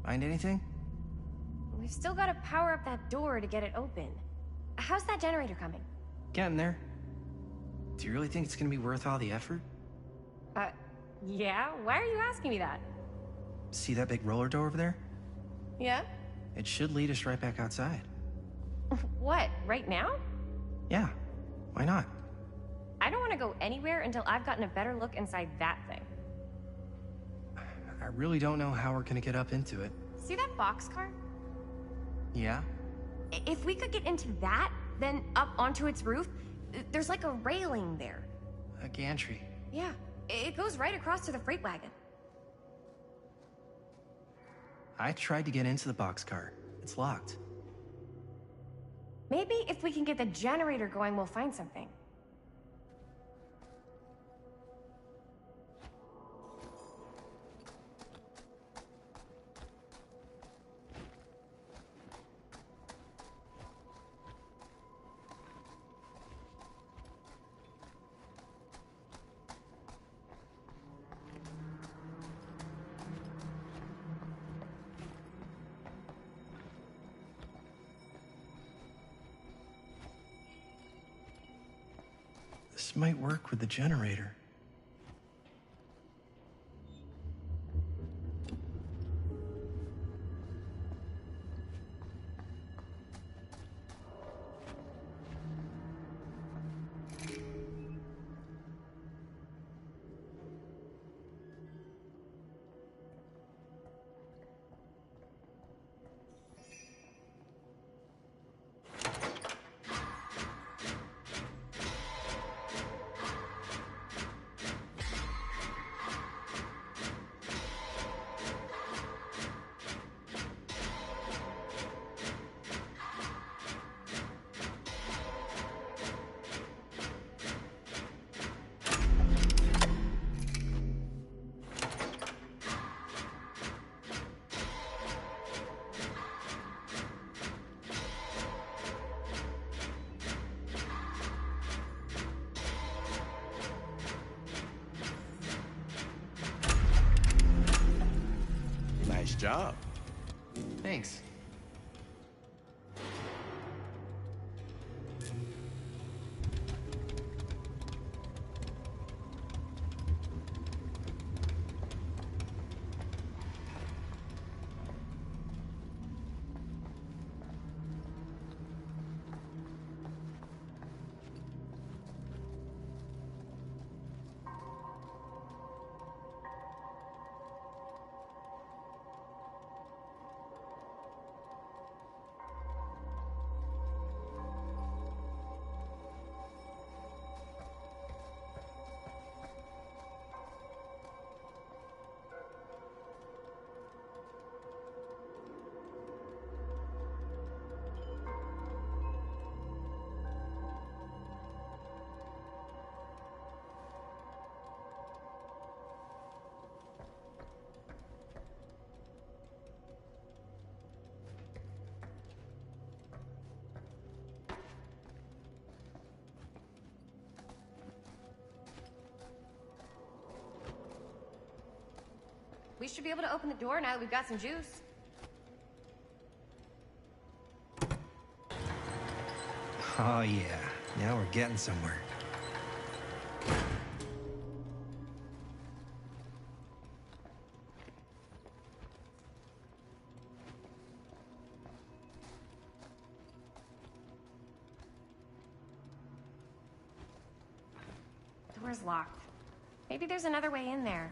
Find anything? We've still got to power up that door to get it open. How's that generator coming? Getting there. Do you really think it's gonna be worth all the effort? Yeah? Why are you asking me that? See that big roller door over there? Yeah? It should lead us right back outside. What, right now? Yeah, why not? I don't want to go anywhere until I've gotten a better look inside that thing. I really don't know how we're gonna get up into it. See that boxcar? Yeah? If we could get into that, then up onto its roof, there's like a railing there. A gantry. Yeah, it goes right across to the freight wagon. I tried to get into the boxcar. It's locked. Maybe if we can get the generator going, we'll find something. This might work with the generator. Nice job. Thanks. We should be able to open the door now that we've got some juice. Oh yeah, now we're getting somewhere. Door's locked. Maybe there's another way in there.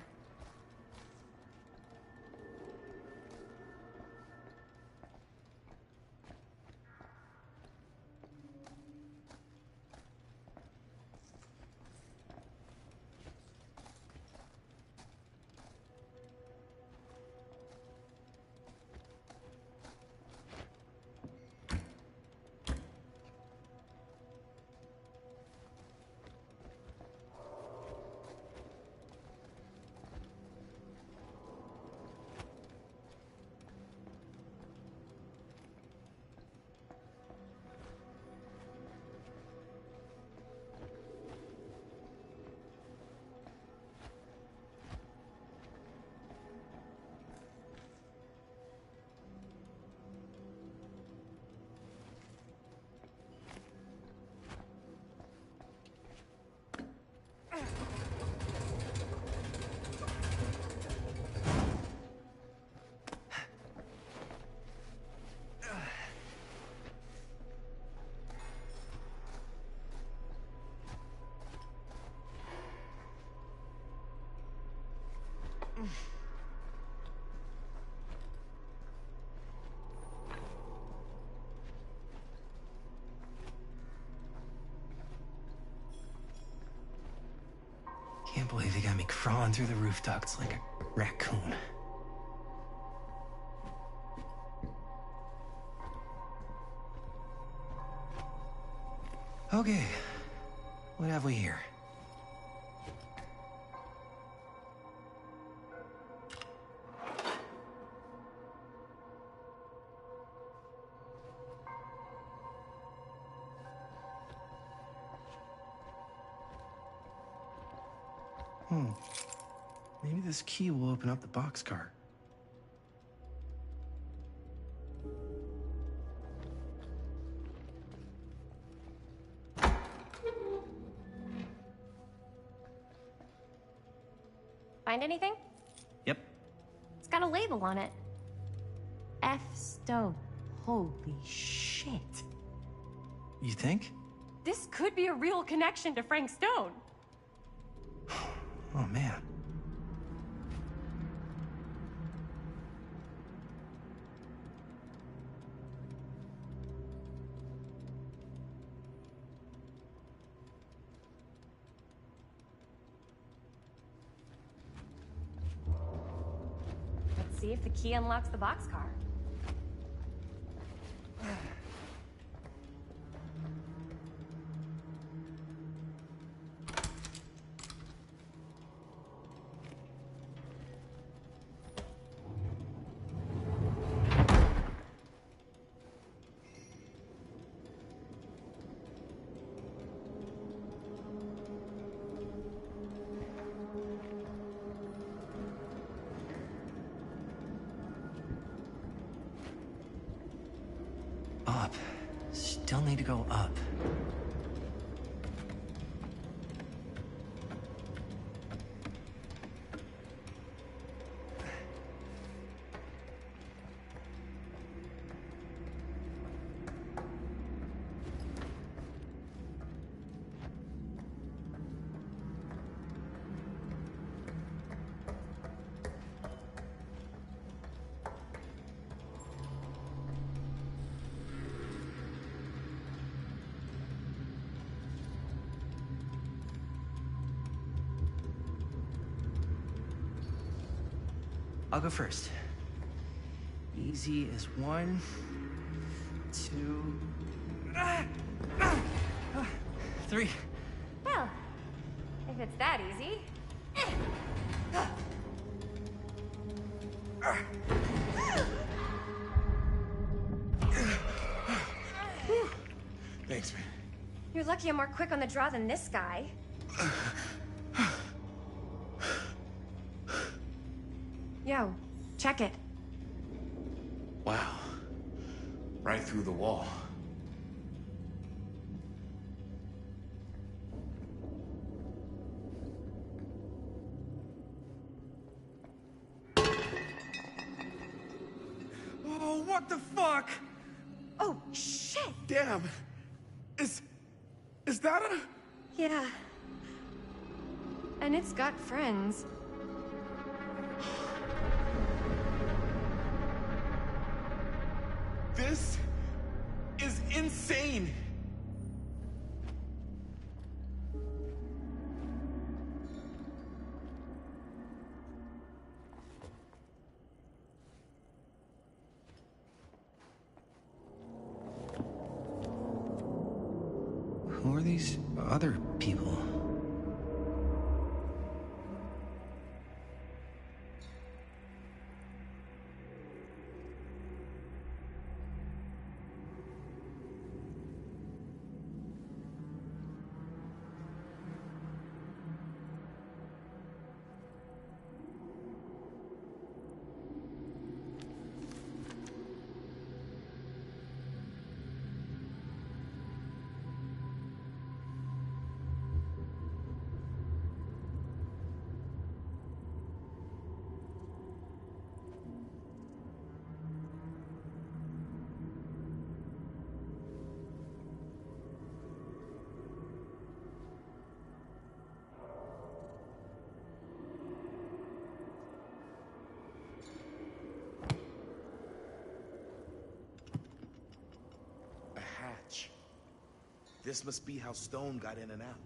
Can't believe they got me crawling through the roof ducts like a raccoon. Okay, what have we here? Maybe this key will open up the boxcar. Find anything? Yep. It's got a label on it. F. Stone. Holy shit. You think? This could be a real connection to Frank Stone. Oh, man. Let's see if the key unlocks the boxcar. Up. Still need to go up. I'll go first. Easy as 1, 2, 3. Well, if it's that easy. Thanks, man. You're lucky I'm more quick on the draw than this guy. Yo, check it. Wow. Right through the wall. Oh, what the fuck? Oh, shit! Damn. Is that a... Yeah. And it's got friends. This is insane. Who are these other people? This must be how Stone got in and out.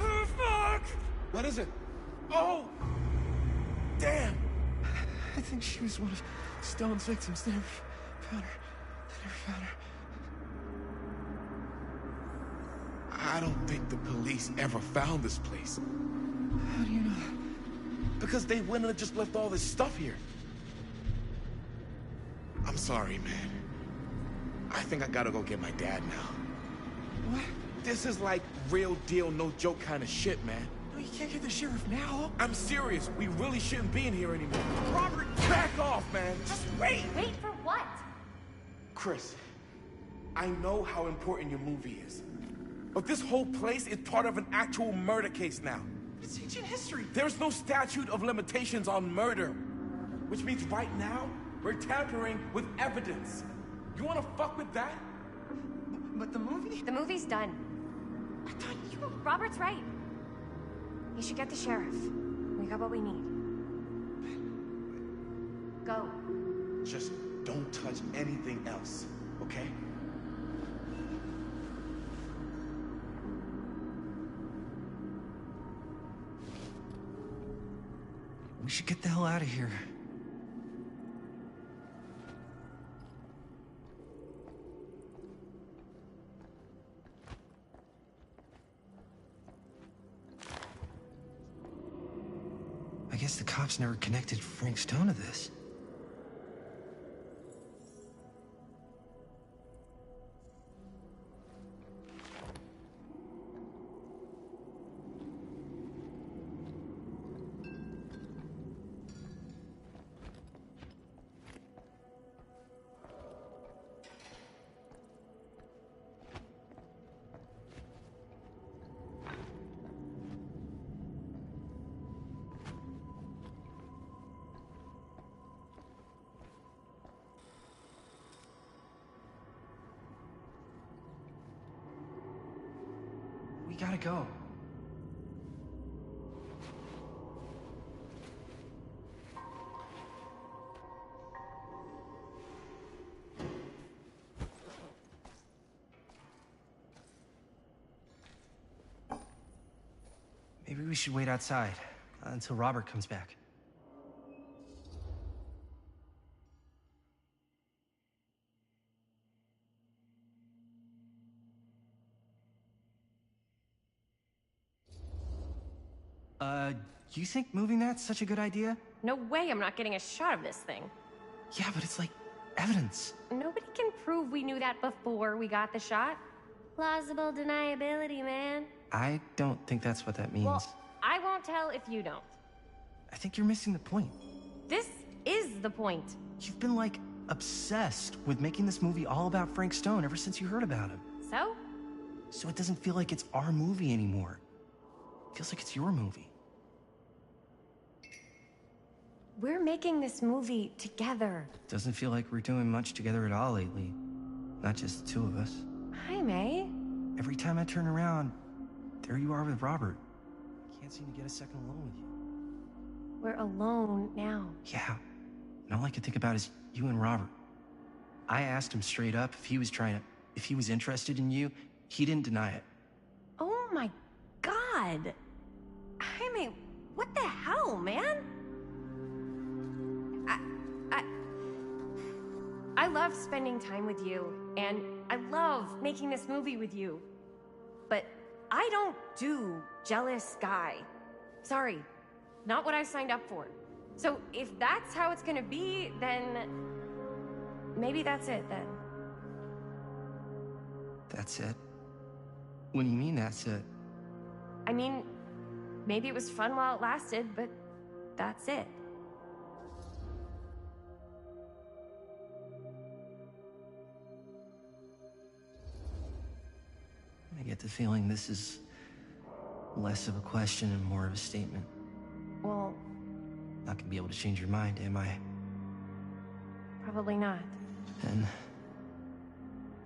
Oh, fuck! What is it? Oh! Damn! I think she was one of Stone's victims. They never found her. They never found her. I don't think the police ever found this place. How do you know that? Because they wouldn't have just left all this stuff here. I'm sorry, man. I think I gotta go get my dad now. What? This is like real deal, no joke kind of shit, man. No, you can't get the sheriff now. I'm serious. We really shouldn't be in here anymore. Robert, back off, man. Just wait. Wait for what? Chris, I know how important your movie is. But this whole place is part of an actual murder case now. It's ancient history. There's no statute of limitations on murder. Which means right now, we're tampering with evidence. You wanna fuck with that? But the movie? The movie's done. I thought you... Robert's right. You should get the sheriff. We got what we need. Go. Just don't touch anything else, okay? We should get the hell out of here. I guess the cops never connected Frank Stone to this. We gotta go. Maybe we should wait outside until Robert comes back. You think moving that's such a good idea? No way I'm not getting a shot of this thing. Yeah, but it's like evidence. Nobody can prove we knew that before we got the shot. Plausible deniability, man. I don't think that's what that means. Well, I won't tell if you don't. I think you're missing the point. This is the point. You've been, like, obsessed with making this movie all about Frank Stone ever since you heard about him. So? So it doesn't feel like it's our movie anymore. It feels like it's your movie. We're making this movie together. Doesn't feel like we're doing much together at all lately. Not just the two of us. Jaime. Every time I turn around, there you are with Robert. Can't seem to get a second alone with you. We're alone now. Yeah. And all I can think about is you and Robert. I asked him straight up if he was interested in you. He didn't deny it. Oh my God. Jaime, what the hell, man? I love spending time with you, and I love making this movie with you. But I don't do jealous guy. Sorry, not what I signed up for. So if that's how it's gonna be, then maybe that's it then. That's it? What do you mean that's it? I mean, maybe it was fun while it lasted, but that's it. I get the feeling this is less of a question and more of a statement. Well, Not gonna be able to change your mind, am I? probably not. Then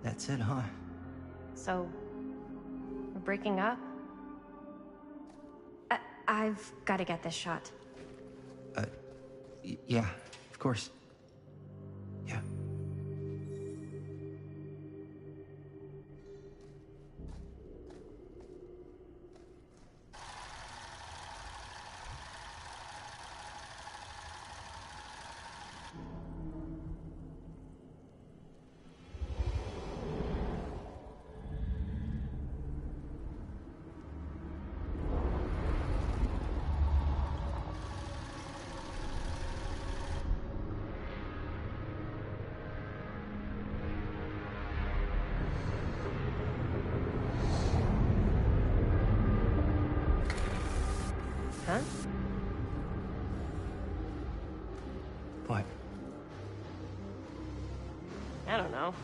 that's it, huh? So, we're breaking up? I've got to get this shot. Yeah, of course. Yeah. Huh? What? I don't know.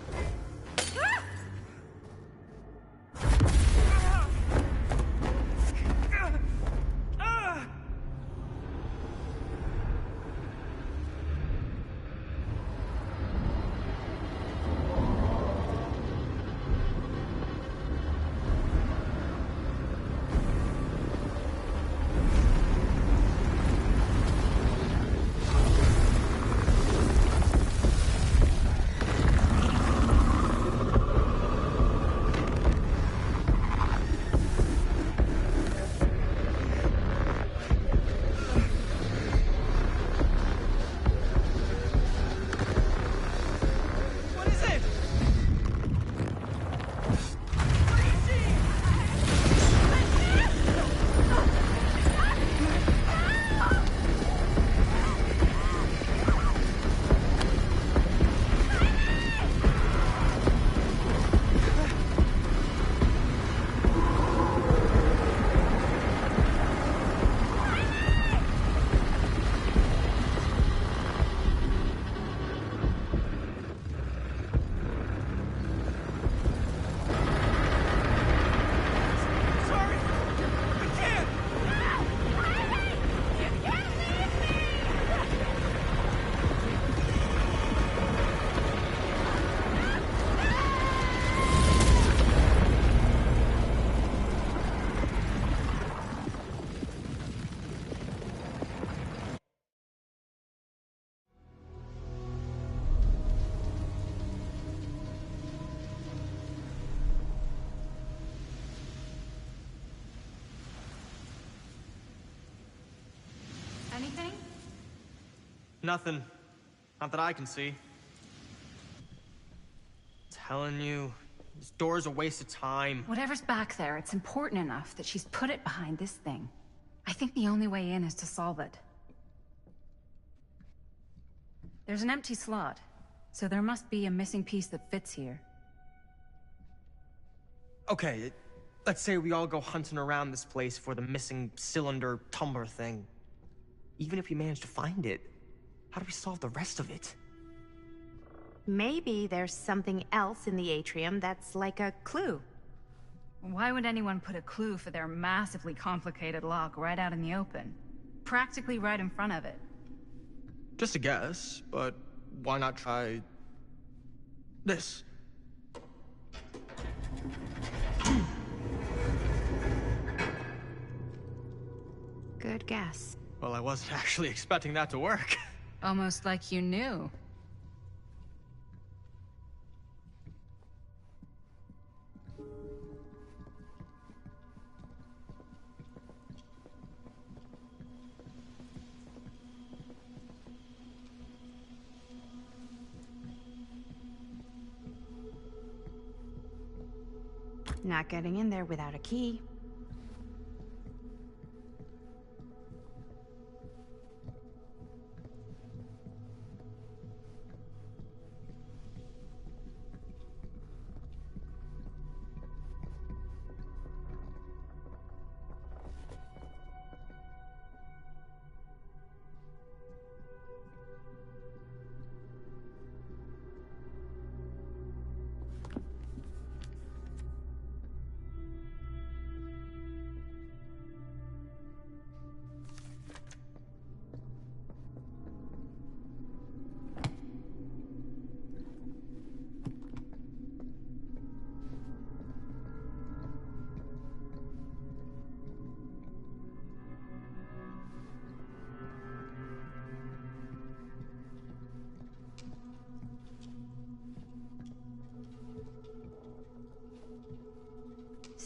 Anything? Nothing. Not that I can see. Telling you, this door's a waste of time. Whatever's back there, it's important enough that she's put it behind this thing. I think the only way in is to solve it. There's an empty slot, so there must be a missing piece that fits here. Okay, let's say we all go hunting around this place for the missing cylinder tumbler thing. Even if we manage to find it, how do we solve the rest of it? Maybe there's something else in the atrium that's like a clue. Why would anyone put a clue for their massively complicated lock right out in the open? Practically right in front of it. Just a guess, but why not try this? Good guess. Well, I wasn't actually expecting that to work. Almost like you knew. Not getting in there without a key.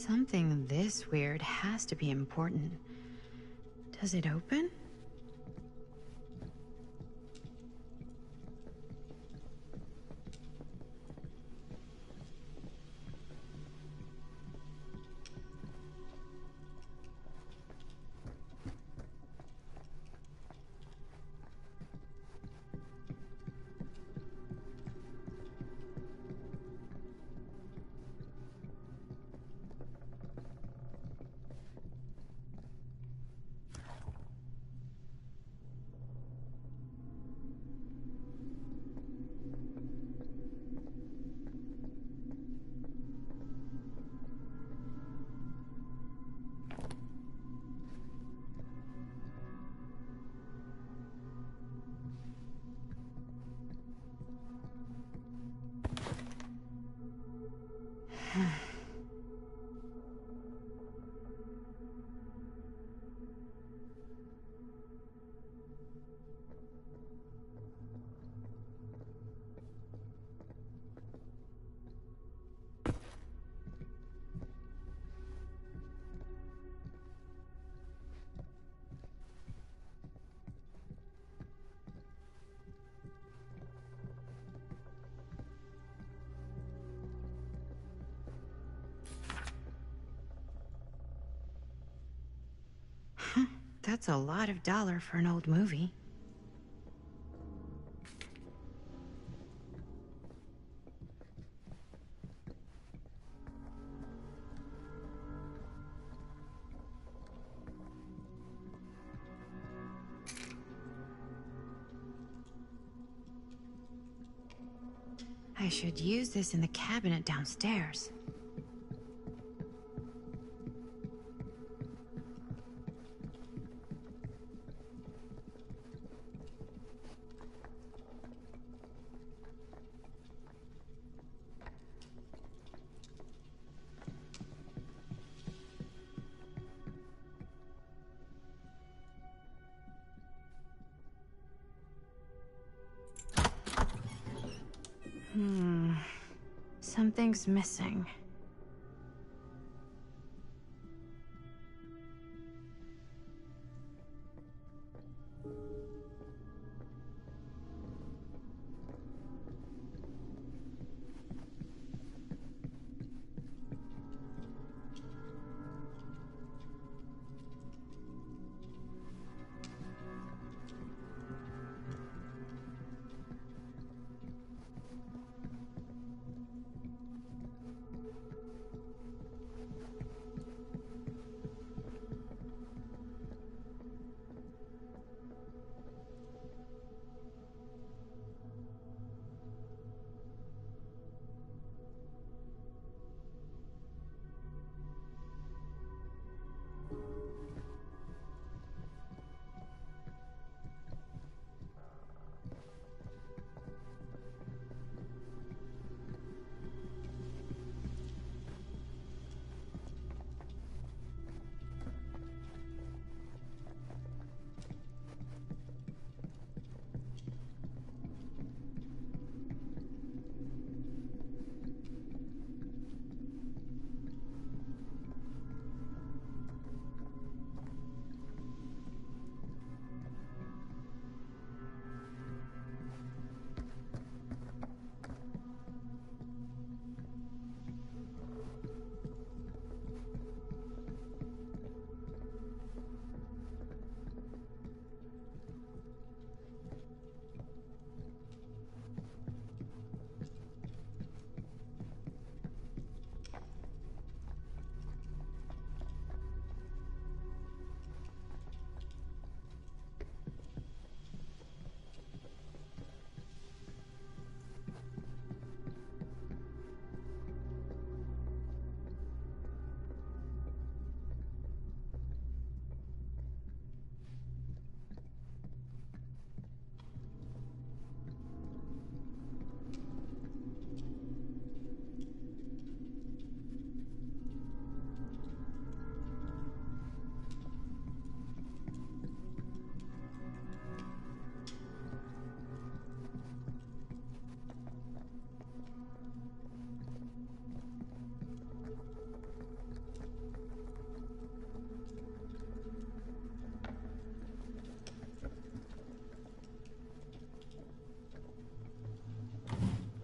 Something this weird has to be important. Does it open? That's a lot of dollar for an old movie. I should use this in the cabinet downstairs. Something's missing.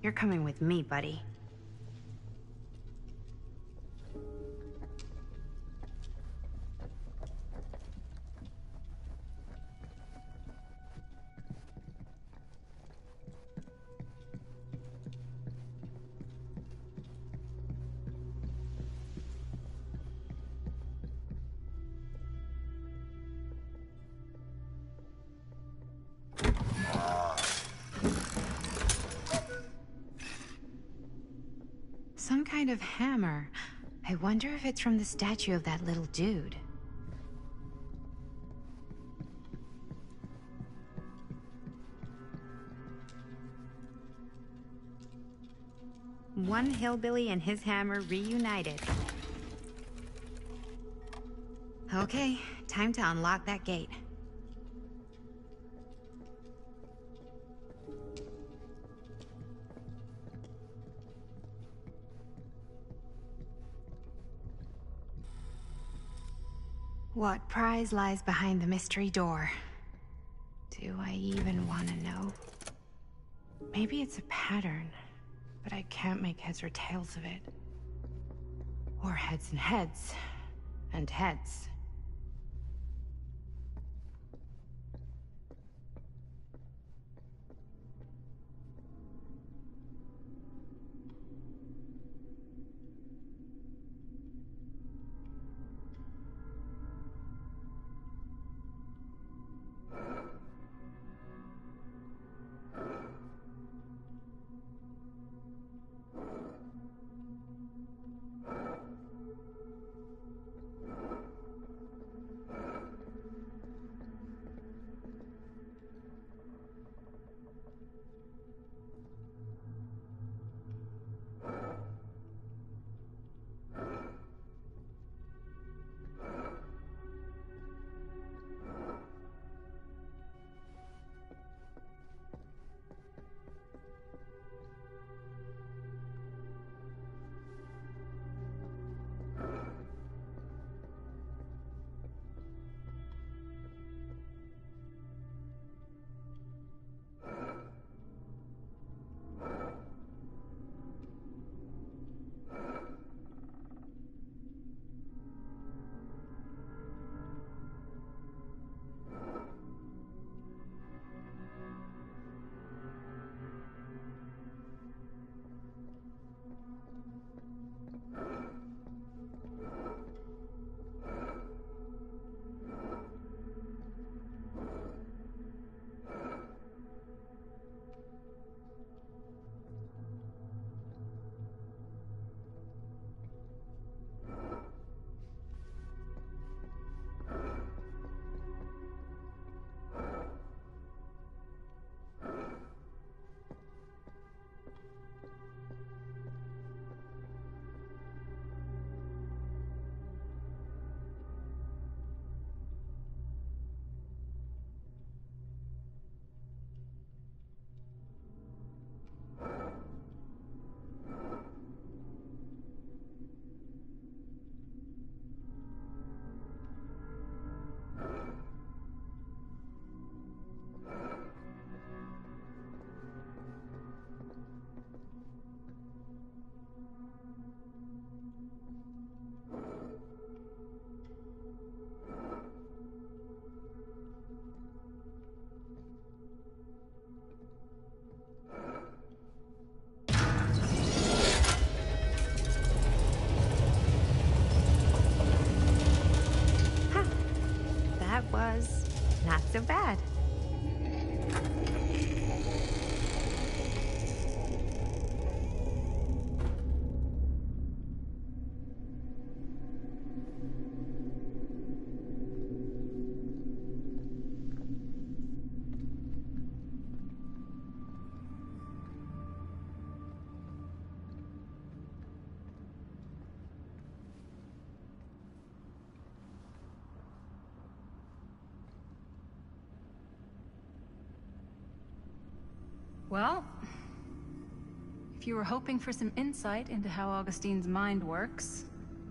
You're coming with me, buddy. Some kind of hammer. I wonder if it's from the statue of that little dude. One hillbilly and his hammer reunited. Okay, time to unlock that gate. What prize lies behind the mystery door? Do I even want to know? Maybe it's a pattern, but I can't make heads or tails of it. Or heads and heads, and heads. Was not so bad. Well, if you were hoping for some insight into how Augustine's mind works,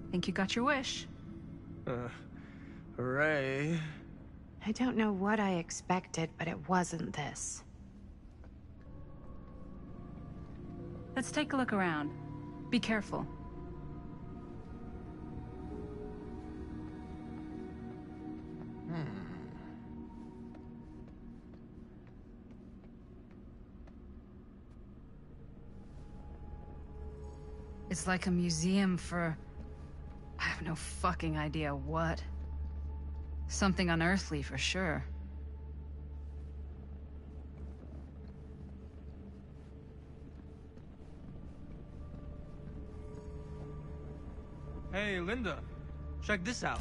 I think you got your wish. Ray. I don't know what I expected, but it wasn't this. Let's take a look around. Be careful. It's like a museum for... I have no fucking idea what. Something unearthly for sure. Hey, Linda. Check this out.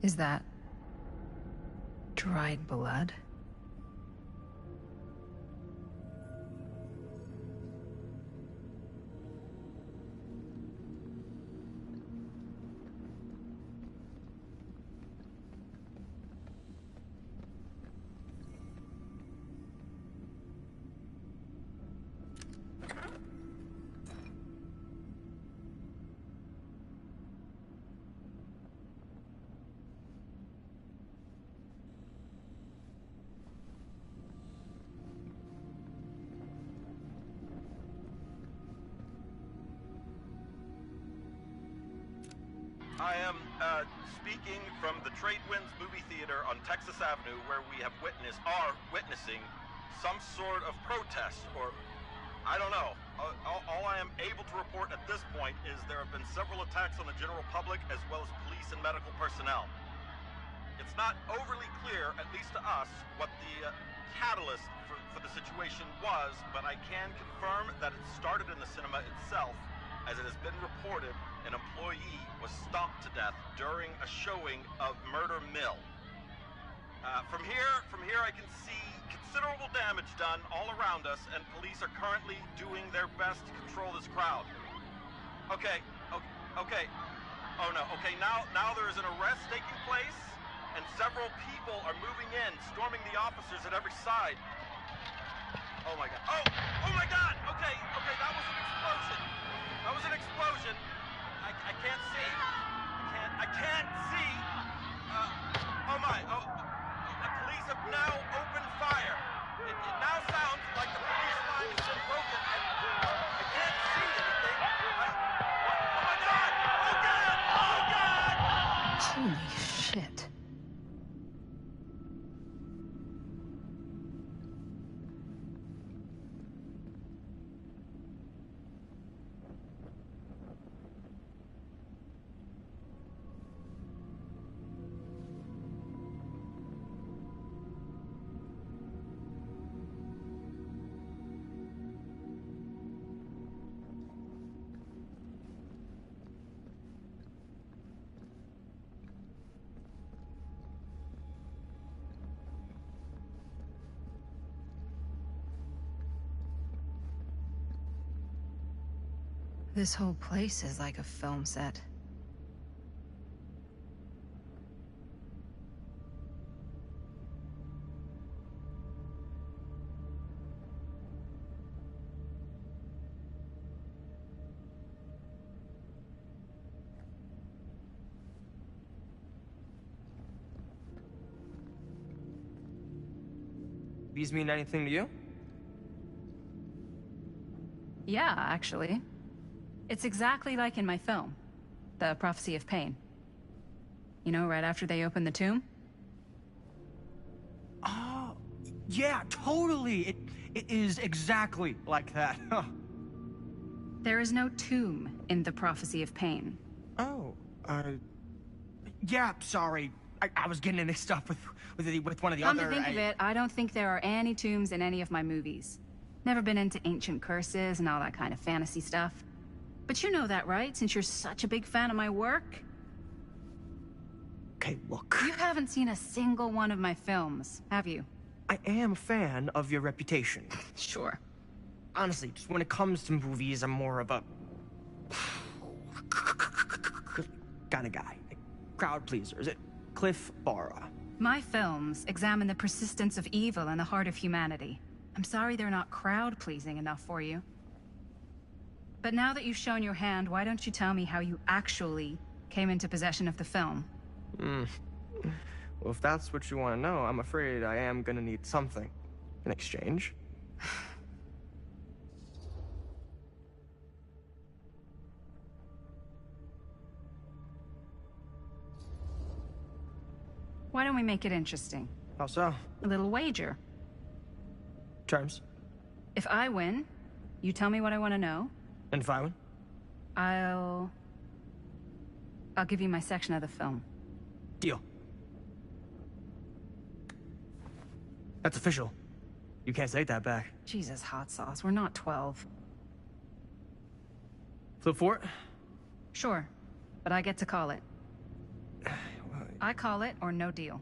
Is that... dried blood? I am speaking from the Tradewinds movie theater on Texas Avenue, where we are witnessing some sort of protest, or I don't know. All I am able to report at this point is there have been several attacks on the general public, as well as police and medical personnel. It's not overly clear, at least to us, what the catalyst for the situation was, but I can confirm that it started in the cinema itself, as it has been reported an employee was stomped to death during a showing of Murder Mill. From here I can see considerable damage done all around us, and police are currently doing their best to control this crowd. Okay. Oh no, okay, now there is an arrest taking place, and several people are moving in, storming the officers at every side. Oh my god. Oh my god! Okay, that was an explosion. That was an explosion. I can't see. I can't see. The police have now opened fire. It now sounds like the police line has been broken. I can't see anything. Oh my god! Oh god! Holy shit. This whole place is like a film set. These mean anything to you? Yeah, actually. It's exactly like in my film, The Prophecy of Pain. You know, right after they open the tomb? Oh, yeah, totally. It is exactly like that. There is no tomb in The Prophecy of Pain. Oh, yeah, sorry. I was getting mixed up with one of the Come other... to think of it, I don't think there are any tombs in any of my movies. Never been into ancient curses and all that kind of fantasy stuff. But you know that, right? Since you're such a big fan of my work? Okay, look. You haven't seen a single one of my films, have you? I am a fan of your reputation. Sure. Honestly, just when it comes to movies, I'm more of a... kind of guy. Crowd pleaser. Is it Cliff Barra? My films examine the persistence of evil in the heart of humanity. I'm sorry they're not crowd-pleasing enough for you. But now that you've shown your hand, why don't you tell me how you actually came into possession of the film? Well, if that's what you want to know, I'm afraid I am gonna need something in exchange. Why don't we make it interesting? How so? A little wager. Terms? If I win, you tell me what I want to know. And if I win? I'll give you my section of the film. Deal. That's official. You can't take that back. Jesus, hot sauce. We're not 12. Flip for it? Sure, but I get to call it. I call it or no deal.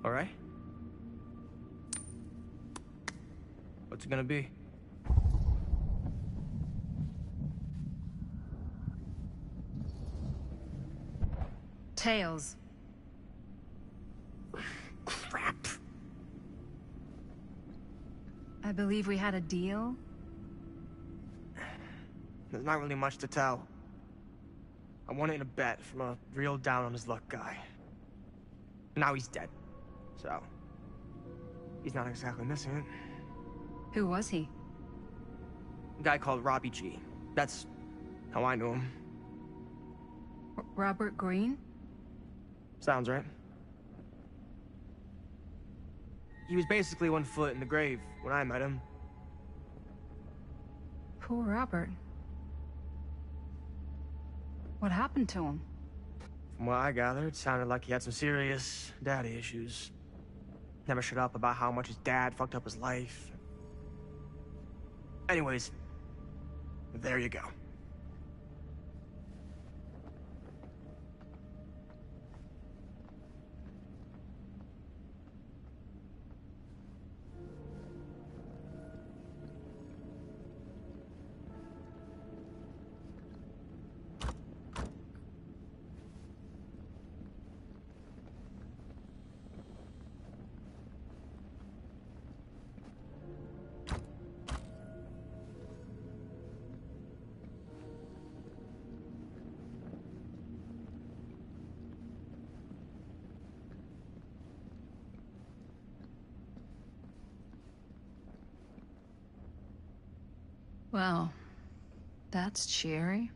All right. What's it gonna be? Tails. Crap. I believe we had a deal. There's not really much to tell. I won it in a bet from a real down-on-his-luck guy. Now he's dead. So, he's not exactly missing it. Who was he? A guy called Robbie G. That's how I knew him. Robert Green? Sounds right. He was basically 1 foot in the grave when I met him. Poor Robert. What happened to him? From what I gathered, it sounded like he had some serious daddy issues. Never shut up about how much his dad fucked up his life. Anyways, there you go. Well, that's cheery.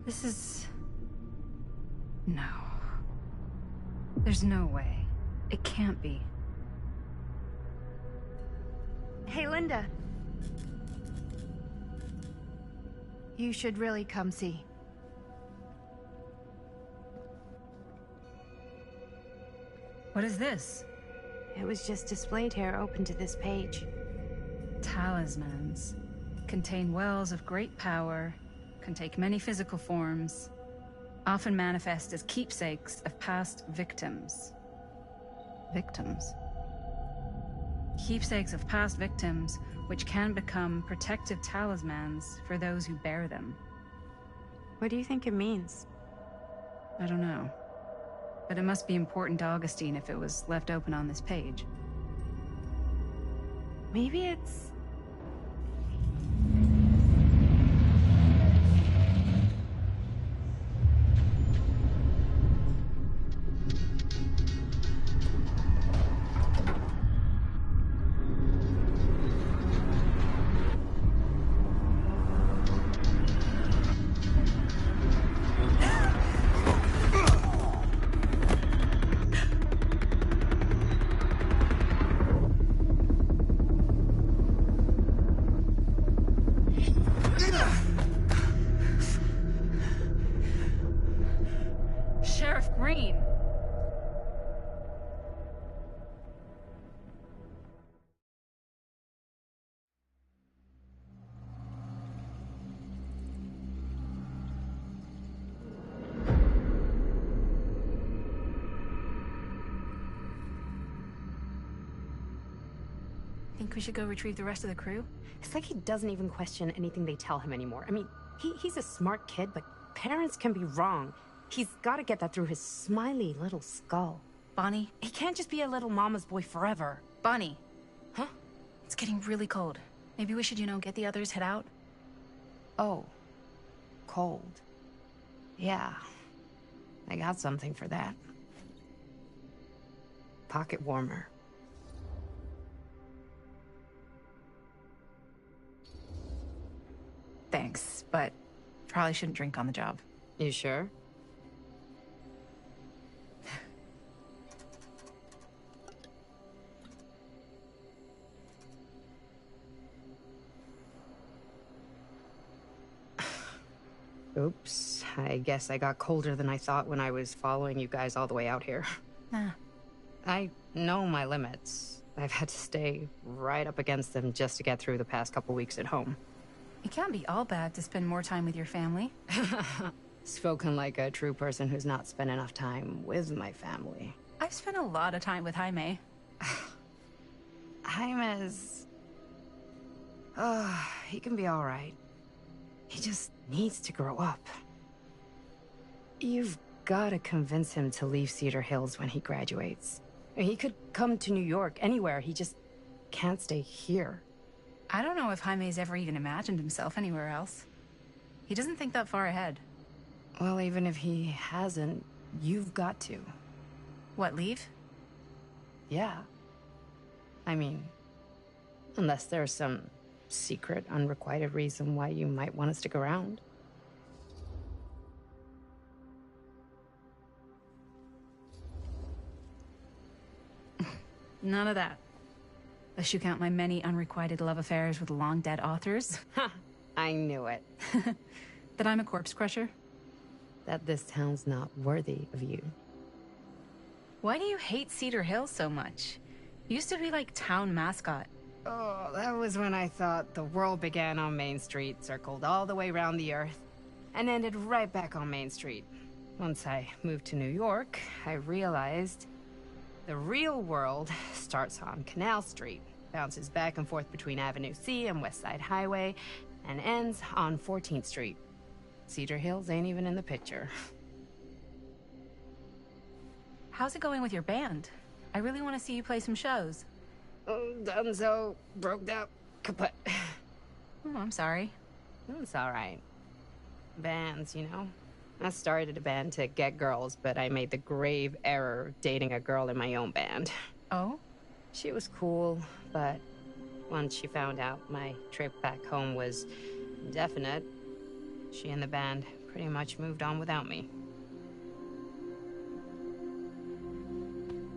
This is... No. There's no way. It can't be. Hey, Linda. You should really come see. What is this? It was just displayed here, open to this page. Talismans. Contain wells of great power, can take many physical forms, often manifest as keepsakes of past victims. Victims? Keepsakes of past victims, which can become protective talismans for those who bear them. What do you think it means? I don't know. But it must be important to Augustine if it was left open on this page. Maybe it's... Sheriff Green! Think we should go retrieve the rest of the crew? It's like he doesn't even question anything they tell him anymore. I mean, he's a smart kid, but parents can be wrong. He's got to get that through his smiley little skull. Bonnie? He can't just be a little mama's boy forever. Bonnie. Huh? It's getting really cold. Maybe we should, get the others, head out? Oh. Cold. Yeah. I got something for that. Pocket warmer. Thanks, but probably shouldn't drink on the job. You sure? Oops. I guess I got colder than I thought when I was following you guys all the way out here. Ah. I know my limits. I've had to stay right up against them just to get through the past couple weeks at home. It can't be all bad to spend more time with your family. Spoken like a true person who's not spent enough time with my family. I've spent a lot of time with Jaime. Jaime's... he can be all right. He just needs to grow up. You've got to convince him to leave Cedar Hills when he graduates. He could come to New York, anywhere. He just can't stay here. I don't know if Jaime's ever even imagined himself anywhere else. He doesn't think that far ahead. Well, even if he hasn't, you've got to. What, leave? Yeah. I mean, unless there's some secret, unrequited reason why you might want to stick around. None of that. Unless you count my many unrequited love affairs with long-dead authors. I knew it. That I'm a corpse crusher? That this town's not worthy of you. Why do you hate Cedar Hills so much? You used to be like town mascot. Oh, that was when I thought the world began on Main Street, circled all the way around the earth, and ended right back on Main Street. Once I moved to New York, I realized the real world starts on Canal Street, bounces back and forth between Avenue C and West Side Highway, and ends on 14th Street. Cedar Hills ain't even in the picture. How's it going with your band? I really want to see you play some shows. Oh, done so. Broke up. Kaput. Oh, I'm sorry. It's all right. Bands, I started a band to get girls, but I made the grave error of dating a girl in my own band. Oh? She was cool, but once she found out my trip back home was indefinite, she and the band pretty much moved on without me.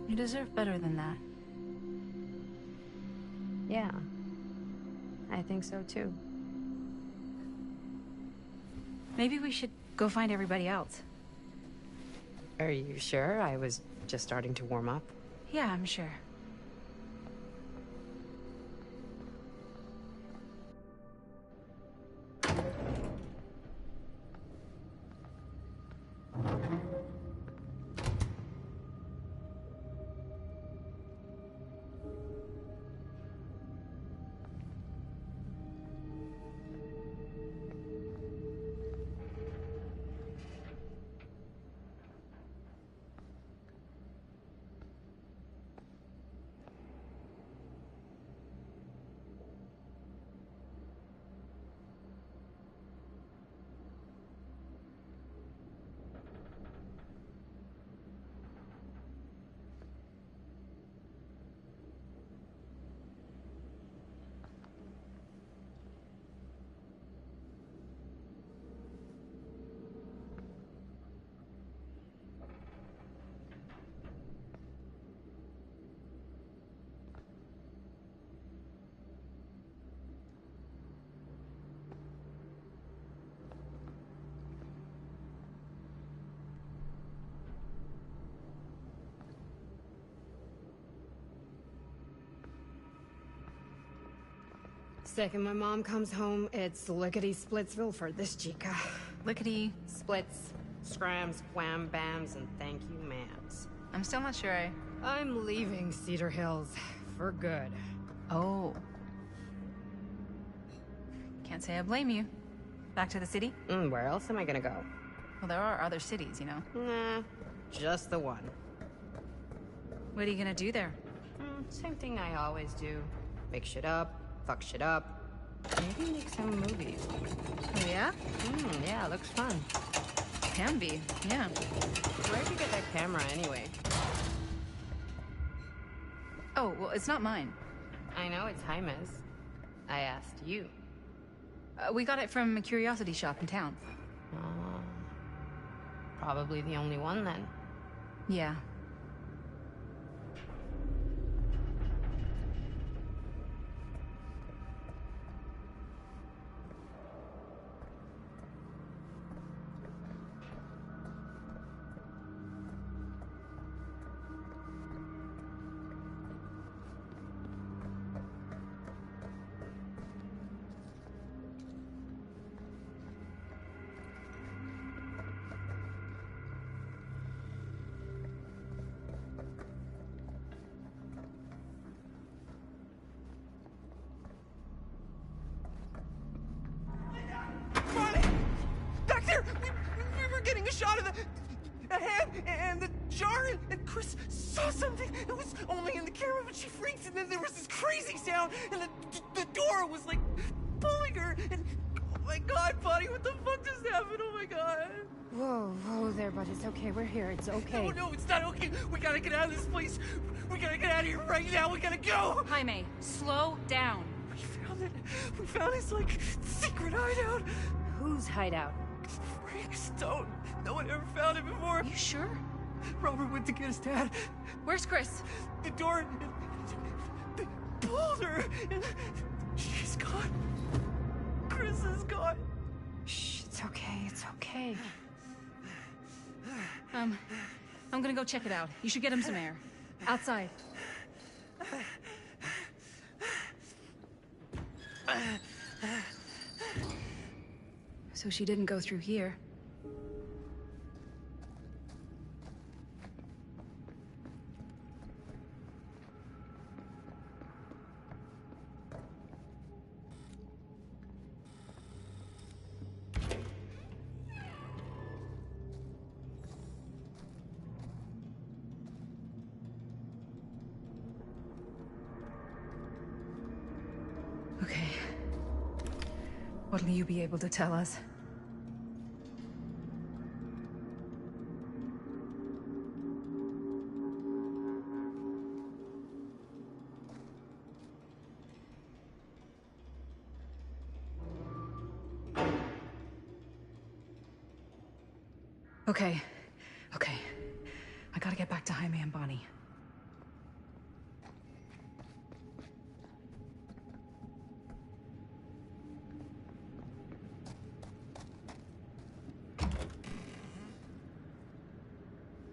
You deserve better than that. Yeah, I think so too. Maybe we should go find everybody else. Are you sure? I was just starting to warm up. Yeah, I'm sure. Second my mom comes home, it's lickety-splitsville for this chica. Lickety... Splits, scrams, wham bams, and thank you ma'ams. I'm still not sure I'm leaving Cedar Hills for good. Oh. Can't say I blame you. Back to the city? Where else am I gonna go? Well, there are other cities, you know. Nah, just the one. What are you gonna do there? Same thing I always do. Make shit up, fuck shit up. Maybe make some movies. Oh, yeah? Yeah, looks fun. Can be, yeah. Where'd you get that camera anyway? Oh, well, it's not mine. I know it's Jaime's. I asked you. We got it from a curiosity shop in town. Probably the only one then. Yeah. Back there! We were getting a shot of the hand and the jar, and Chris saw something. It was only in the camera, but she freaked, and then there was this crazy sound, and the door was like pulling her, and oh my god, buddy, what the fuck just happened? Oh my god. Whoa there, bud. It's okay. We're here. It's okay. No, it's not okay. We gotta get out of this place. We gotta get out of here right now. We gotta go. Jaime, slow down. We found his, like, secret hideout. Whose hideout? Frank Stone. No one ever found it before. Are you sure? Robert went to get his dad. Where's Chris? The door... They pulled her, and she's gone. Chris is gone. Shh, it's okay. It's okay. I'm gonna go check it out. You should get him some air. Outside. So she didn't go through here. Okay. What'll you be able to tell us? Okay. I gotta get back to Jaime and Bonnie.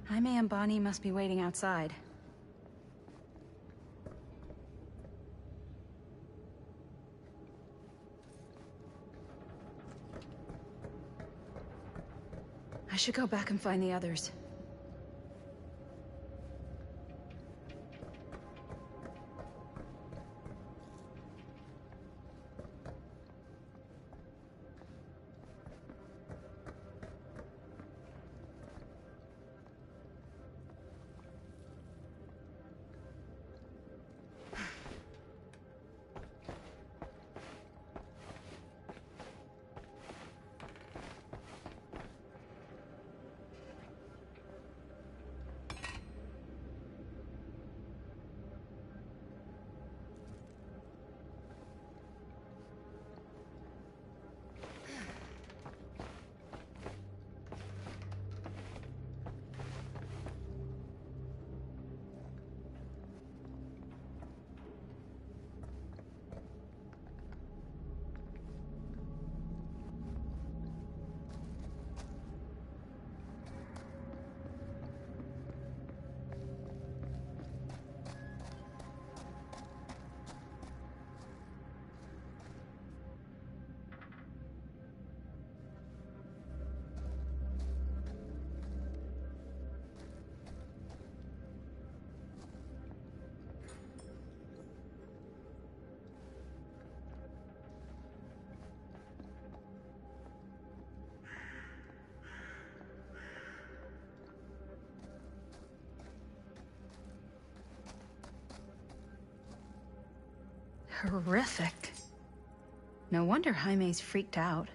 Jaime and Bonnie must be waiting outside. I should go back and find the others. Horrific. No wonder Jaime's freaked out.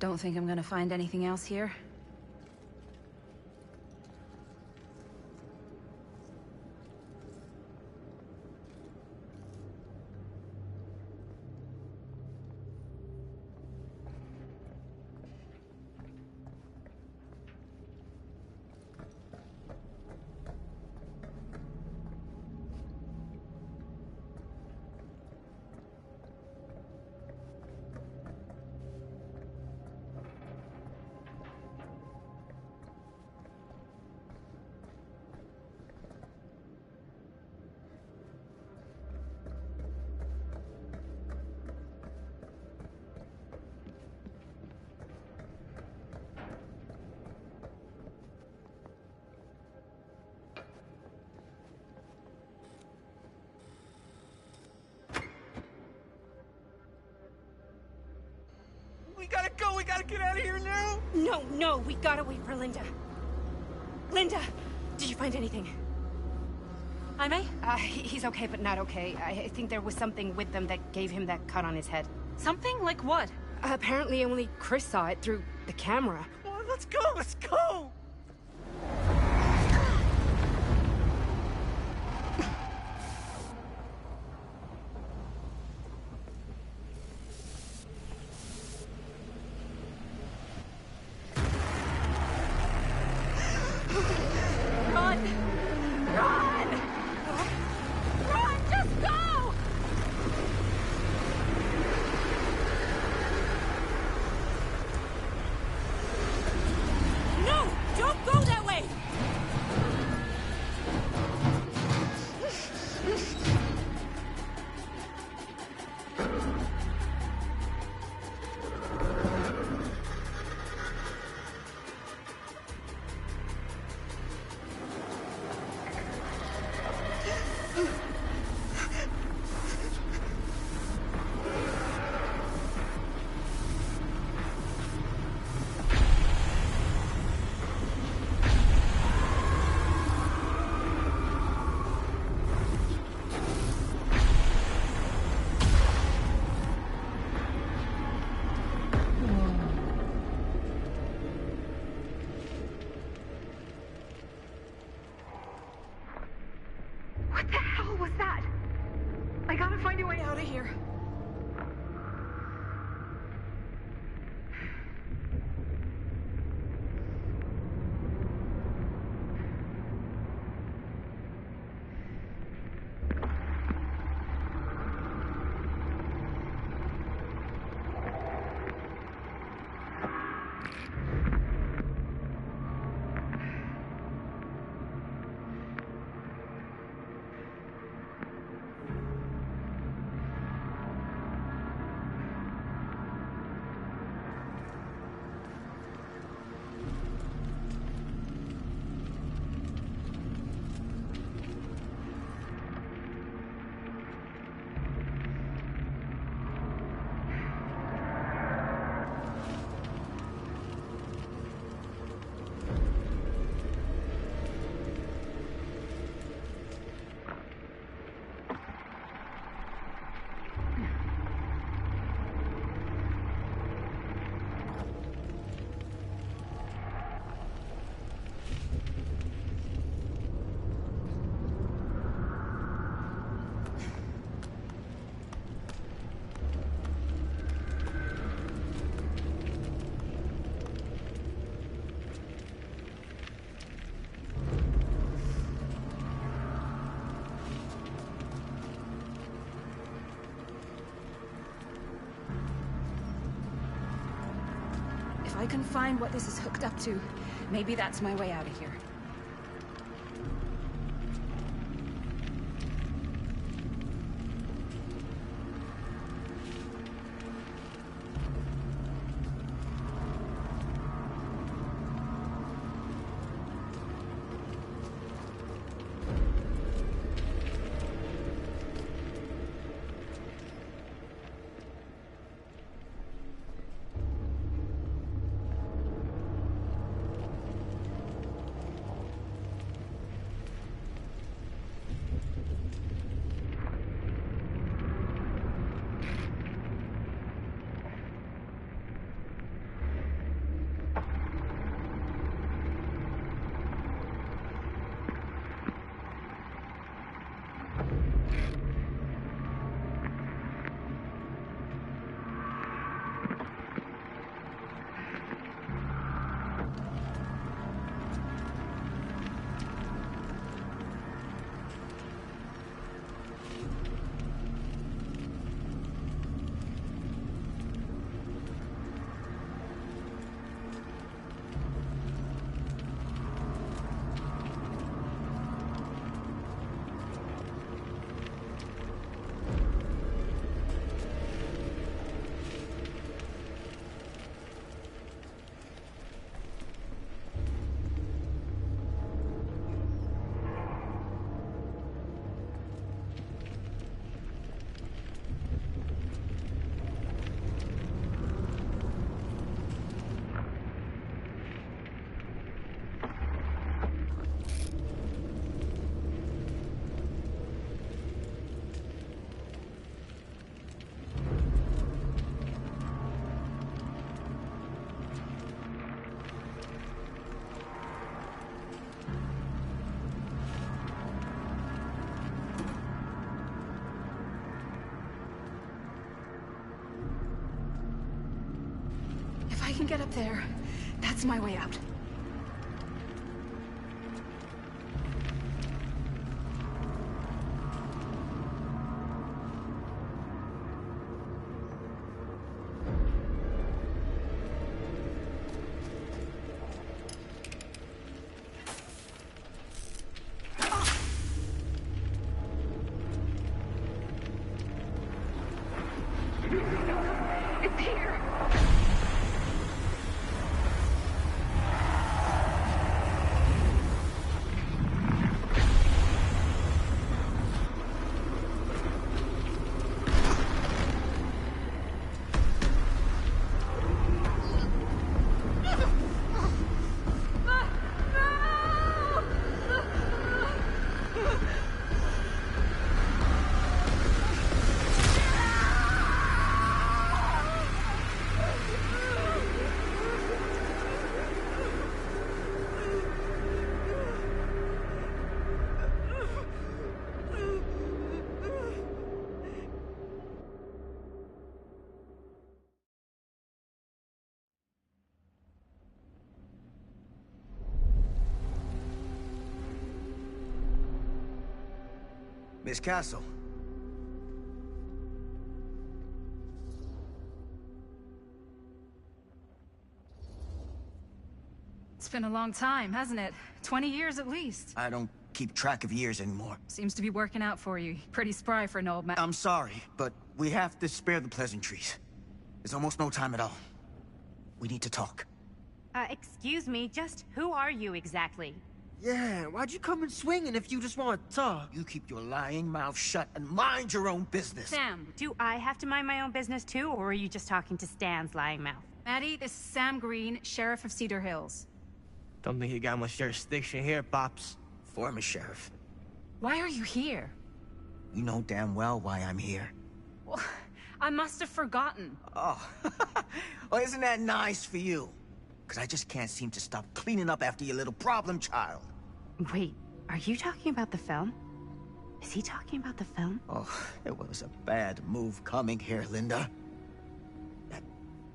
Don't think I'm gonna find anything else here. We gotta go, we gotta get out of here now! No, we gotta wait for Linda. Linda, did you find anything? Jaime? He's okay, but not okay. I think there was something with them that gave him that cut on his head. Something? Like what? Apparently only Chris saw it through the camera. Well, let's go! No! What the hell was that? I gotta find a way out of here. If I can find what this is hooked up to, maybe that's my way out of here. If I can get up there, that's my way out. It's here! Miss Castle. It's been a long time, hasn't it? 20 years at least. I don't keep track of years anymore. Seems to be working out for you. Pretty spry for an old man. I'm sorry, but we have to spare the pleasantries. There's almost no time at all. We need to talk. Excuse me, just who are you exactly? Yeah, why'd you come in swinging if you just want to talk? You keep your lying mouth shut and mind your own business. Sam. Do I have to mind my own business too, or are you just talking to Stan's lying mouth? Maddie, this is Sam Green, Sheriff of Cedar Hills. Don't think you got much jurisdiction here, Pops. Former sheriff. Why are you here? You know damn well why I'm here. Well, I must have forgotten. Oh, well, isn't that nice for you? Because I just can't seem to stop cleaning up after your little problem child. Wait, are you talking about the film? Is he talking about the film? Oh, it was a bad move coming here, Linda. That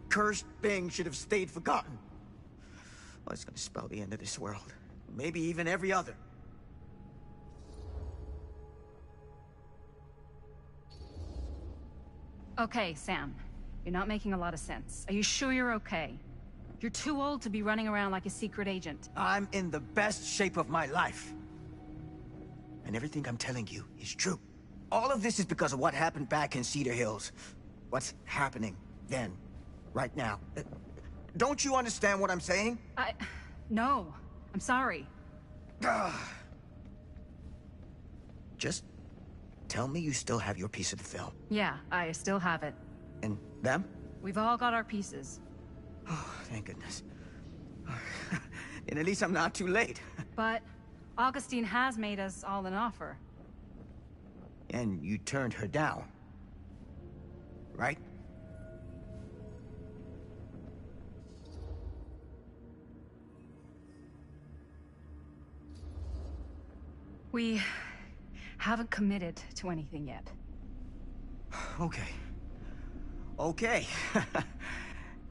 cursed thing should have stayed forgotten. Well, it's gonna spell the end of this world. Maybe even every other. Okay, Sam. You're not making a lot of sense. Are you sure you're okay? You're too old to be running around like a secret agent. I'm in the best shape of my life. And everything I'm telling you is true. All of this is because of what happened back in Cedar Hills. What's happening then, right now. Don't you understand what I'm saying? No. I'm sorry. Just tell me you still have your piece of the film. Yeah, I still have it. And them? We've all got our pieces. Oh, thank goodness. And at least I'm not too late. But Augustine has made us all an offer. And you turned her down, right? We haven't committed to anything yet. Okay. Okay.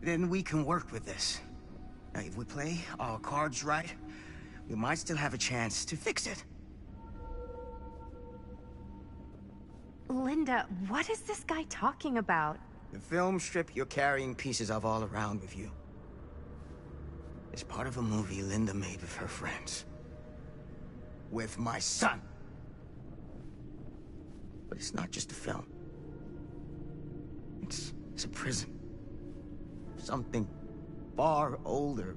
Then we can work with this. Now, if we play our cards right, we might still have a chance to fix it. Linda, what is this guy talking about? The film strip you're carrying pieces of all around with you. It's part of a movie Linda made with her friends. With my son. But it's not just a film. It's a prison. Something far older.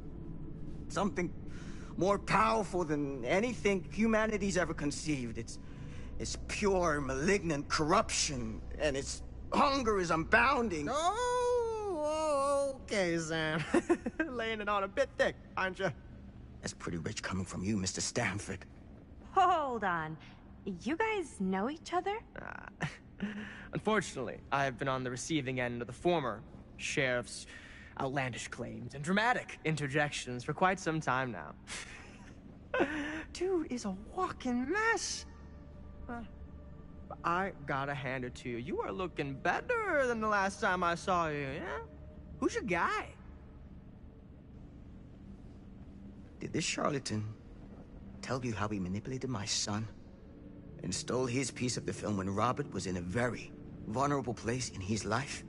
Something more powerful than anything humanity's ever conceived. It's pure, malignant corruption, and its hunger is unbounding. Oh, okay, Sam. Laying it on a bit thick, aren't you? That's pretty rich coming from you, Mr. Stanford. Hold on. You guys know each other? Unfortunately, I've been on the receiving end of the former sheriff's outlandish claims and dramatic interjections for quite some time now. Dude is a walking mess. I gotta hand it to you. You are looking better than the last time I saw you, yeah? Who's your guy? Did this charlatan tell you how he manipulated my son and stole his piece of the film when Robert was in a very vulnerable place in his life?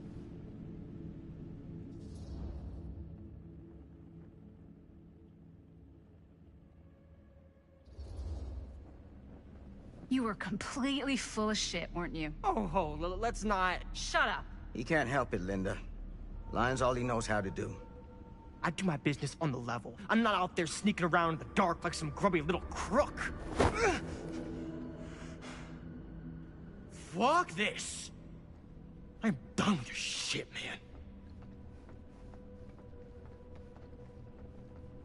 You were completely full of shit, weren't you? Oh, let's not... Shut up. He can't help it, Linda. Lying's all he knows how to do. I do my business on the level. I'm not out there sneaking around in the dark like some grubby little crook. Fuck this. I'm done with your shit,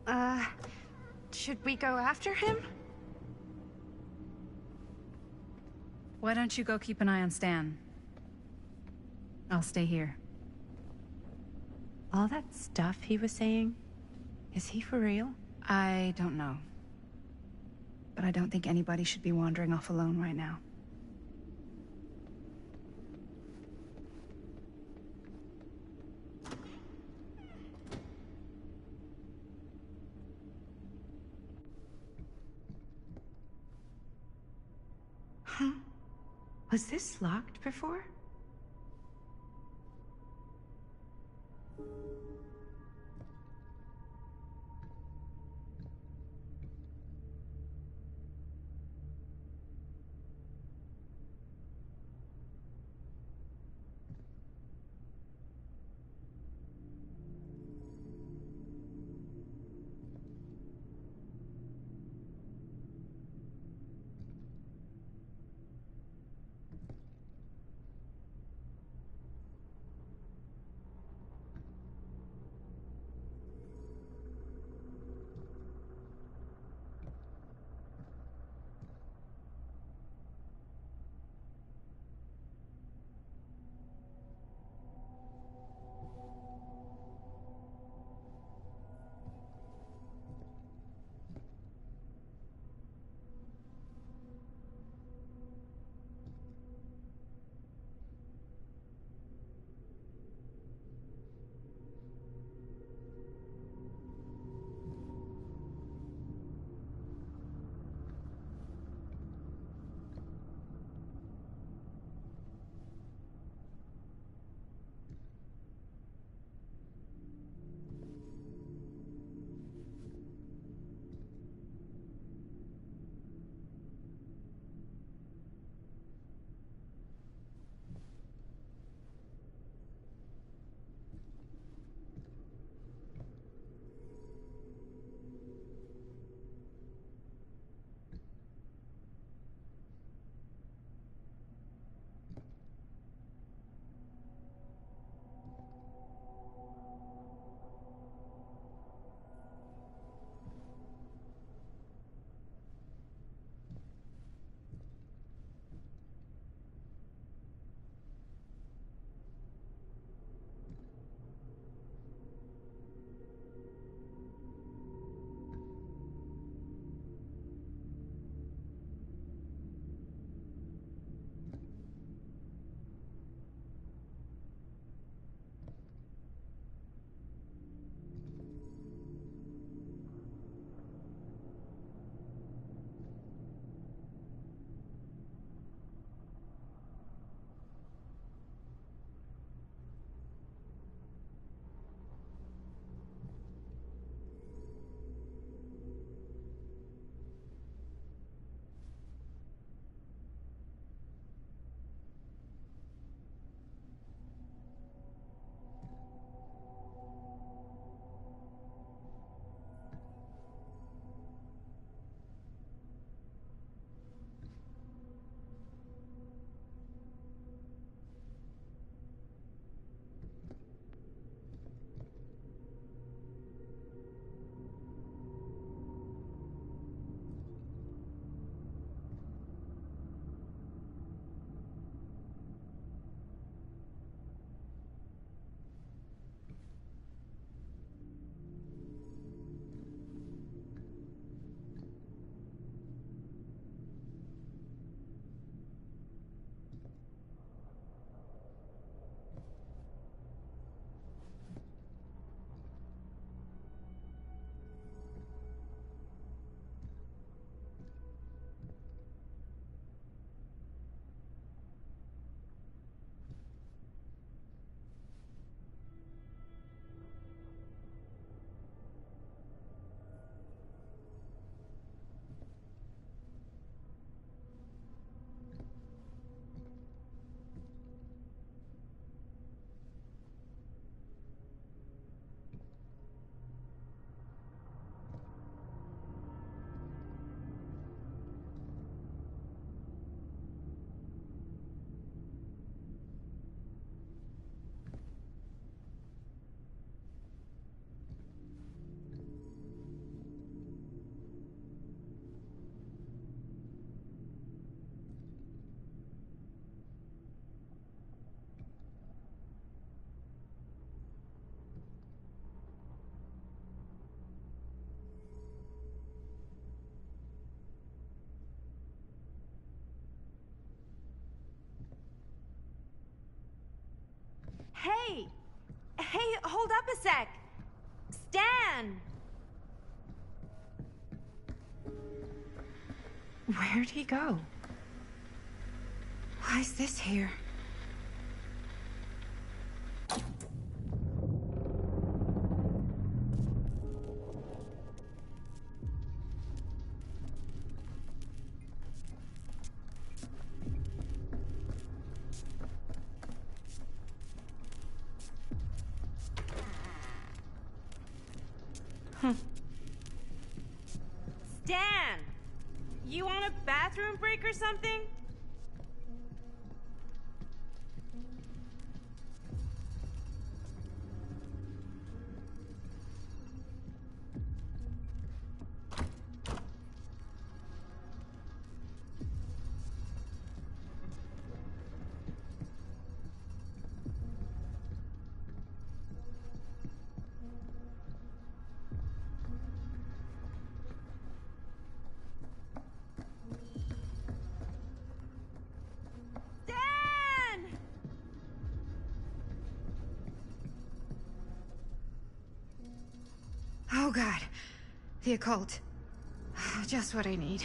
man. Should we go after him? Why don't you go keep an eye on Stan? I'll stay here. All that stuff he was saying, is he for real? I don't know. But I don't think anybody should be wandering off alone right now. Was this locked before? Hey! Hey, hold up a sec! Stan! Where'd he go? Why is this here? Stan! You want a bathroom break or something? Oh god. The occult. Just what I need.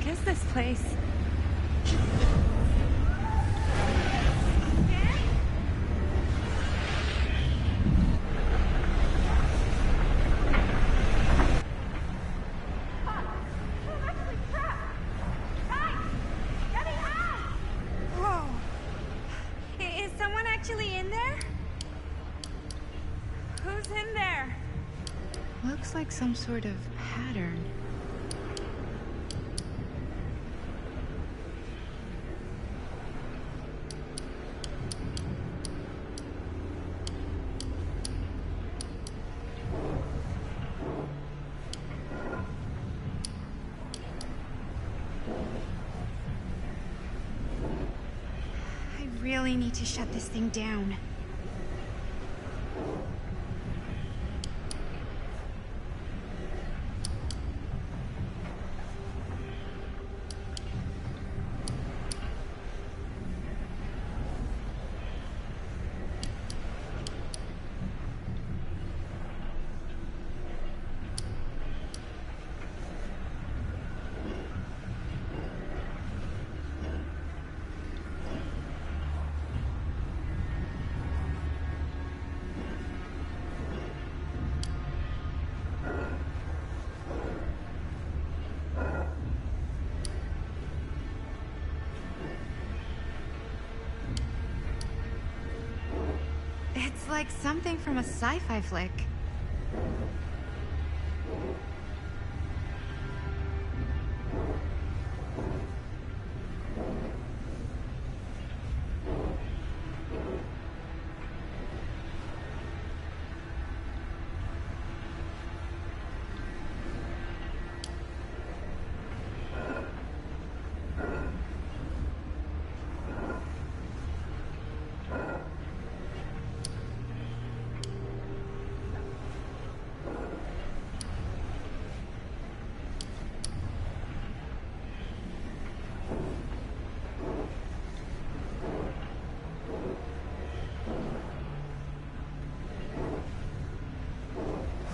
fuck is this place? Whoa. Is someone actually in there? Who's in there? Looks like some sort of pattern. I really need to shut this thing down. It's like something from a sci-fi flick.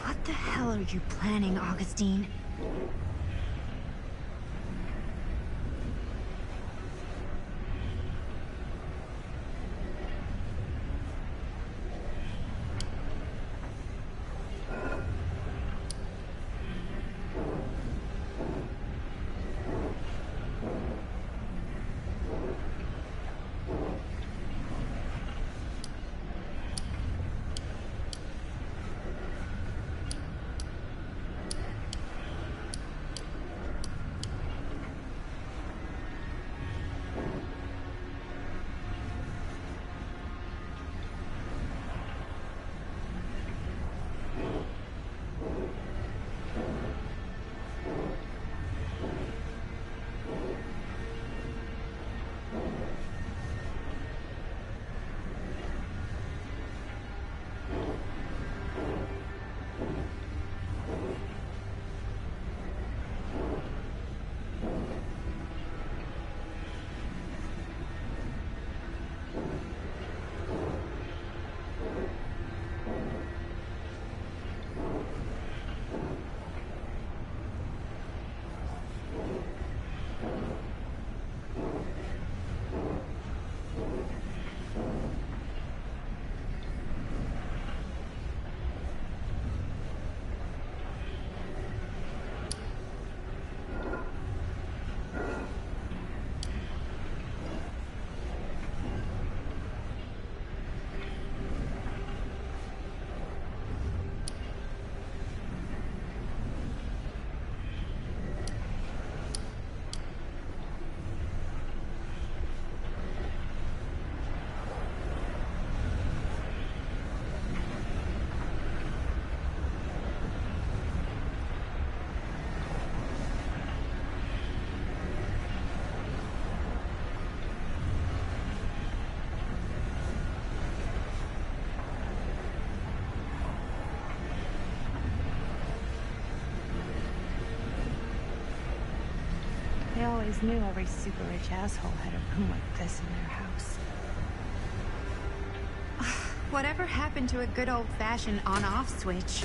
What the hell are you planning, Augustine? They always knew every super rich asshole had a room like this in their house. Whatever happened to a good old-fashioned on-off switch?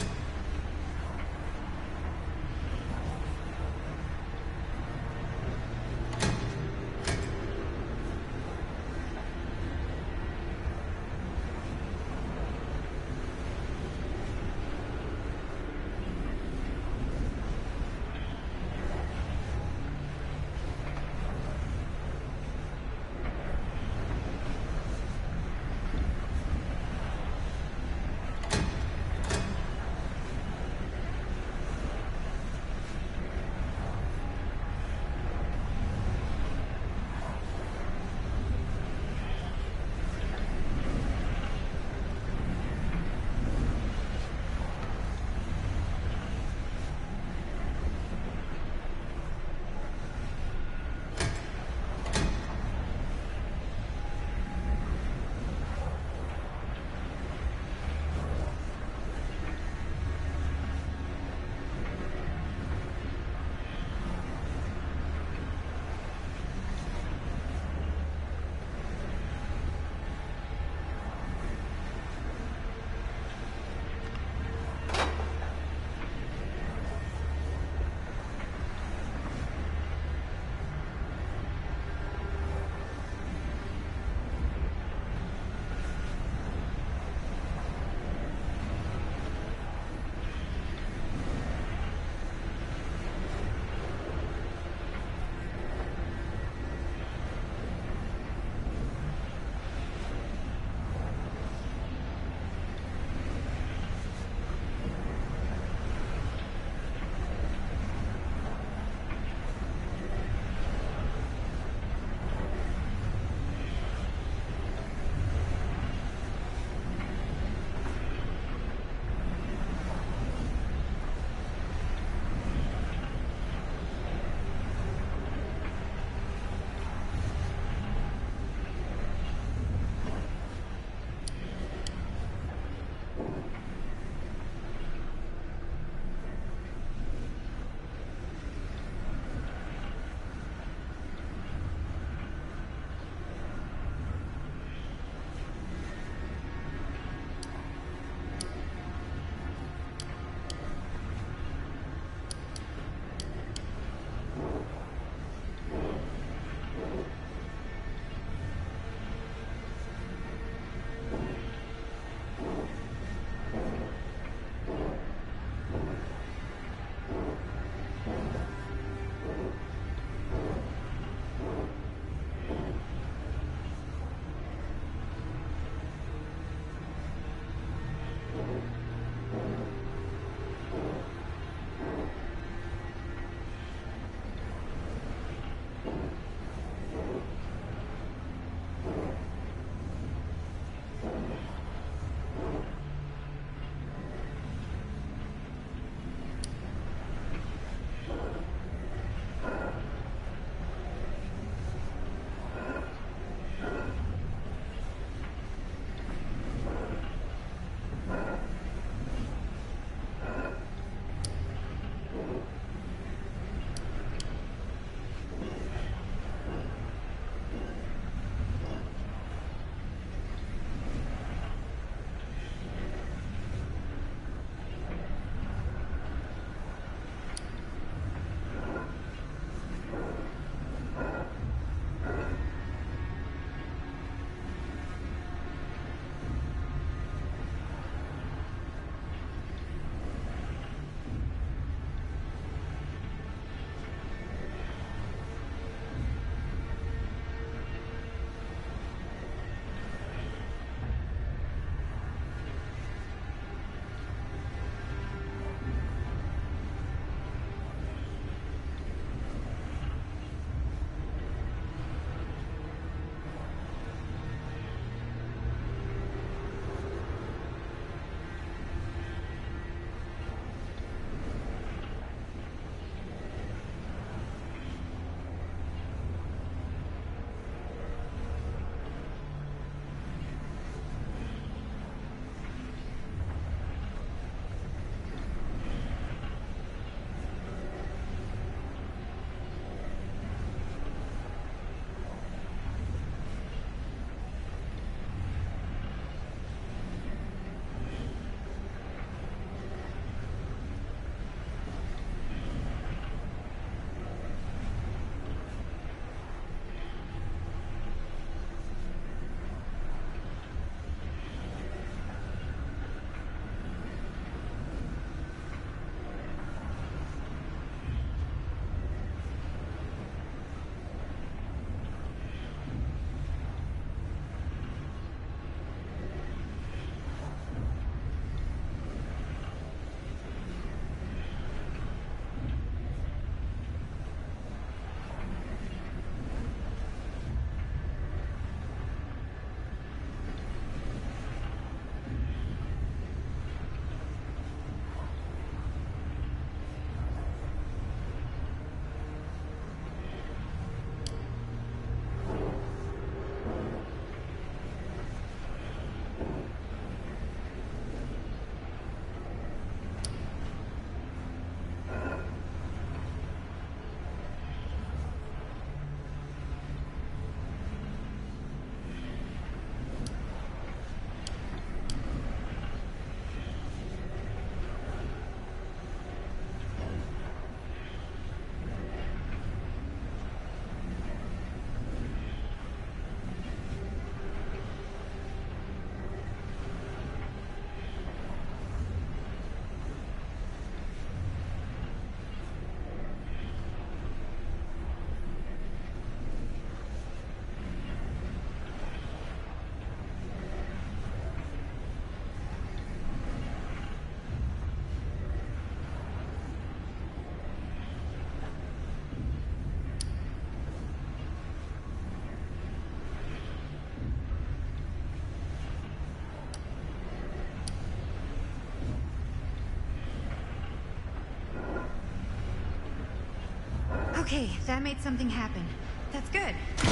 Okay, that made something happen. That's good, I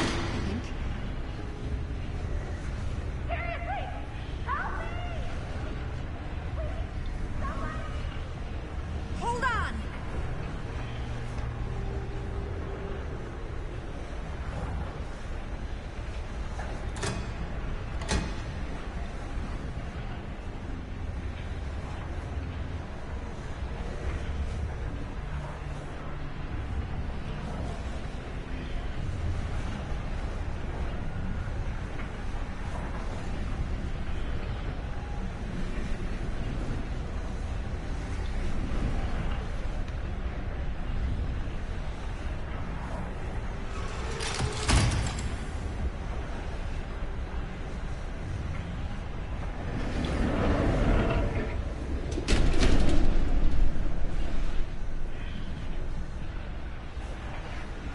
think. Seriously! Help me! Hold on!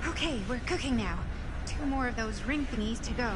Okay, we're cooking now. 2 more of those ring thingies to go.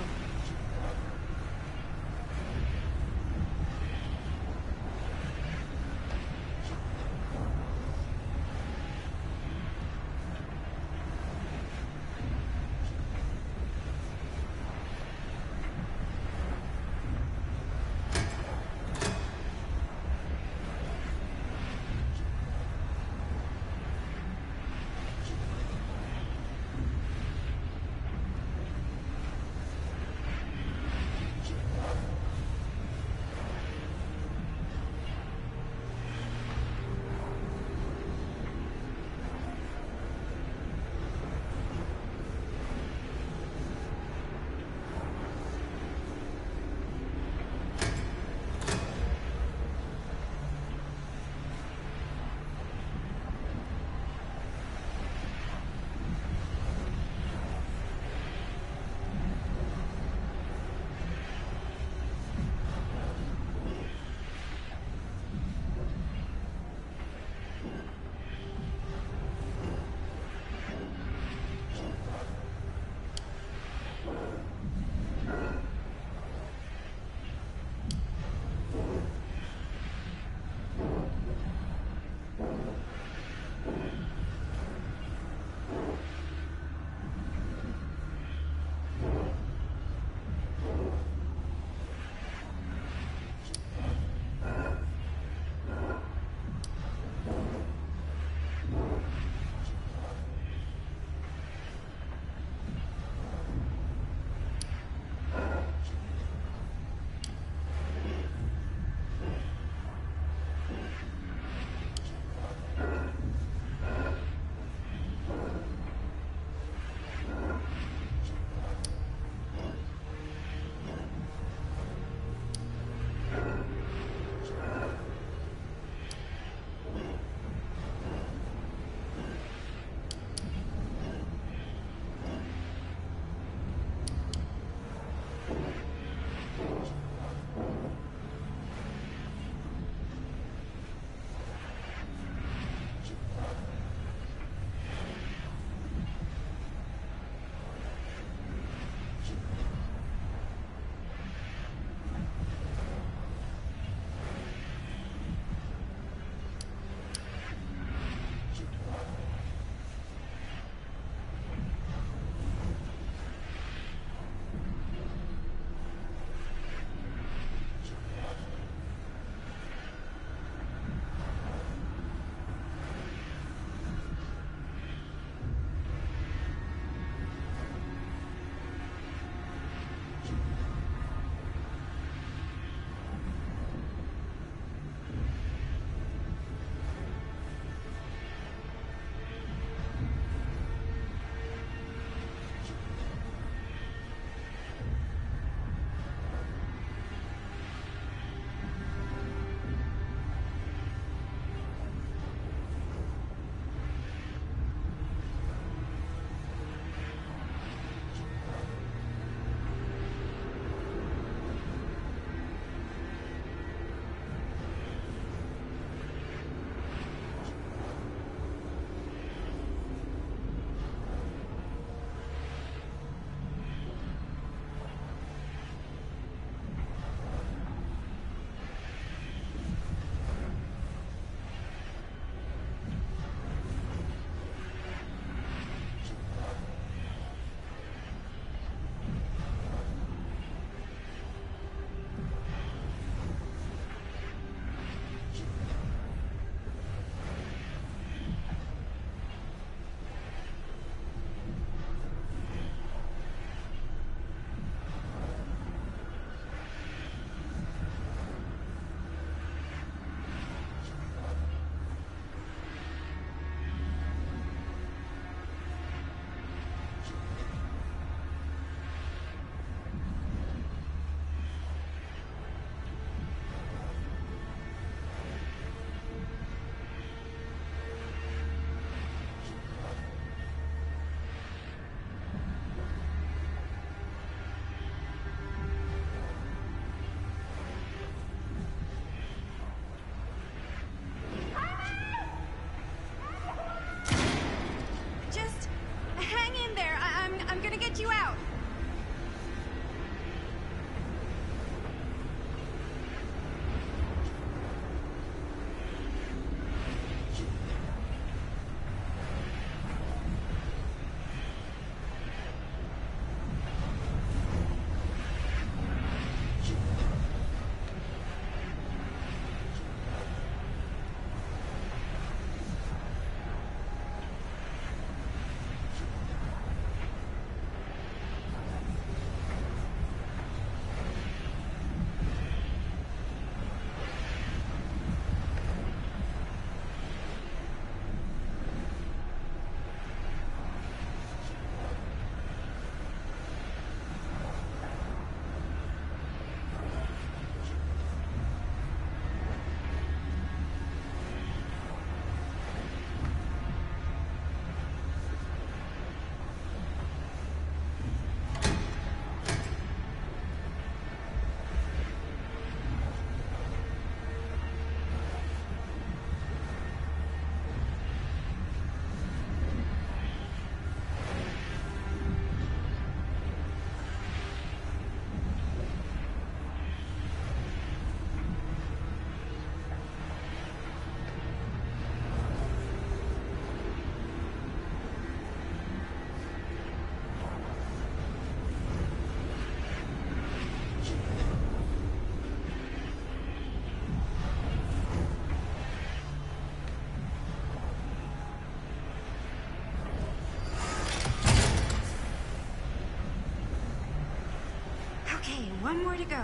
Okay, one more to go.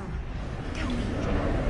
Go me.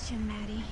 question, Maddie.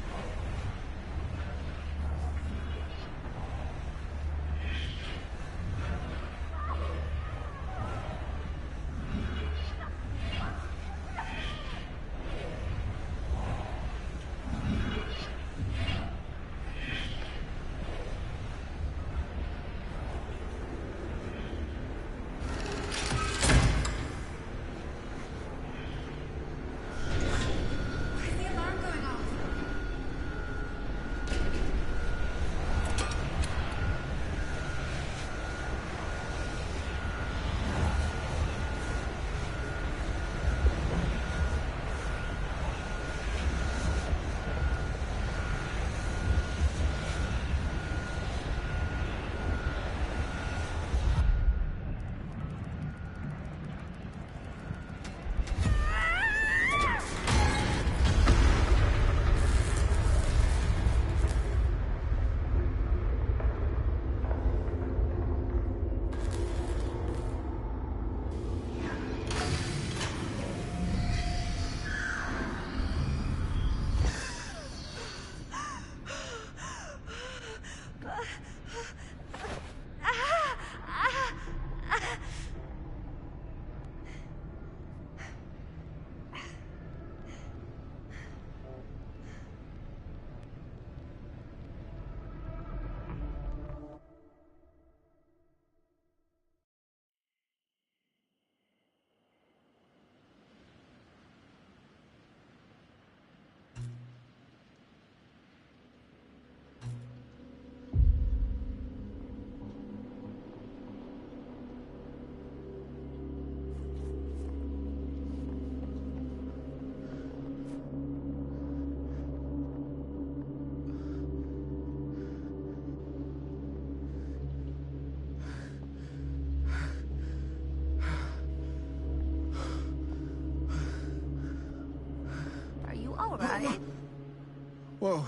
Whoa.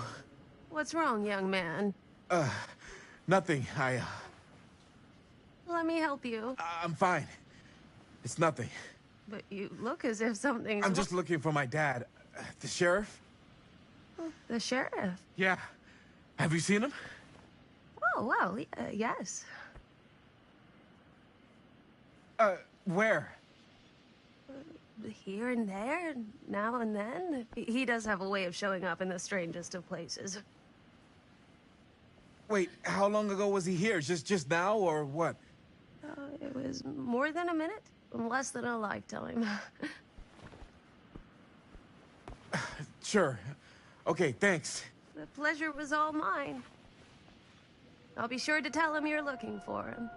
What's wrong, young man? Nothing. Let me help you. I'm fine. It's nothing. But you look as if something's... I'm just looking for my dad. The sheriff? The sheriff? Yeah. Have you seen him? Oh, well, yes. Where? Here and there, now and then. He does have a way of showing up in the strangest of places. Wait, how long ago was he here? Just now, or what? It was more than a minute, less than a lifetime. Sure. Okay, thanks. The pleasure was all mine. I'll be sure to tell him you're looking for him.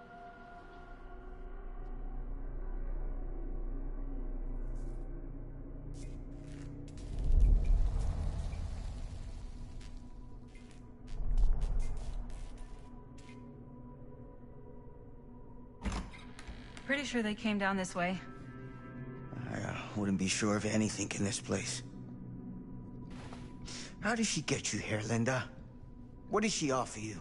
Pretty sure they came down this way. I wouldn't be sure of anything in this place. How did she get you here, Linda? What did she offer you?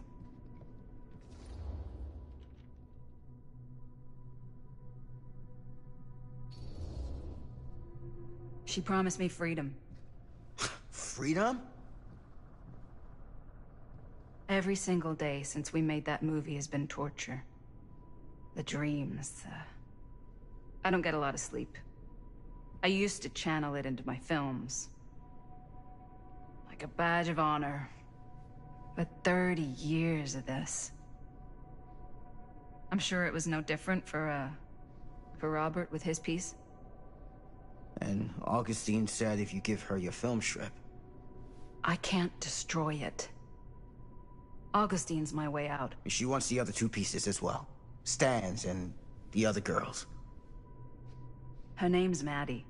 She promised me freedom. Freedom? Every single day since we made that movie has been torture. The dreams, I don't get a lot of sleep. I used to channel it into my films. Like a badge of honor. But 30 years of this. I'm sure it was no different for Robert with his piece. And Augustine said if you give her your film strip. I can't destroy it. Augustine's my way out. She wants the other two pieces as well. Stan's and the other girls. Her name's Maddie.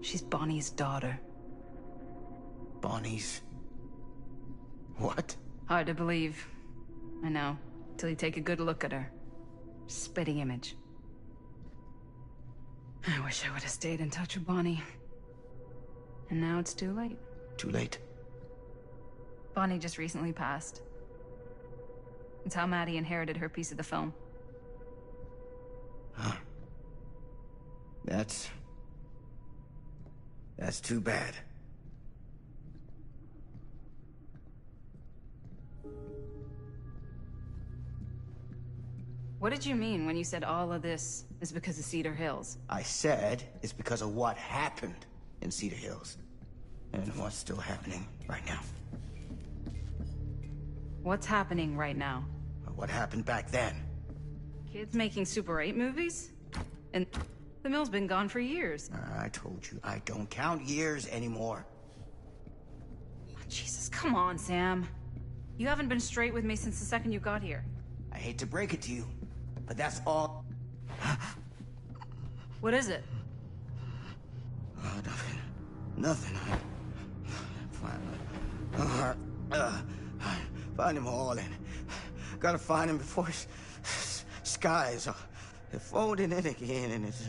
She's Bonnie's daughter. Bonnie's... what? Hard to believe. I know. Till you take a good look at her. Spitting image. I wish I would have stayed in touch with Bonnie. And now it's too late. Too late? Bonnie just recently passed. It's how Maddie inherited her piece of the film. Huh. That's too bad. What did you mean when you said all of this is because of Cedar Hills? I said it's because of what happened in Cedar Hills. And what's still happening right now. What's happening right now? What happened back then? Kids making Super 8 movies? And the mill's been gone for years. I told you, I don't count years anymore. Jesus, come on, Sam. You haven't been straight with me since the second you got here. I hate to break it to you, but that's all. What is it? Oh, nothing. Find him all and gotta find him before his skies are folding in again, and it's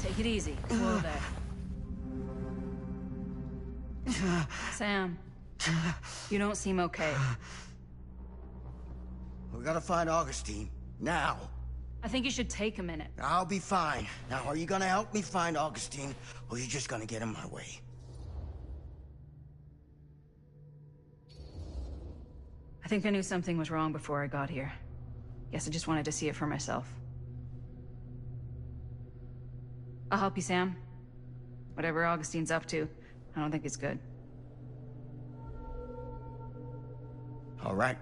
Take it easy. Whoa there. Sam, you don't seem okay. We gotta find Augustine now. I think you should take a minute. I'll be fine. Now, are you gonna help me find Augustine, or are you just gonna get in my way? I think I knew something was wrong before I got here. Guess I just wanted to see it for myself. I'll help you, Sam. Whatever Augustine's up to, I don't think it's good. All right.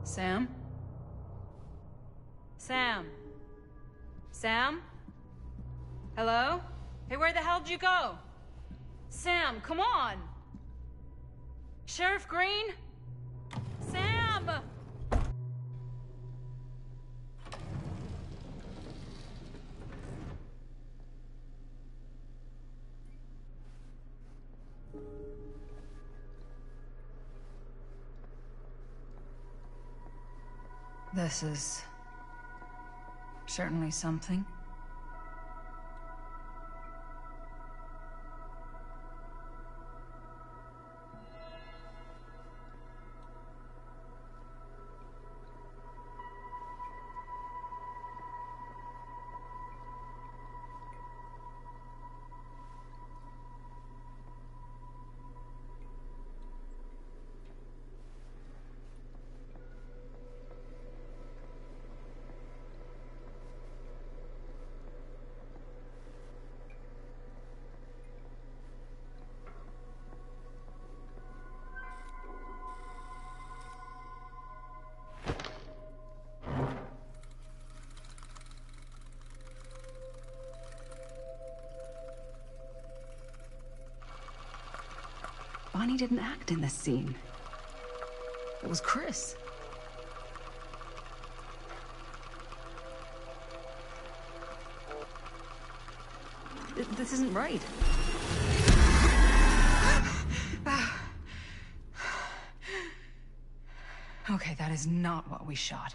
Sam? Sam? Sam? Hello? Hey, where the hell did you go? Sam, come on! Sheriff Green? Sam! This is certainly something. Bonnie didn't act in this scene. It was Chris. This isn't right. Okay, that is not what we shot.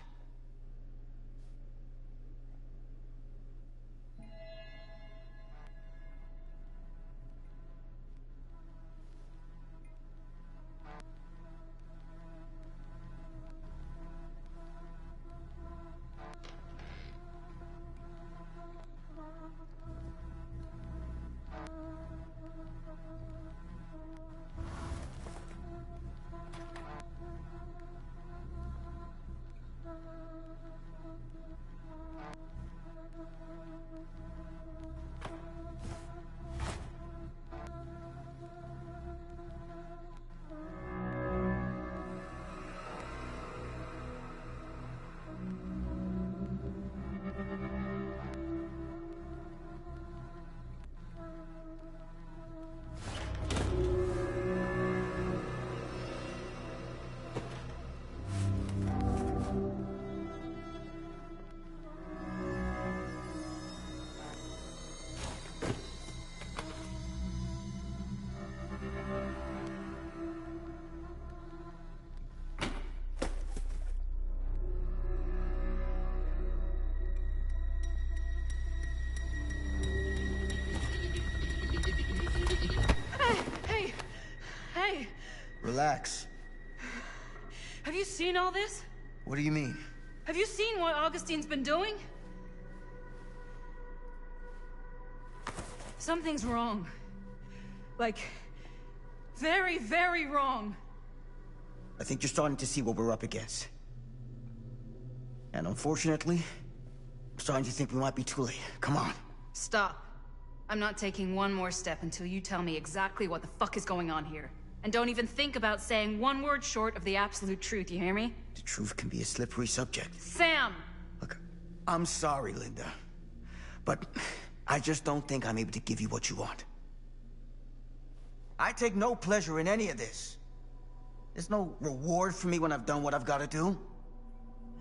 Relax. Have you seen all this? What do you mean? Have you seen what Augustine's been doing? Something's wrong. Like, very, very wrong. I think you're starting to see what we're up against. And unfortunately, I'm starting to think we might be too late. Come on. Stop. I'm not taking one more step until you tell me exactly what the fuck is going on here. And don't even think about saying one word short of the absolute truth, you hear me? The truth can be a slippery subject. Sam! Look, I'm sorry, Linda. But I just don't think I'm able to give you what you want. I take no pleasure in any of this. There's no reward for me when I've done what I've got to do.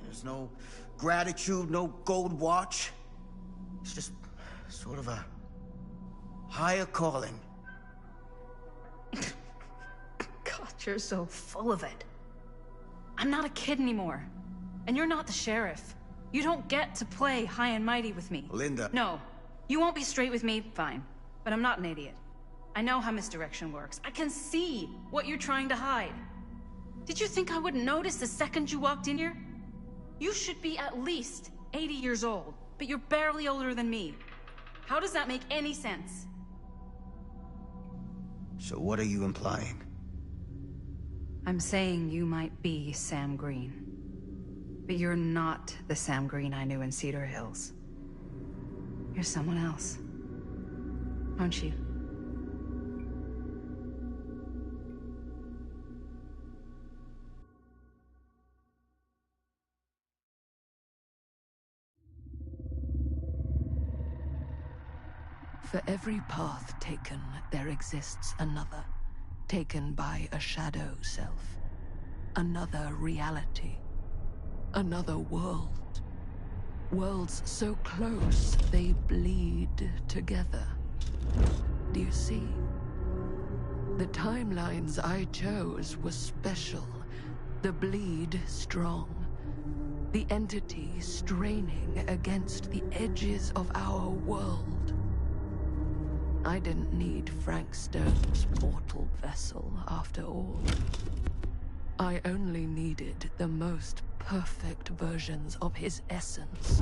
There's no gratitude, no gold watch. It's just sort of a higher calling. God, you're so full of it. I'm not a kid anymore. And you're not the sheriff. You don't get to play high and mighty with me. Linda. No. You won't be straight with me, fine. But I'm not an idiot. I know how misdirection works. I can see what you're trying to hide. Did you think I wouldn't notice the second you walked in here? You should be at least 80 years old, but you're barely older than me. How does that make any sense? So what are you implying? I'm saying you might be Sam Green. But you're not the Sam Green I knew in Cedar Hills. You're someone else. Aren't you? For every path taken, there exists another, taken by a shadow self. Another reality. Another world. Worlds so close, they bleed together. Do you see? The timelines I chose were special. The bleed strong. The entity straining against the edges of our world. I didn't need Frank Stone's mortal vessel, after all. I only needed the most perfect versions of his essence,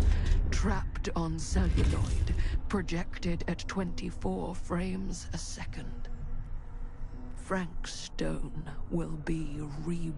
trapped on celluloid, projected at 24 frames a second. Frank Stone will be reborn.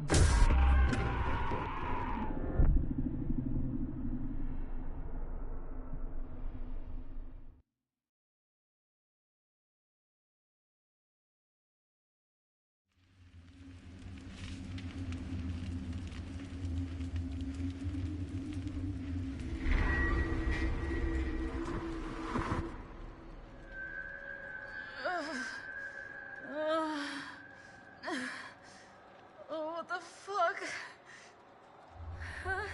What the fuck? Fuck!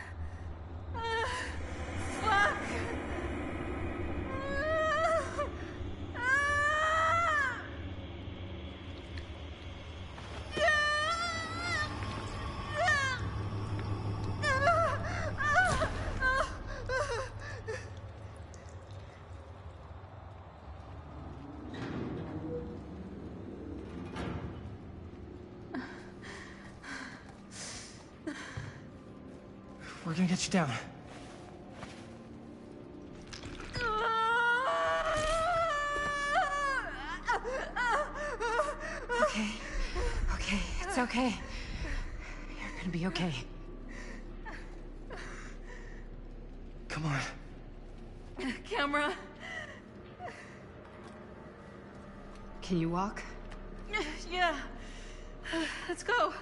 We're gonna get you down. Okay. Okay, it's okay. You're gonna be okay. Come on. Camera. Can you walk? Yeah. Let's go.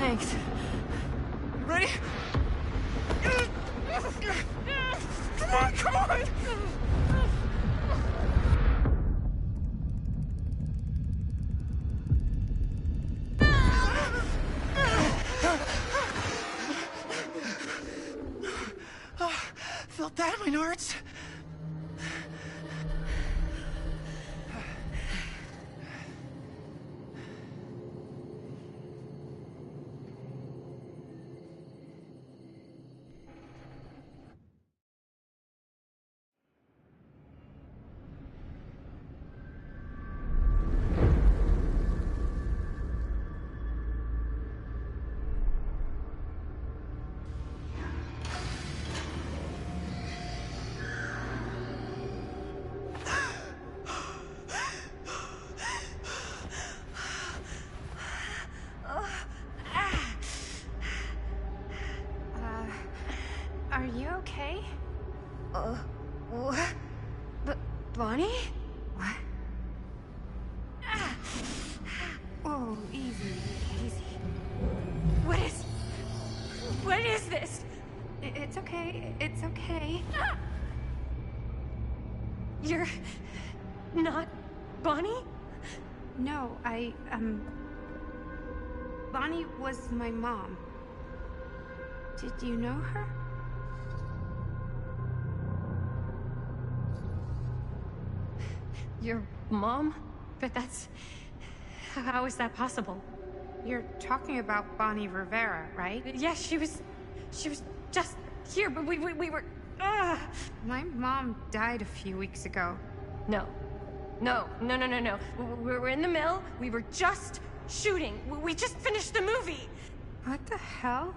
Thanks. Ready? Come on, come on! Felt that, my nards? Are you okay? What? Bonnie? What? Oh, easy, easy. What is this? It's okay, it's okay. You're not Bonnie? No, Bonnie was my mom. Did you know her? Your mom? But that's... How is that possible? You're talking about Bonnie Rivera, right? Yes, she was just here, but we were... My mom died a few weeks ago. No. We were in the mill. We were just shooting. We just finished the movie. What the hell?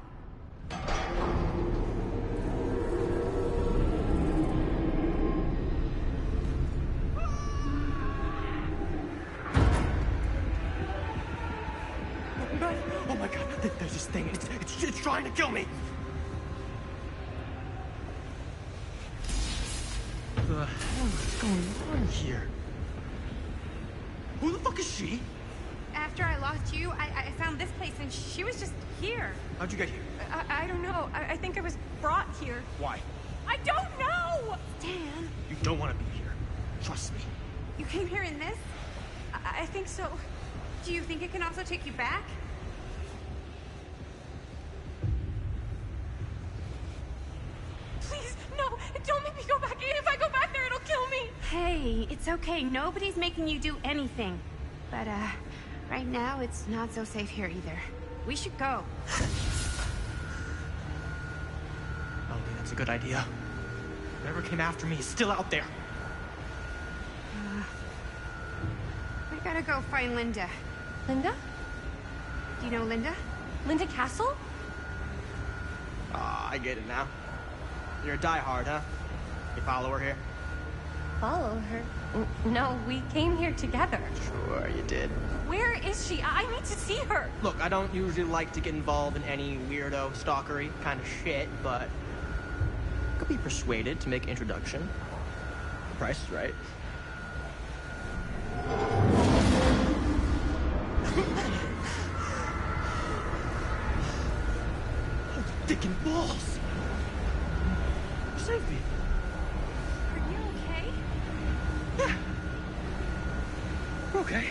Oh my god, there's this thing. It's trying to kill me. The hell is going on here? Who the fuck is she? After I lost you, I found this place and she was just here. How'd you get here? I don't know. I think I was brought here. Why? I don't know! Dan. You don't want to be here. Trust me. You came here in this? I think so. Do you think it can also take you back? Please, no! Don't make me go back. If I go back there, it'll kill me! Hey, it's okay. Nobody's making you do anything. But, right now, it's not so safe here either. We should go. I don't think that's a good idea. Whoever came after me is still out there. I gotta go find Linda. Linda? Do you know Linda? Linda Castle? Ah, I get it now. You're a diehard, huh? You follow her here? Follow her? No, we came here together. Sure, you did. Where is she? I need to see her. Look, I don't usually like to get involved in any weirdo, stalkery kind of shit, but could be persuaded to make introduction. The price is right. Dick and balls! You saved me. Are you okay? Yeah. We're okay.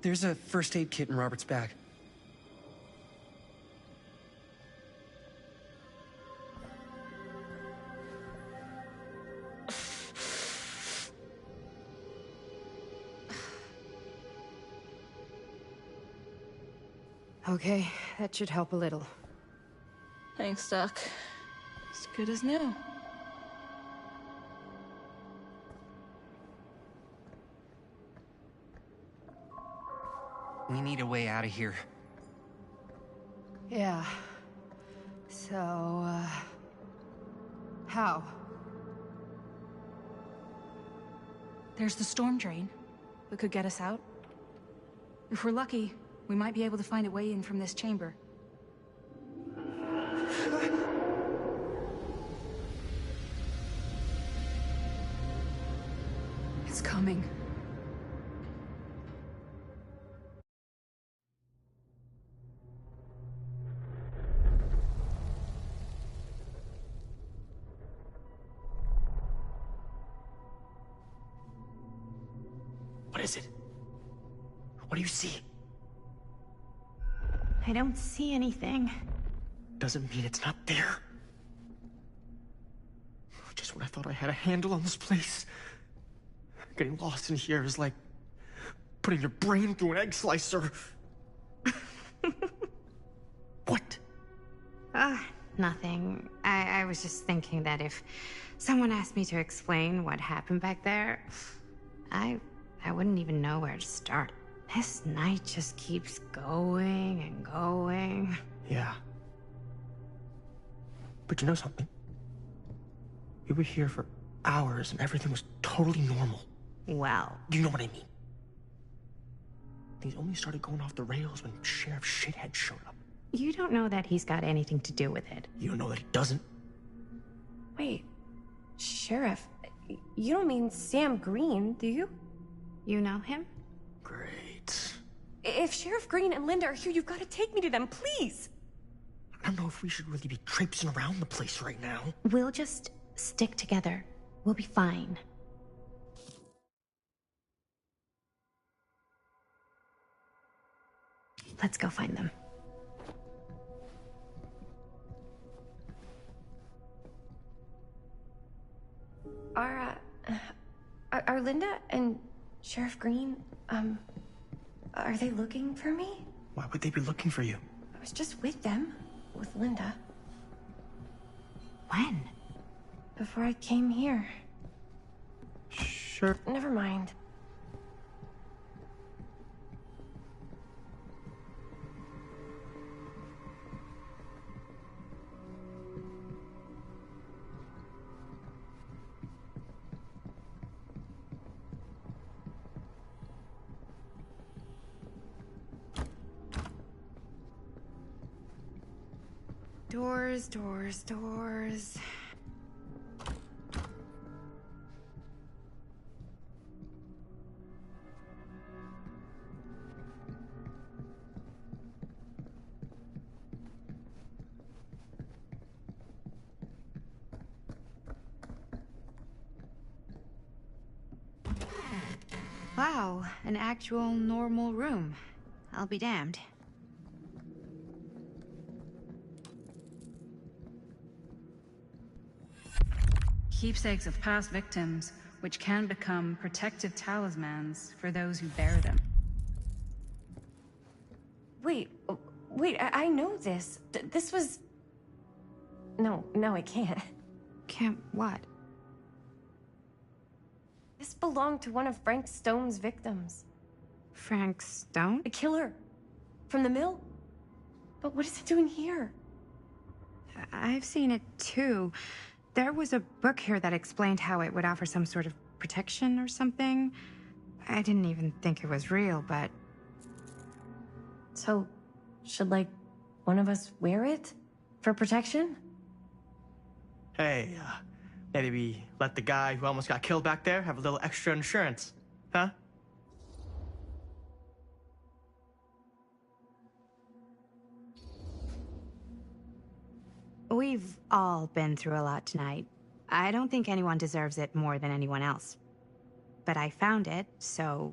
There's a first aid kit in Robert's bag. Okay, that should help a little. Thanks, Doc. As good as new. We need a way out of here. Yeah. So, how? There's the storm drain that could get us out. If we're lucky, we might be able to find a way in from this chamber. It's coming. What is it? What do you see? I don't see anything. Doesn't mean it's not there. Just when I thought I had a handle on this place. Getting lost in here is like putting your brain through an egg slicer. What? Nothing. I was just thinking that if someone asked me to explain what happened back there, I wouldn't even know where to start. This night just keeps going and going. Yeah. But you know something? We were here for hours and everything was totally normal. Well. You know what I mean? Things only started going off the rails when Sheriff Shithead showed up. You don't know that he's got anything to do with it. You don't know that he doesn't? Wait, Sheriff, you don't mean Sam Green, do you? You know him? Great. If Sheriff Green and Linda are here, you've got to take me to them, please. I don't know if we should really be traipsing around the place right now. We'll just stick together. We'll be fine. Let's go find them. Are Linda and Sheriff Green, are they looking for me? Why would they be looking for you? I was just with them, with Linda. When? Before I came here. Sure. Never mind. Doors, doors, doors. Wow, an actual normal room. I'll be damned. Keepsakes of past victims, which can become protective talismans for those who bear them. Wait, I know this. This was... No, I can't. Can't what? This belonged to one of Frank Stone's victims. Frank Stone? The killer. From the mill. But what is it doing here? I've seen it too. There was a book here that explained how it would offer some sort of protection or something. I didn't even think it was real, but... So, should, like, one of us wear it? For protection? Hey, maybe we let the guy who almost got killed back there have a little extra insurance, huh? We've all been through a lot tonight. I don't think anyone deserves it more than anyone else. But I found it, so...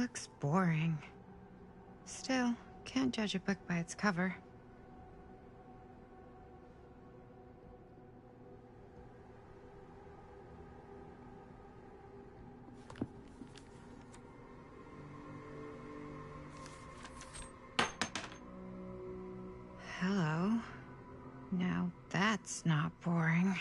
Looks boring. Still, can't judge a book by its cover. Hello. Now that's not boring.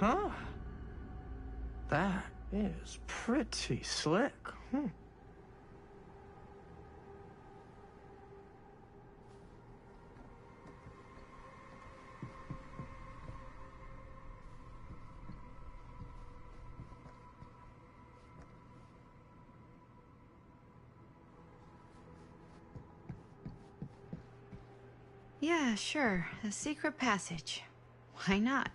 Huh? That is pretty slick. Yeah, sure. A secret passage. Why not?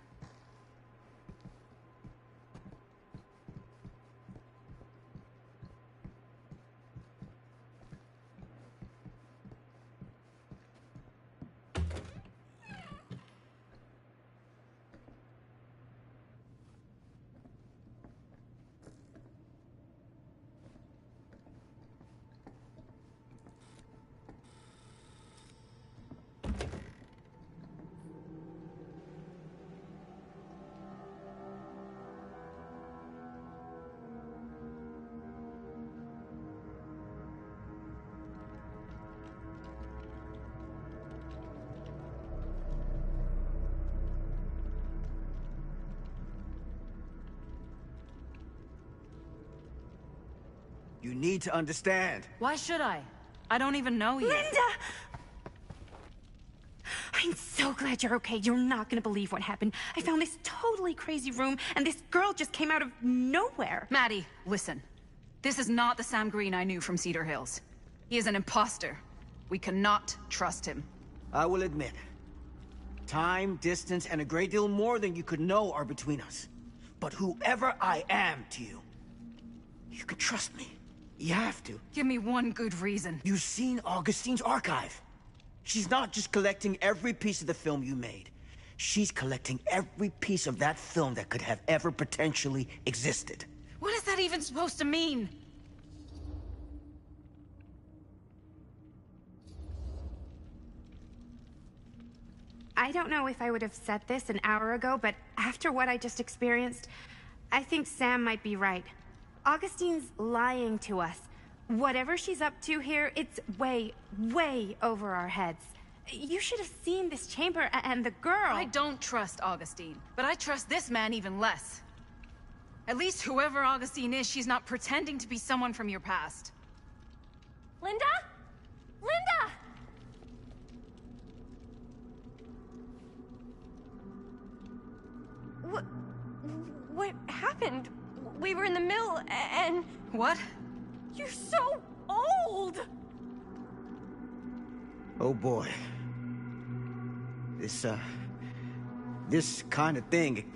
You need to understand. Why should I? I don't even know you. Linda! I'm so glad you're okay. You're not gonna believe what happened. I found this totally crazy room, and this girl just came out of nowhere. Maddie, listen. This is not the Sam Green I knew from Cedar Hills. He is an imposter. We cannot trust him. I will admit, time, distance, and a great deal more than you could know are between us. But whoever I am to you, you can trust me. You have to. Give me one good reason. You've seen Augustine's archive. She's not just collecting every piece of the film you made. She's collecting every piece of that film that could have ever potentially existed. What is that even supposed to mean? I don't know if I would have said this an hour ago, but after what I just experienced, I think Sam might be right. Augustine's lying to us. Whatever she's up to here, it's way, way over our heads. You should have seen this chamber and the girl. I don't trust Augustine, but I trust this man even less. At least whoever Augustine is, she's not pretending to be someone from your past. Linda? Linda! What happened? We were in the mill and... What? You're so old! Oh boy. This kind of thing,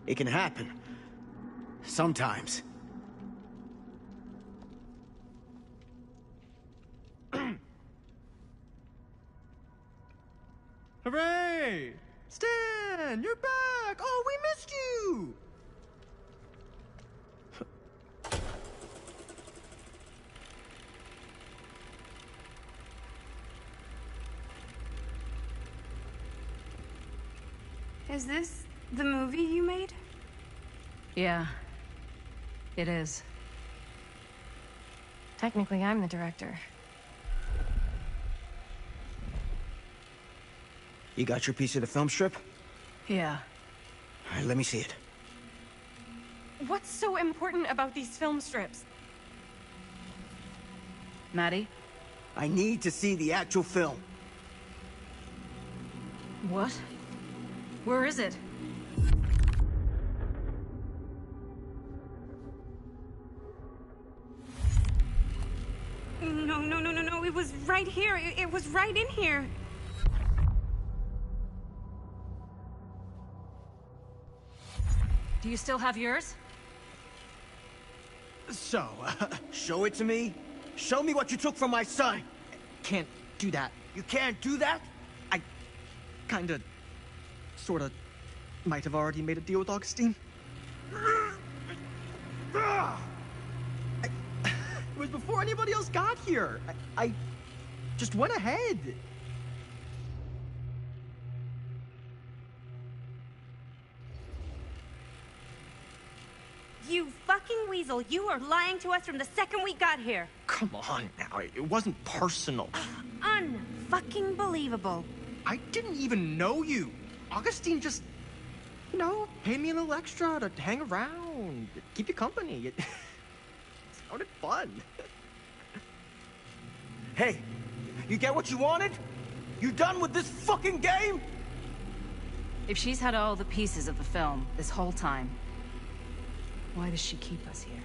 it can happen. Sometimes. Hooray! Stan, you're back! Oh, we missed you! Is this the movie you made? Yeah, it is. Technically, I'm the director. You got your piece of the film strip? Yeah. All right, let me see it. What's so important about these film strips? Maddie? I need to see the actual film. What? Where is it? No. It was right here. It was right in here. Do you still have yours? So, show it to me. Show me what you took from my son. Can't do that. You can't do that? I kinda, sorta, might have already made a deal with Augustine. It was before anybody else got here. I just went ahead. You fucking weasel. You were lying to us from the second we got here. Come on now, it wasn't personal. Unfucking believable. I didn't even know you. Augustine just You know, pay me a little extra to hang around, keep you company. It sounded fun. Hey, you get what you wanted? You done with this fucking game? If she's had all the pieces of the film this whole time, why does she keep us here?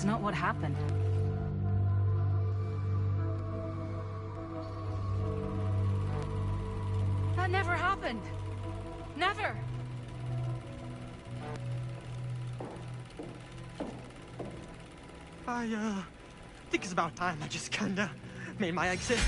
That's not what happened. That never happened. Never. I think it's about time I just kinda made my exit.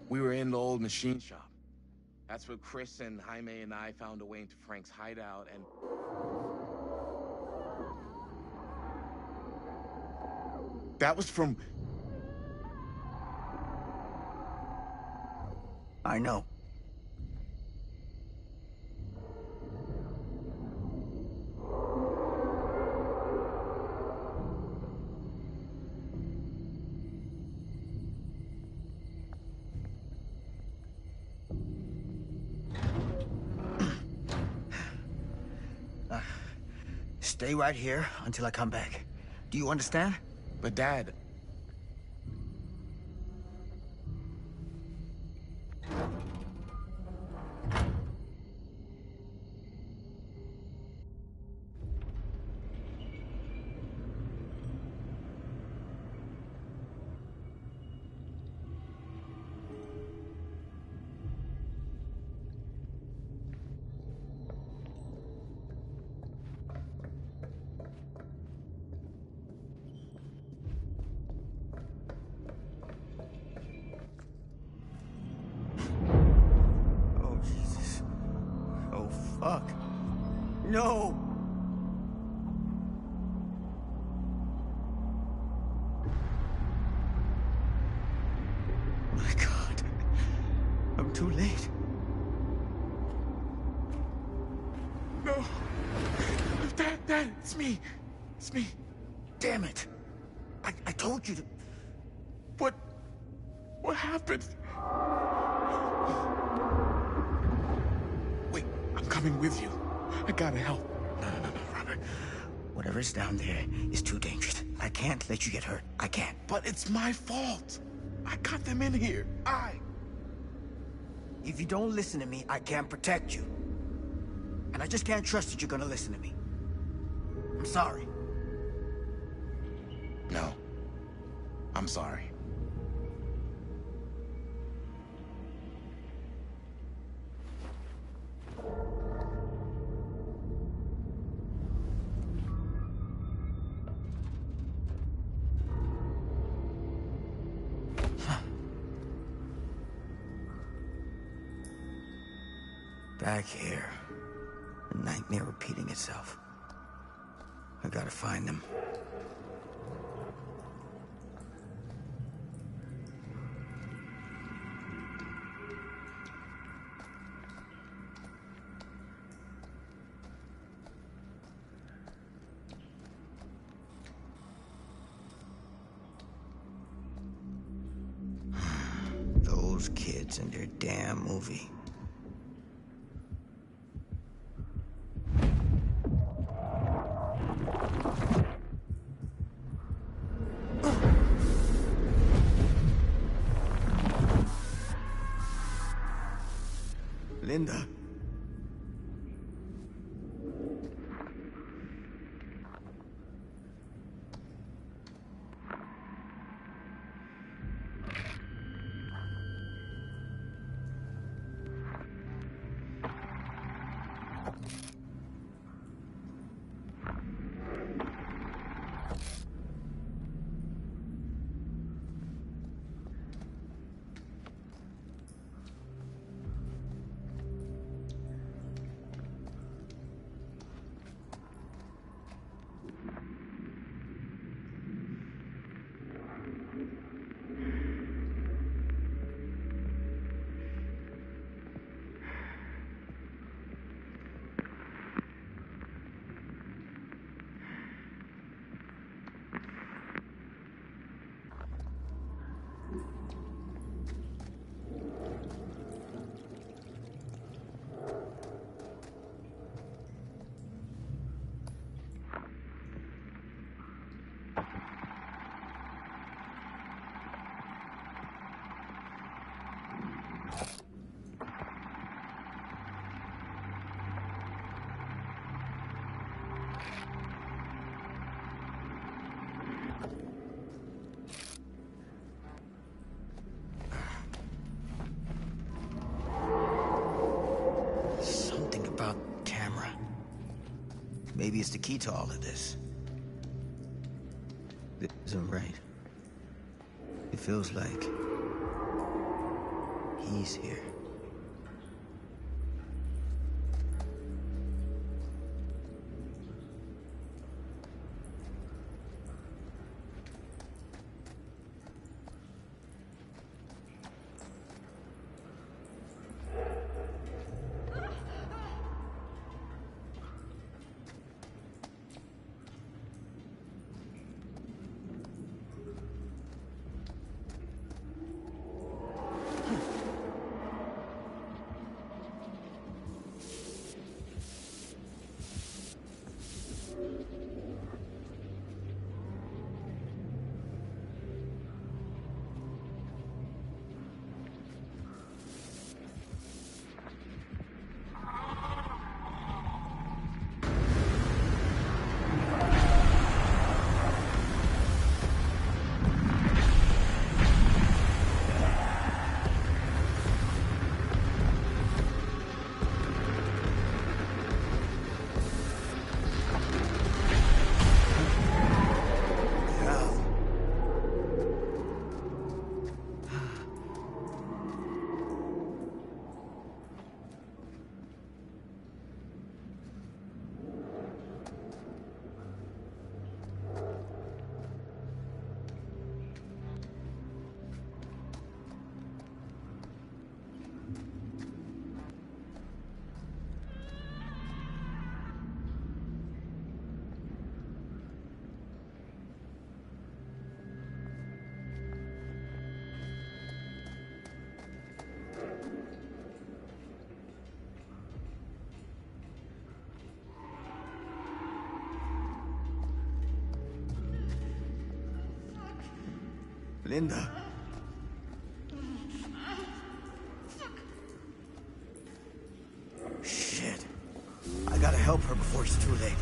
We were in the old machine shop. That's where Chris and Jaime and I found a way into Frank's hideout and... That was from... I know. Stay right here until I come back. Do you understand? But Dad... Fuck. No! My God. I'm too late. No. Dad, it's me. It's me. Damn it. I told you to... What happened? Wait, I'm coming with you. I gotta help. No, Robert. Whatever's down there is too dangerous. I can't let you get hurt. I can't. But it's my fault. I got them in here. If you don't listen to me, I can't protect you. And I just can't trust that you're gonna listen to me. I'm sorry. No. I'm sorry. Back here. The nightmare repeating itself. I gotta find them. Those kids and their damn movie. Linda. Maybe it's the key to all of this. This isn't right. It feels like he's here. Linda. Shit. I gotta help her before it's too late.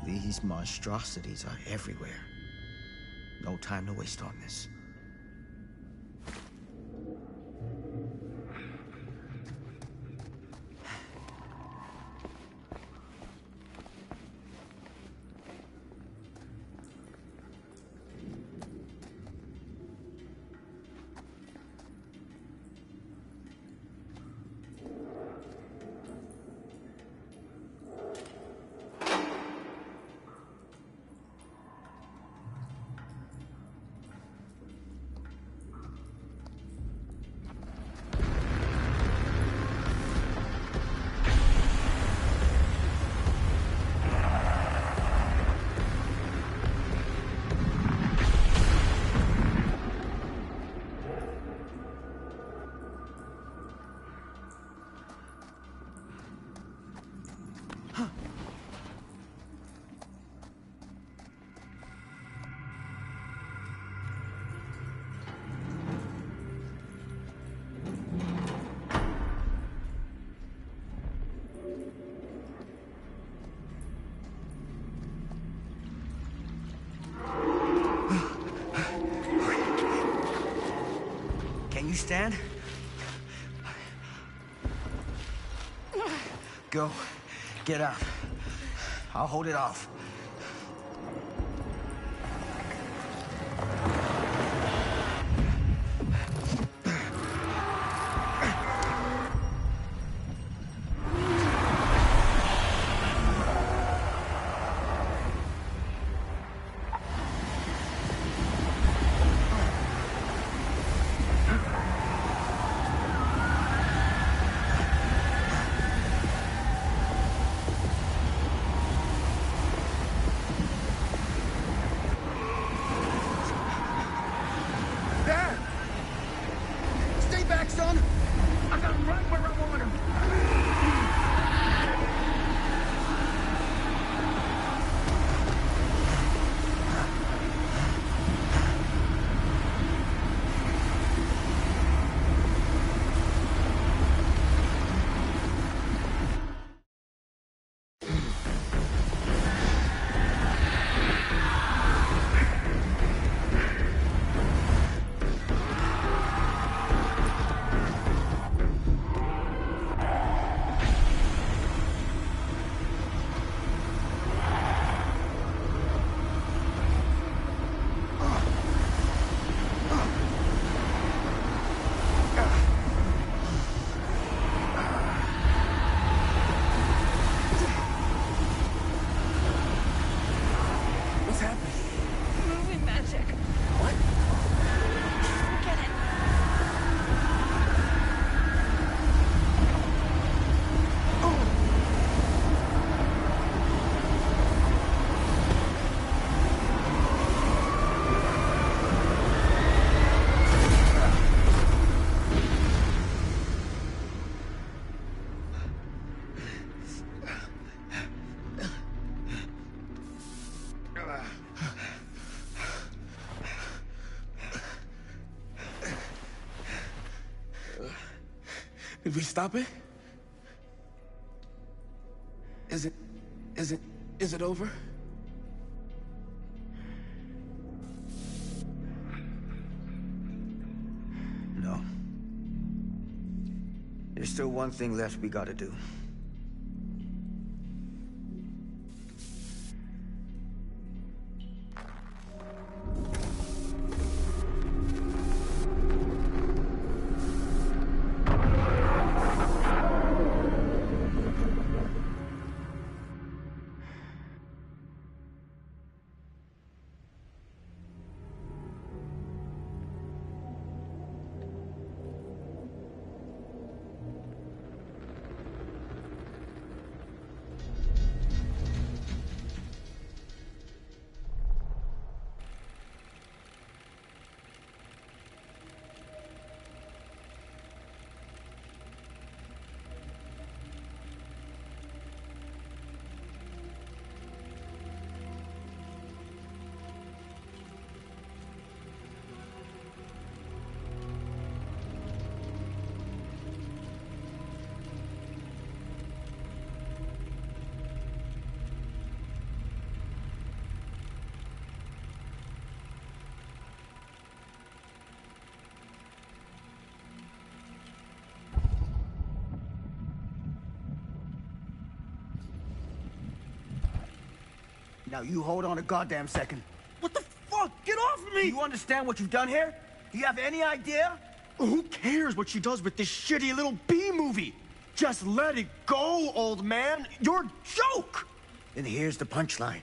These monstrosities are everywhere. No time to waste on this. You stand? Go. Get out. I'll hold it off. Did we stop it? Is it over? No. There's still one thing left we gotta do. Now you hold on a goddamn second. What the fuck? Get off of me! Do you understand what you've done here? Do you have any idea? Who cares what she does with this shitty little B movie? Just let it go, old man. You're a joke! Then here's the punchline.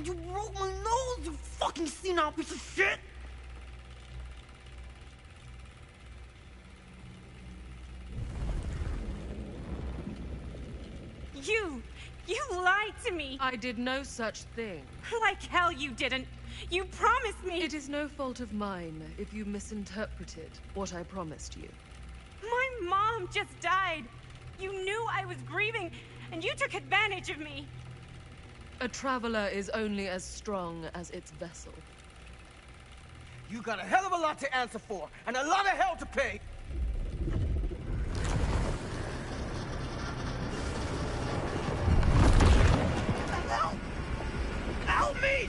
You broke my nose, you fucking senile piece of shit! You lied to me! I did no such thing. Like hell you didn't! You promised me! It is no fault of mine if you misinterpreted what I promised you. My mom just died! You knew I was grieving, and you took advantage of me! A traveler is only as strong as its vessel. You got a hell of a lot to answer for, and a lot of hell to pay! Help me!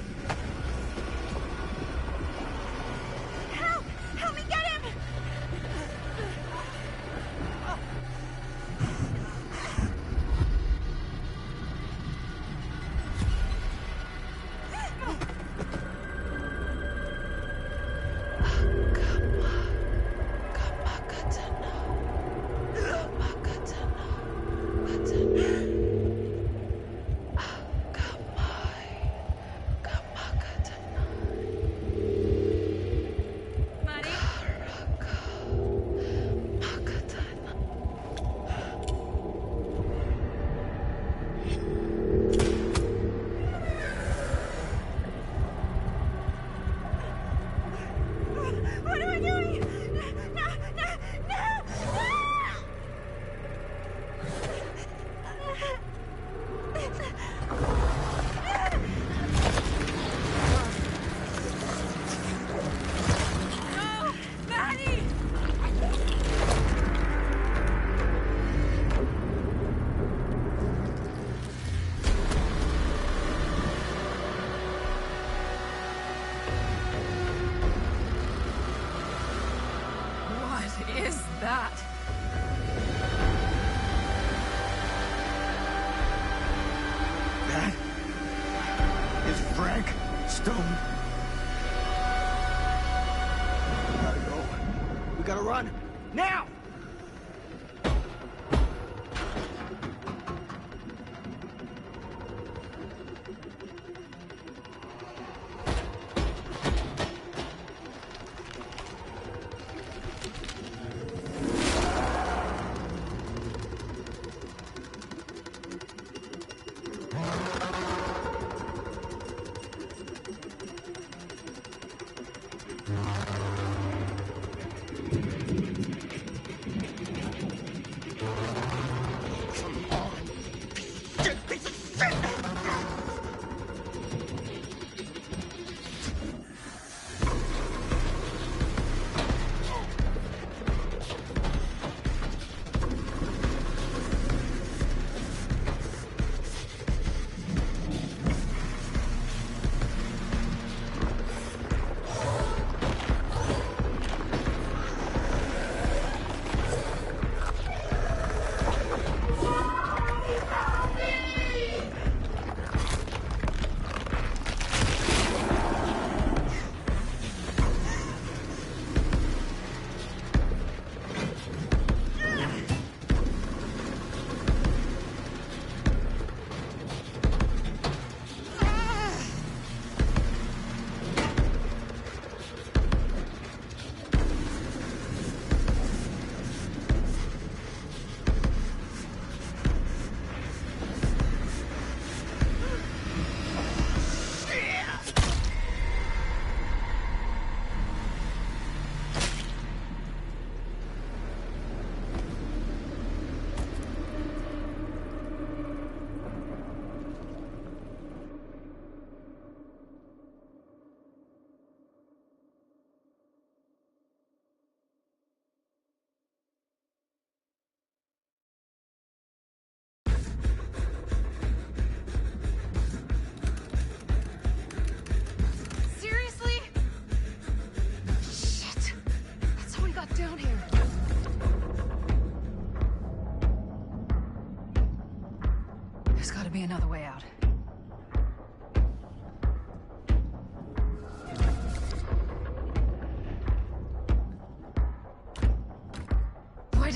Help! Help me get him! What am I doing? No! No! Maddie! What is that? That is Frank Stone. We gotta go. We gotta run. Now!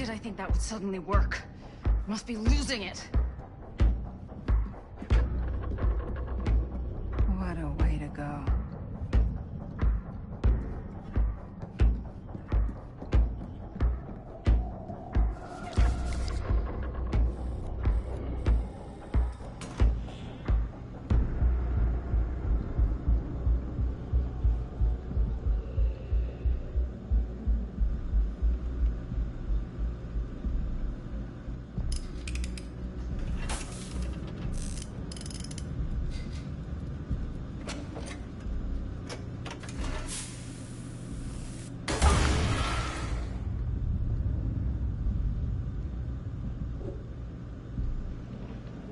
did I think that would suddenly work? Must be losing it. What a way to go.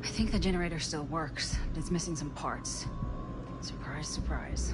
I think the generator still works, but it's missing some parts. Surprise, surprise.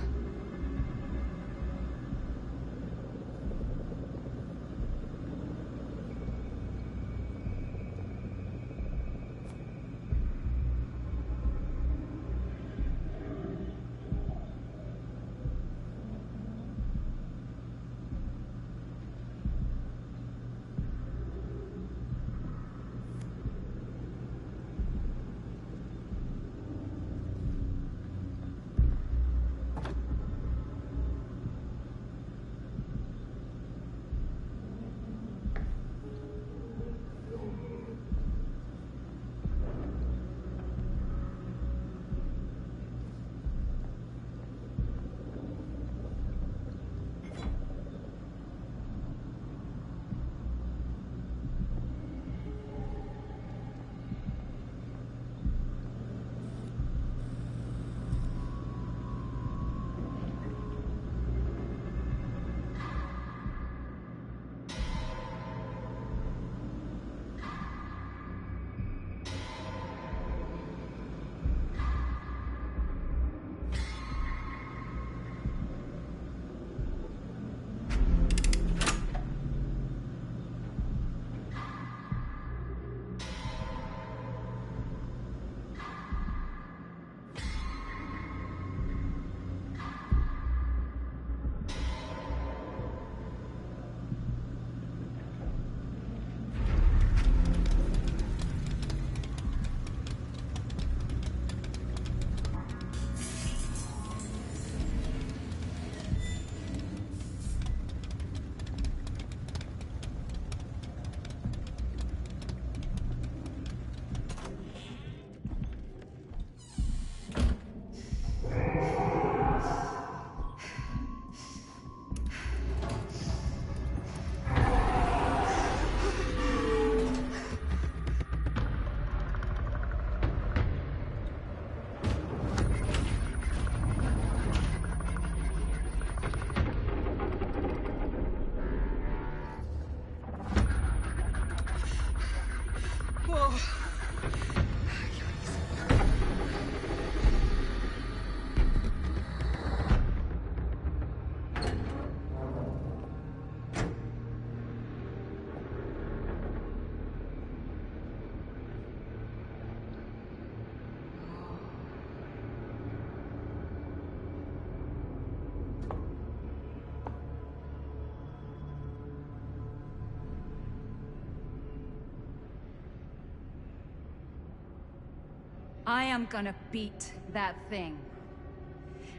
I am gonna beat that thing.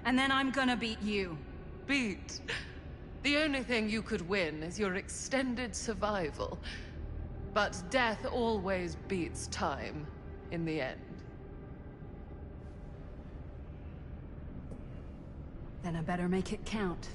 And then I'm gonna beat you. Beat? The only thing you could win is your extended survival. But death always beats time in the end. Then I better make it count.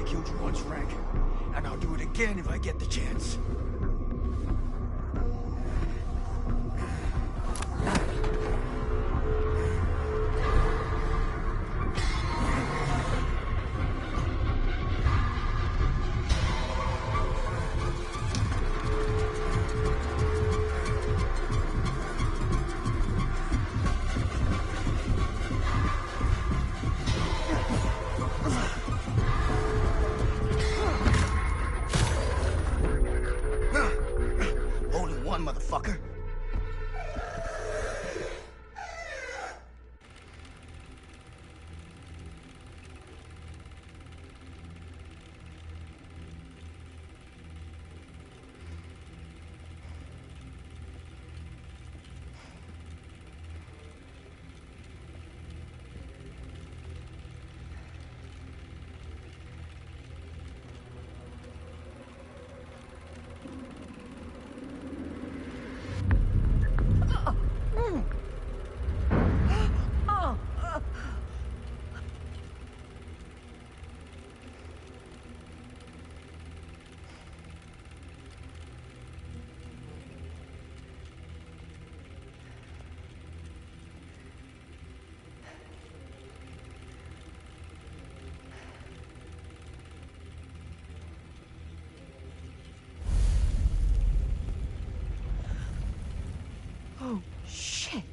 killed you once, Frank. And I'll do it again if I get the chance. Motherfucker. Oh, shit.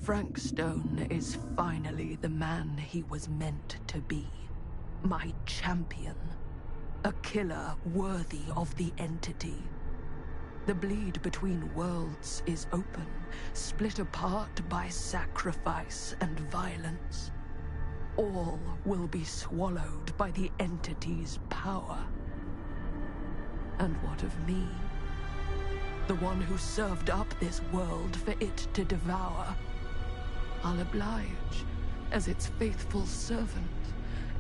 Frank Stone is finally the man he was meant to be. My champion. A killer worthy of the entity. The bleed between worlds is open, split apart by sacrifice and violence. All will be swallowed by the entity's power. And what of me? The one who served up this world for it to devour. I'll oblige as its faithful servant,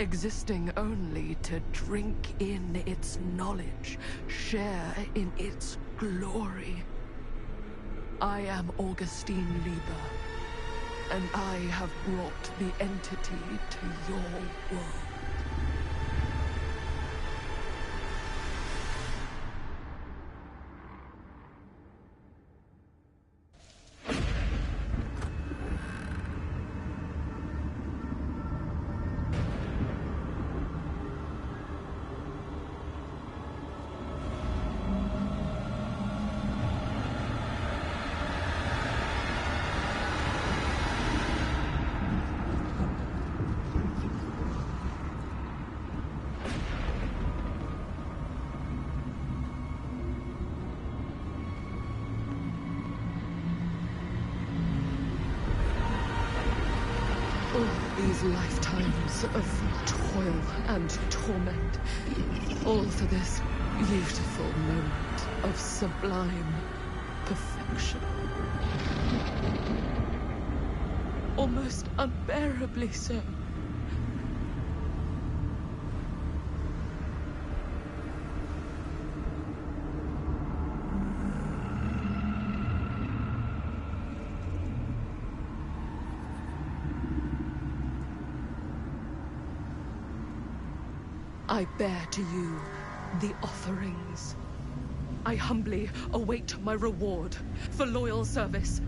existing only to drink in its knowledge, share in its glory. I am Augustine Lieber, and I have brought the entity to your world. These lifetimes of toil and torment, all for this beautiful moment of sublime perfection. Almost unbearably so. I bear to you the offerings. I humbly await my reward for loyal service,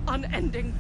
unending.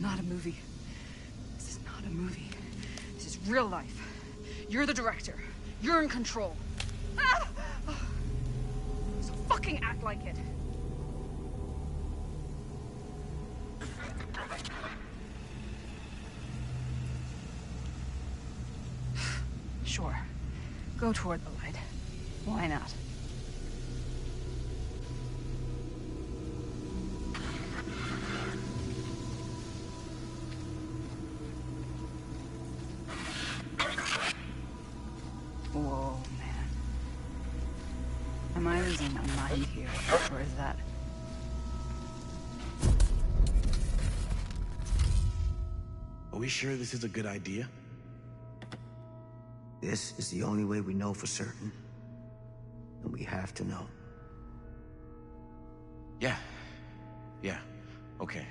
not a movie. This is not a movie. This is real life. You're the director. You're in control. Ah! So fucking act like it. Sure. Go toward the light. Why not? Whoa, man. Am I losing my mind here, or is that... Are we sure this is a good idea? This is the only way we know for certain. And we have to know. Yeah. Yeah. Okay.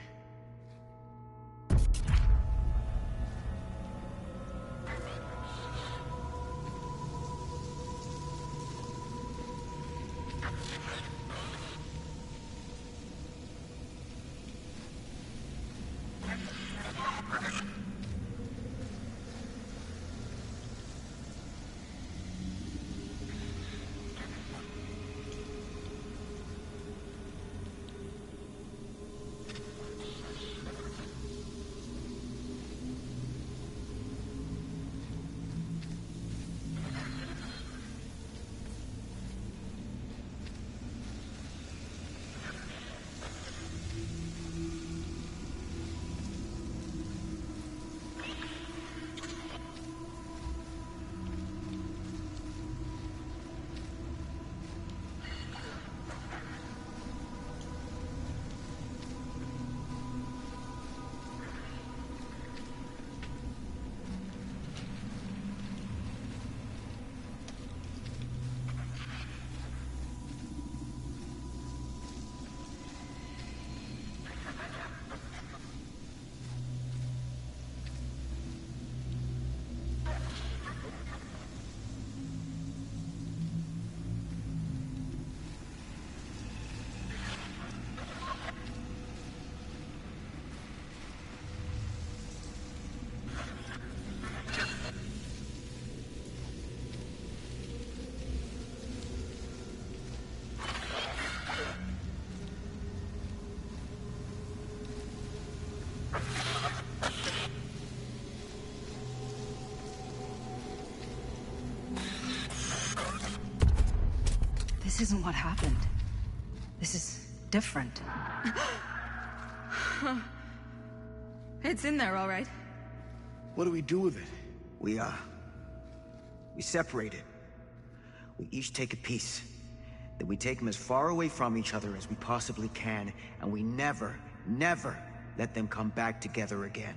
This isn't what happened. This is different. It's in there, all right. What do we do with it? We separate it. We each take a piece. Then we take them as far away from each other as we possibly can, and we never, never let them come back together again.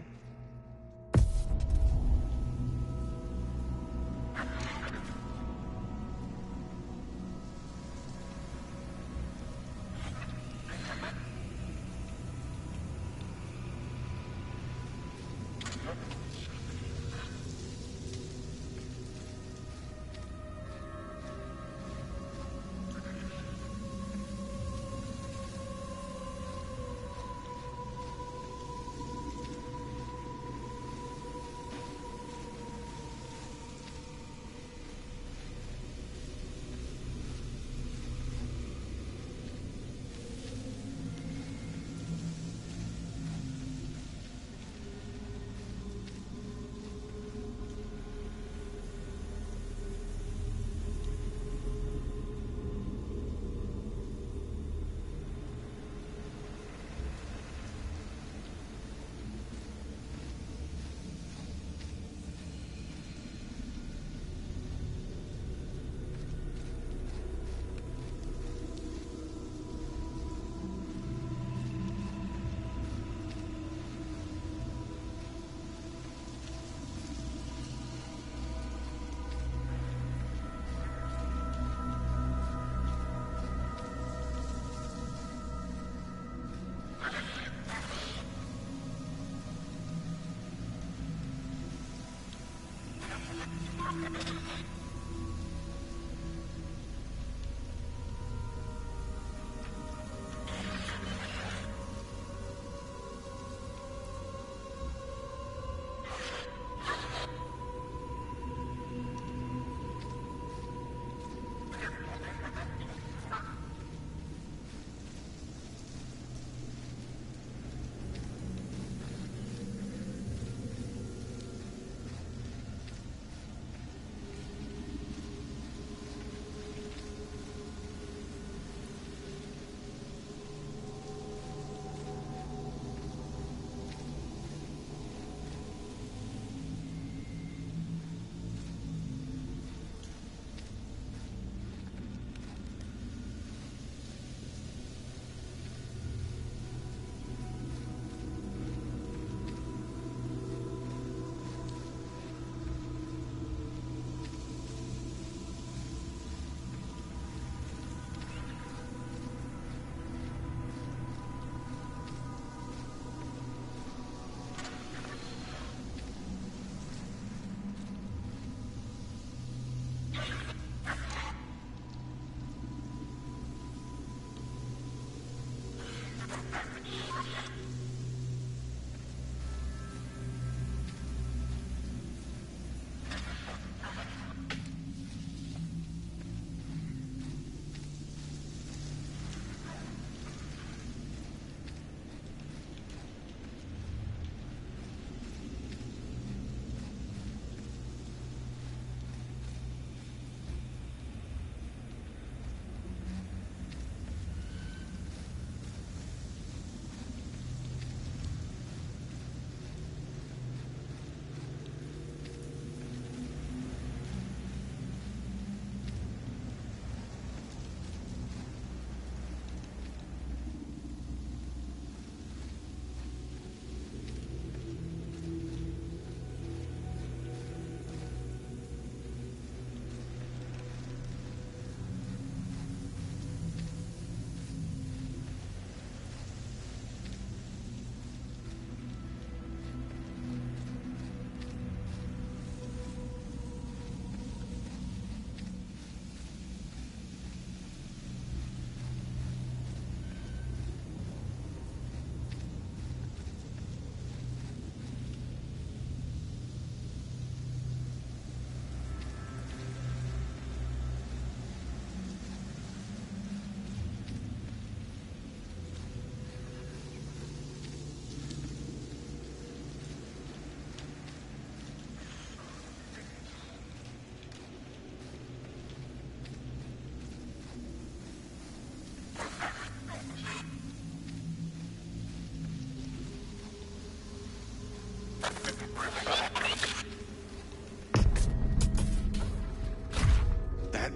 That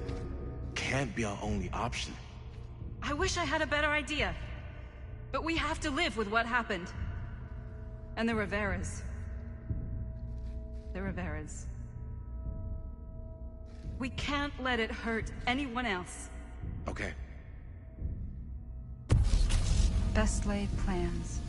can't be our only option. I wish I had a better idea. But we have to live with what happened. And the Riveras. The Riveras. We can't let it hurt anyone else. Okay. Best laid plans.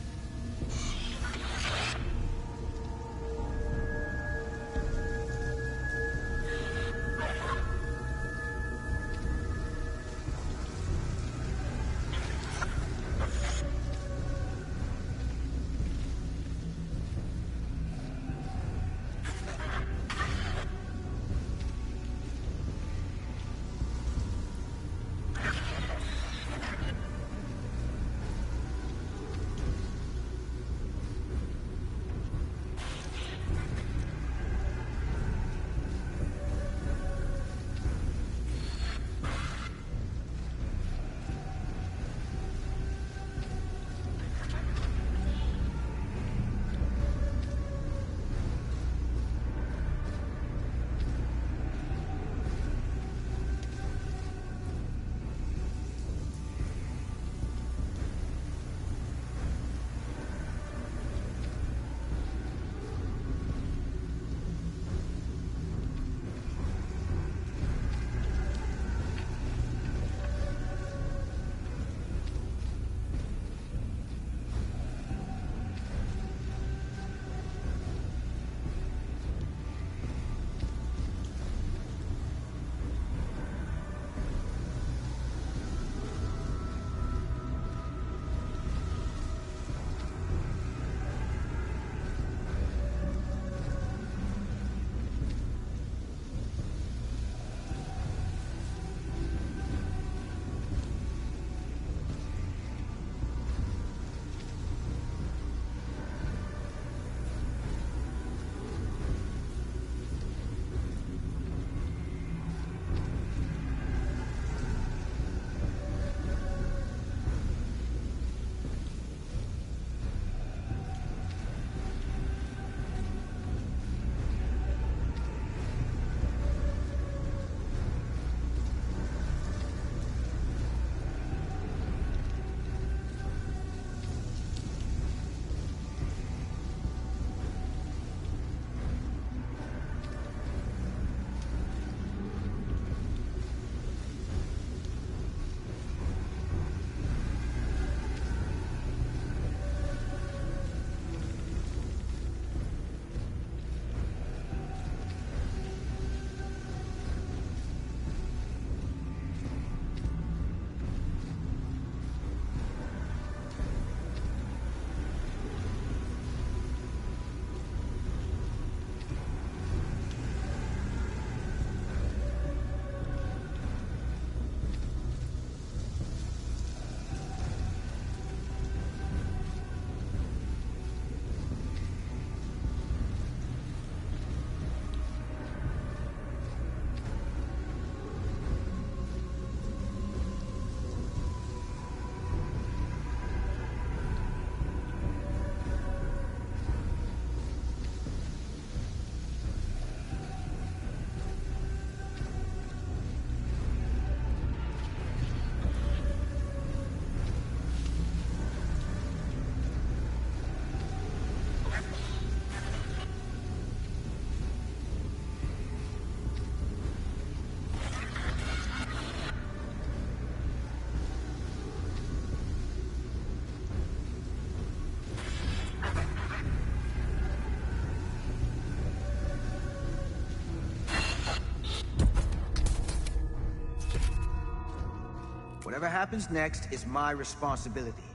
Whatever happens next is my responsibility.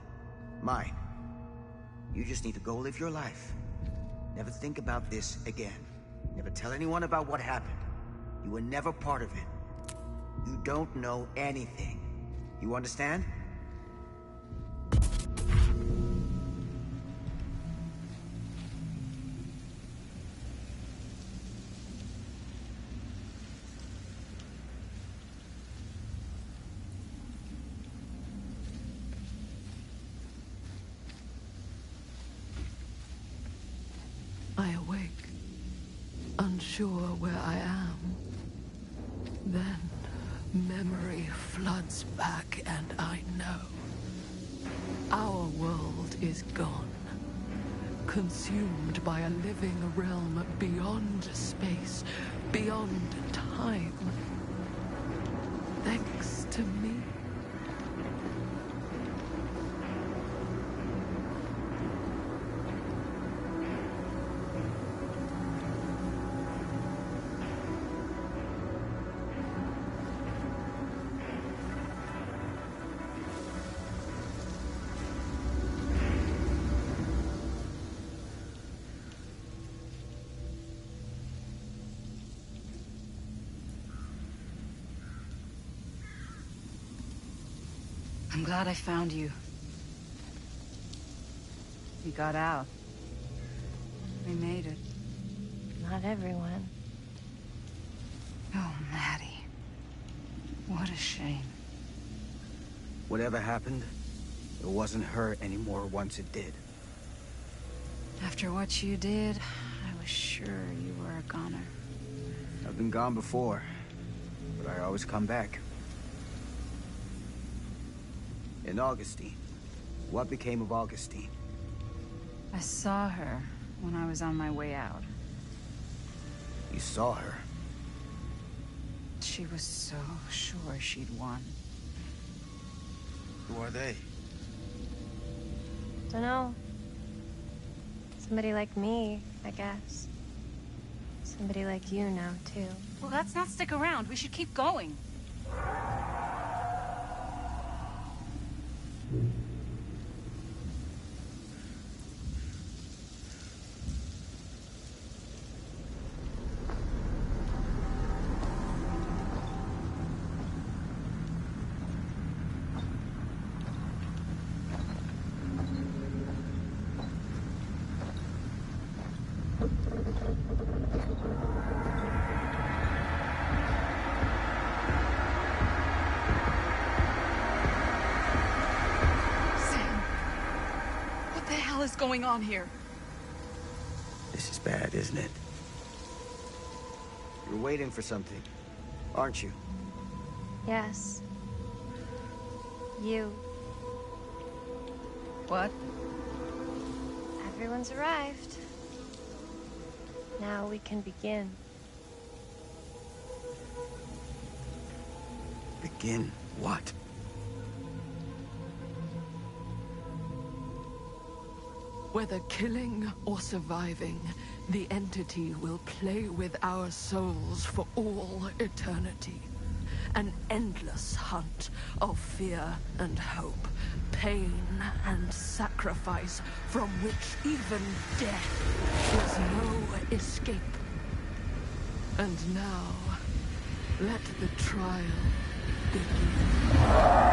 Mine. You just need to go live your life. Never think about this again. Never tell anyone about what happened. You were never part of it. You don't know anything. You understand? I awake, unsure where I am. Then memory floods back and I know. Our world is gone. Consumed by a living realm beyond space, beyond time. Thanks to me. I'm glad I found you. We got out. We made it. Not everyone. Oh, Maddie. What a shame. Whatever happened, it wasn't her anymore once it did. After what you did, I was sure you were a goner. I've been gone before, but I always come back. And Augustine. What became of Augustine? I saw her when I was on my way out. You saw her? She was so sure she'd won. Who are they? Dunno. Somebody like me, I guess. Somebody like you now, too. Well, let's not stick around. We should keep going. What is going on here? This is bad, isn't it? You're waiting for something, aren't you? Yes. You. What? Everyone's arrived. Now we can begin. Begin what? Whether killing or surviving, the entity will play with our souls for all eternity. An endless hunt of fear and hope, pain and sacrifice, from which even death is no escape. And now, let the trial begin.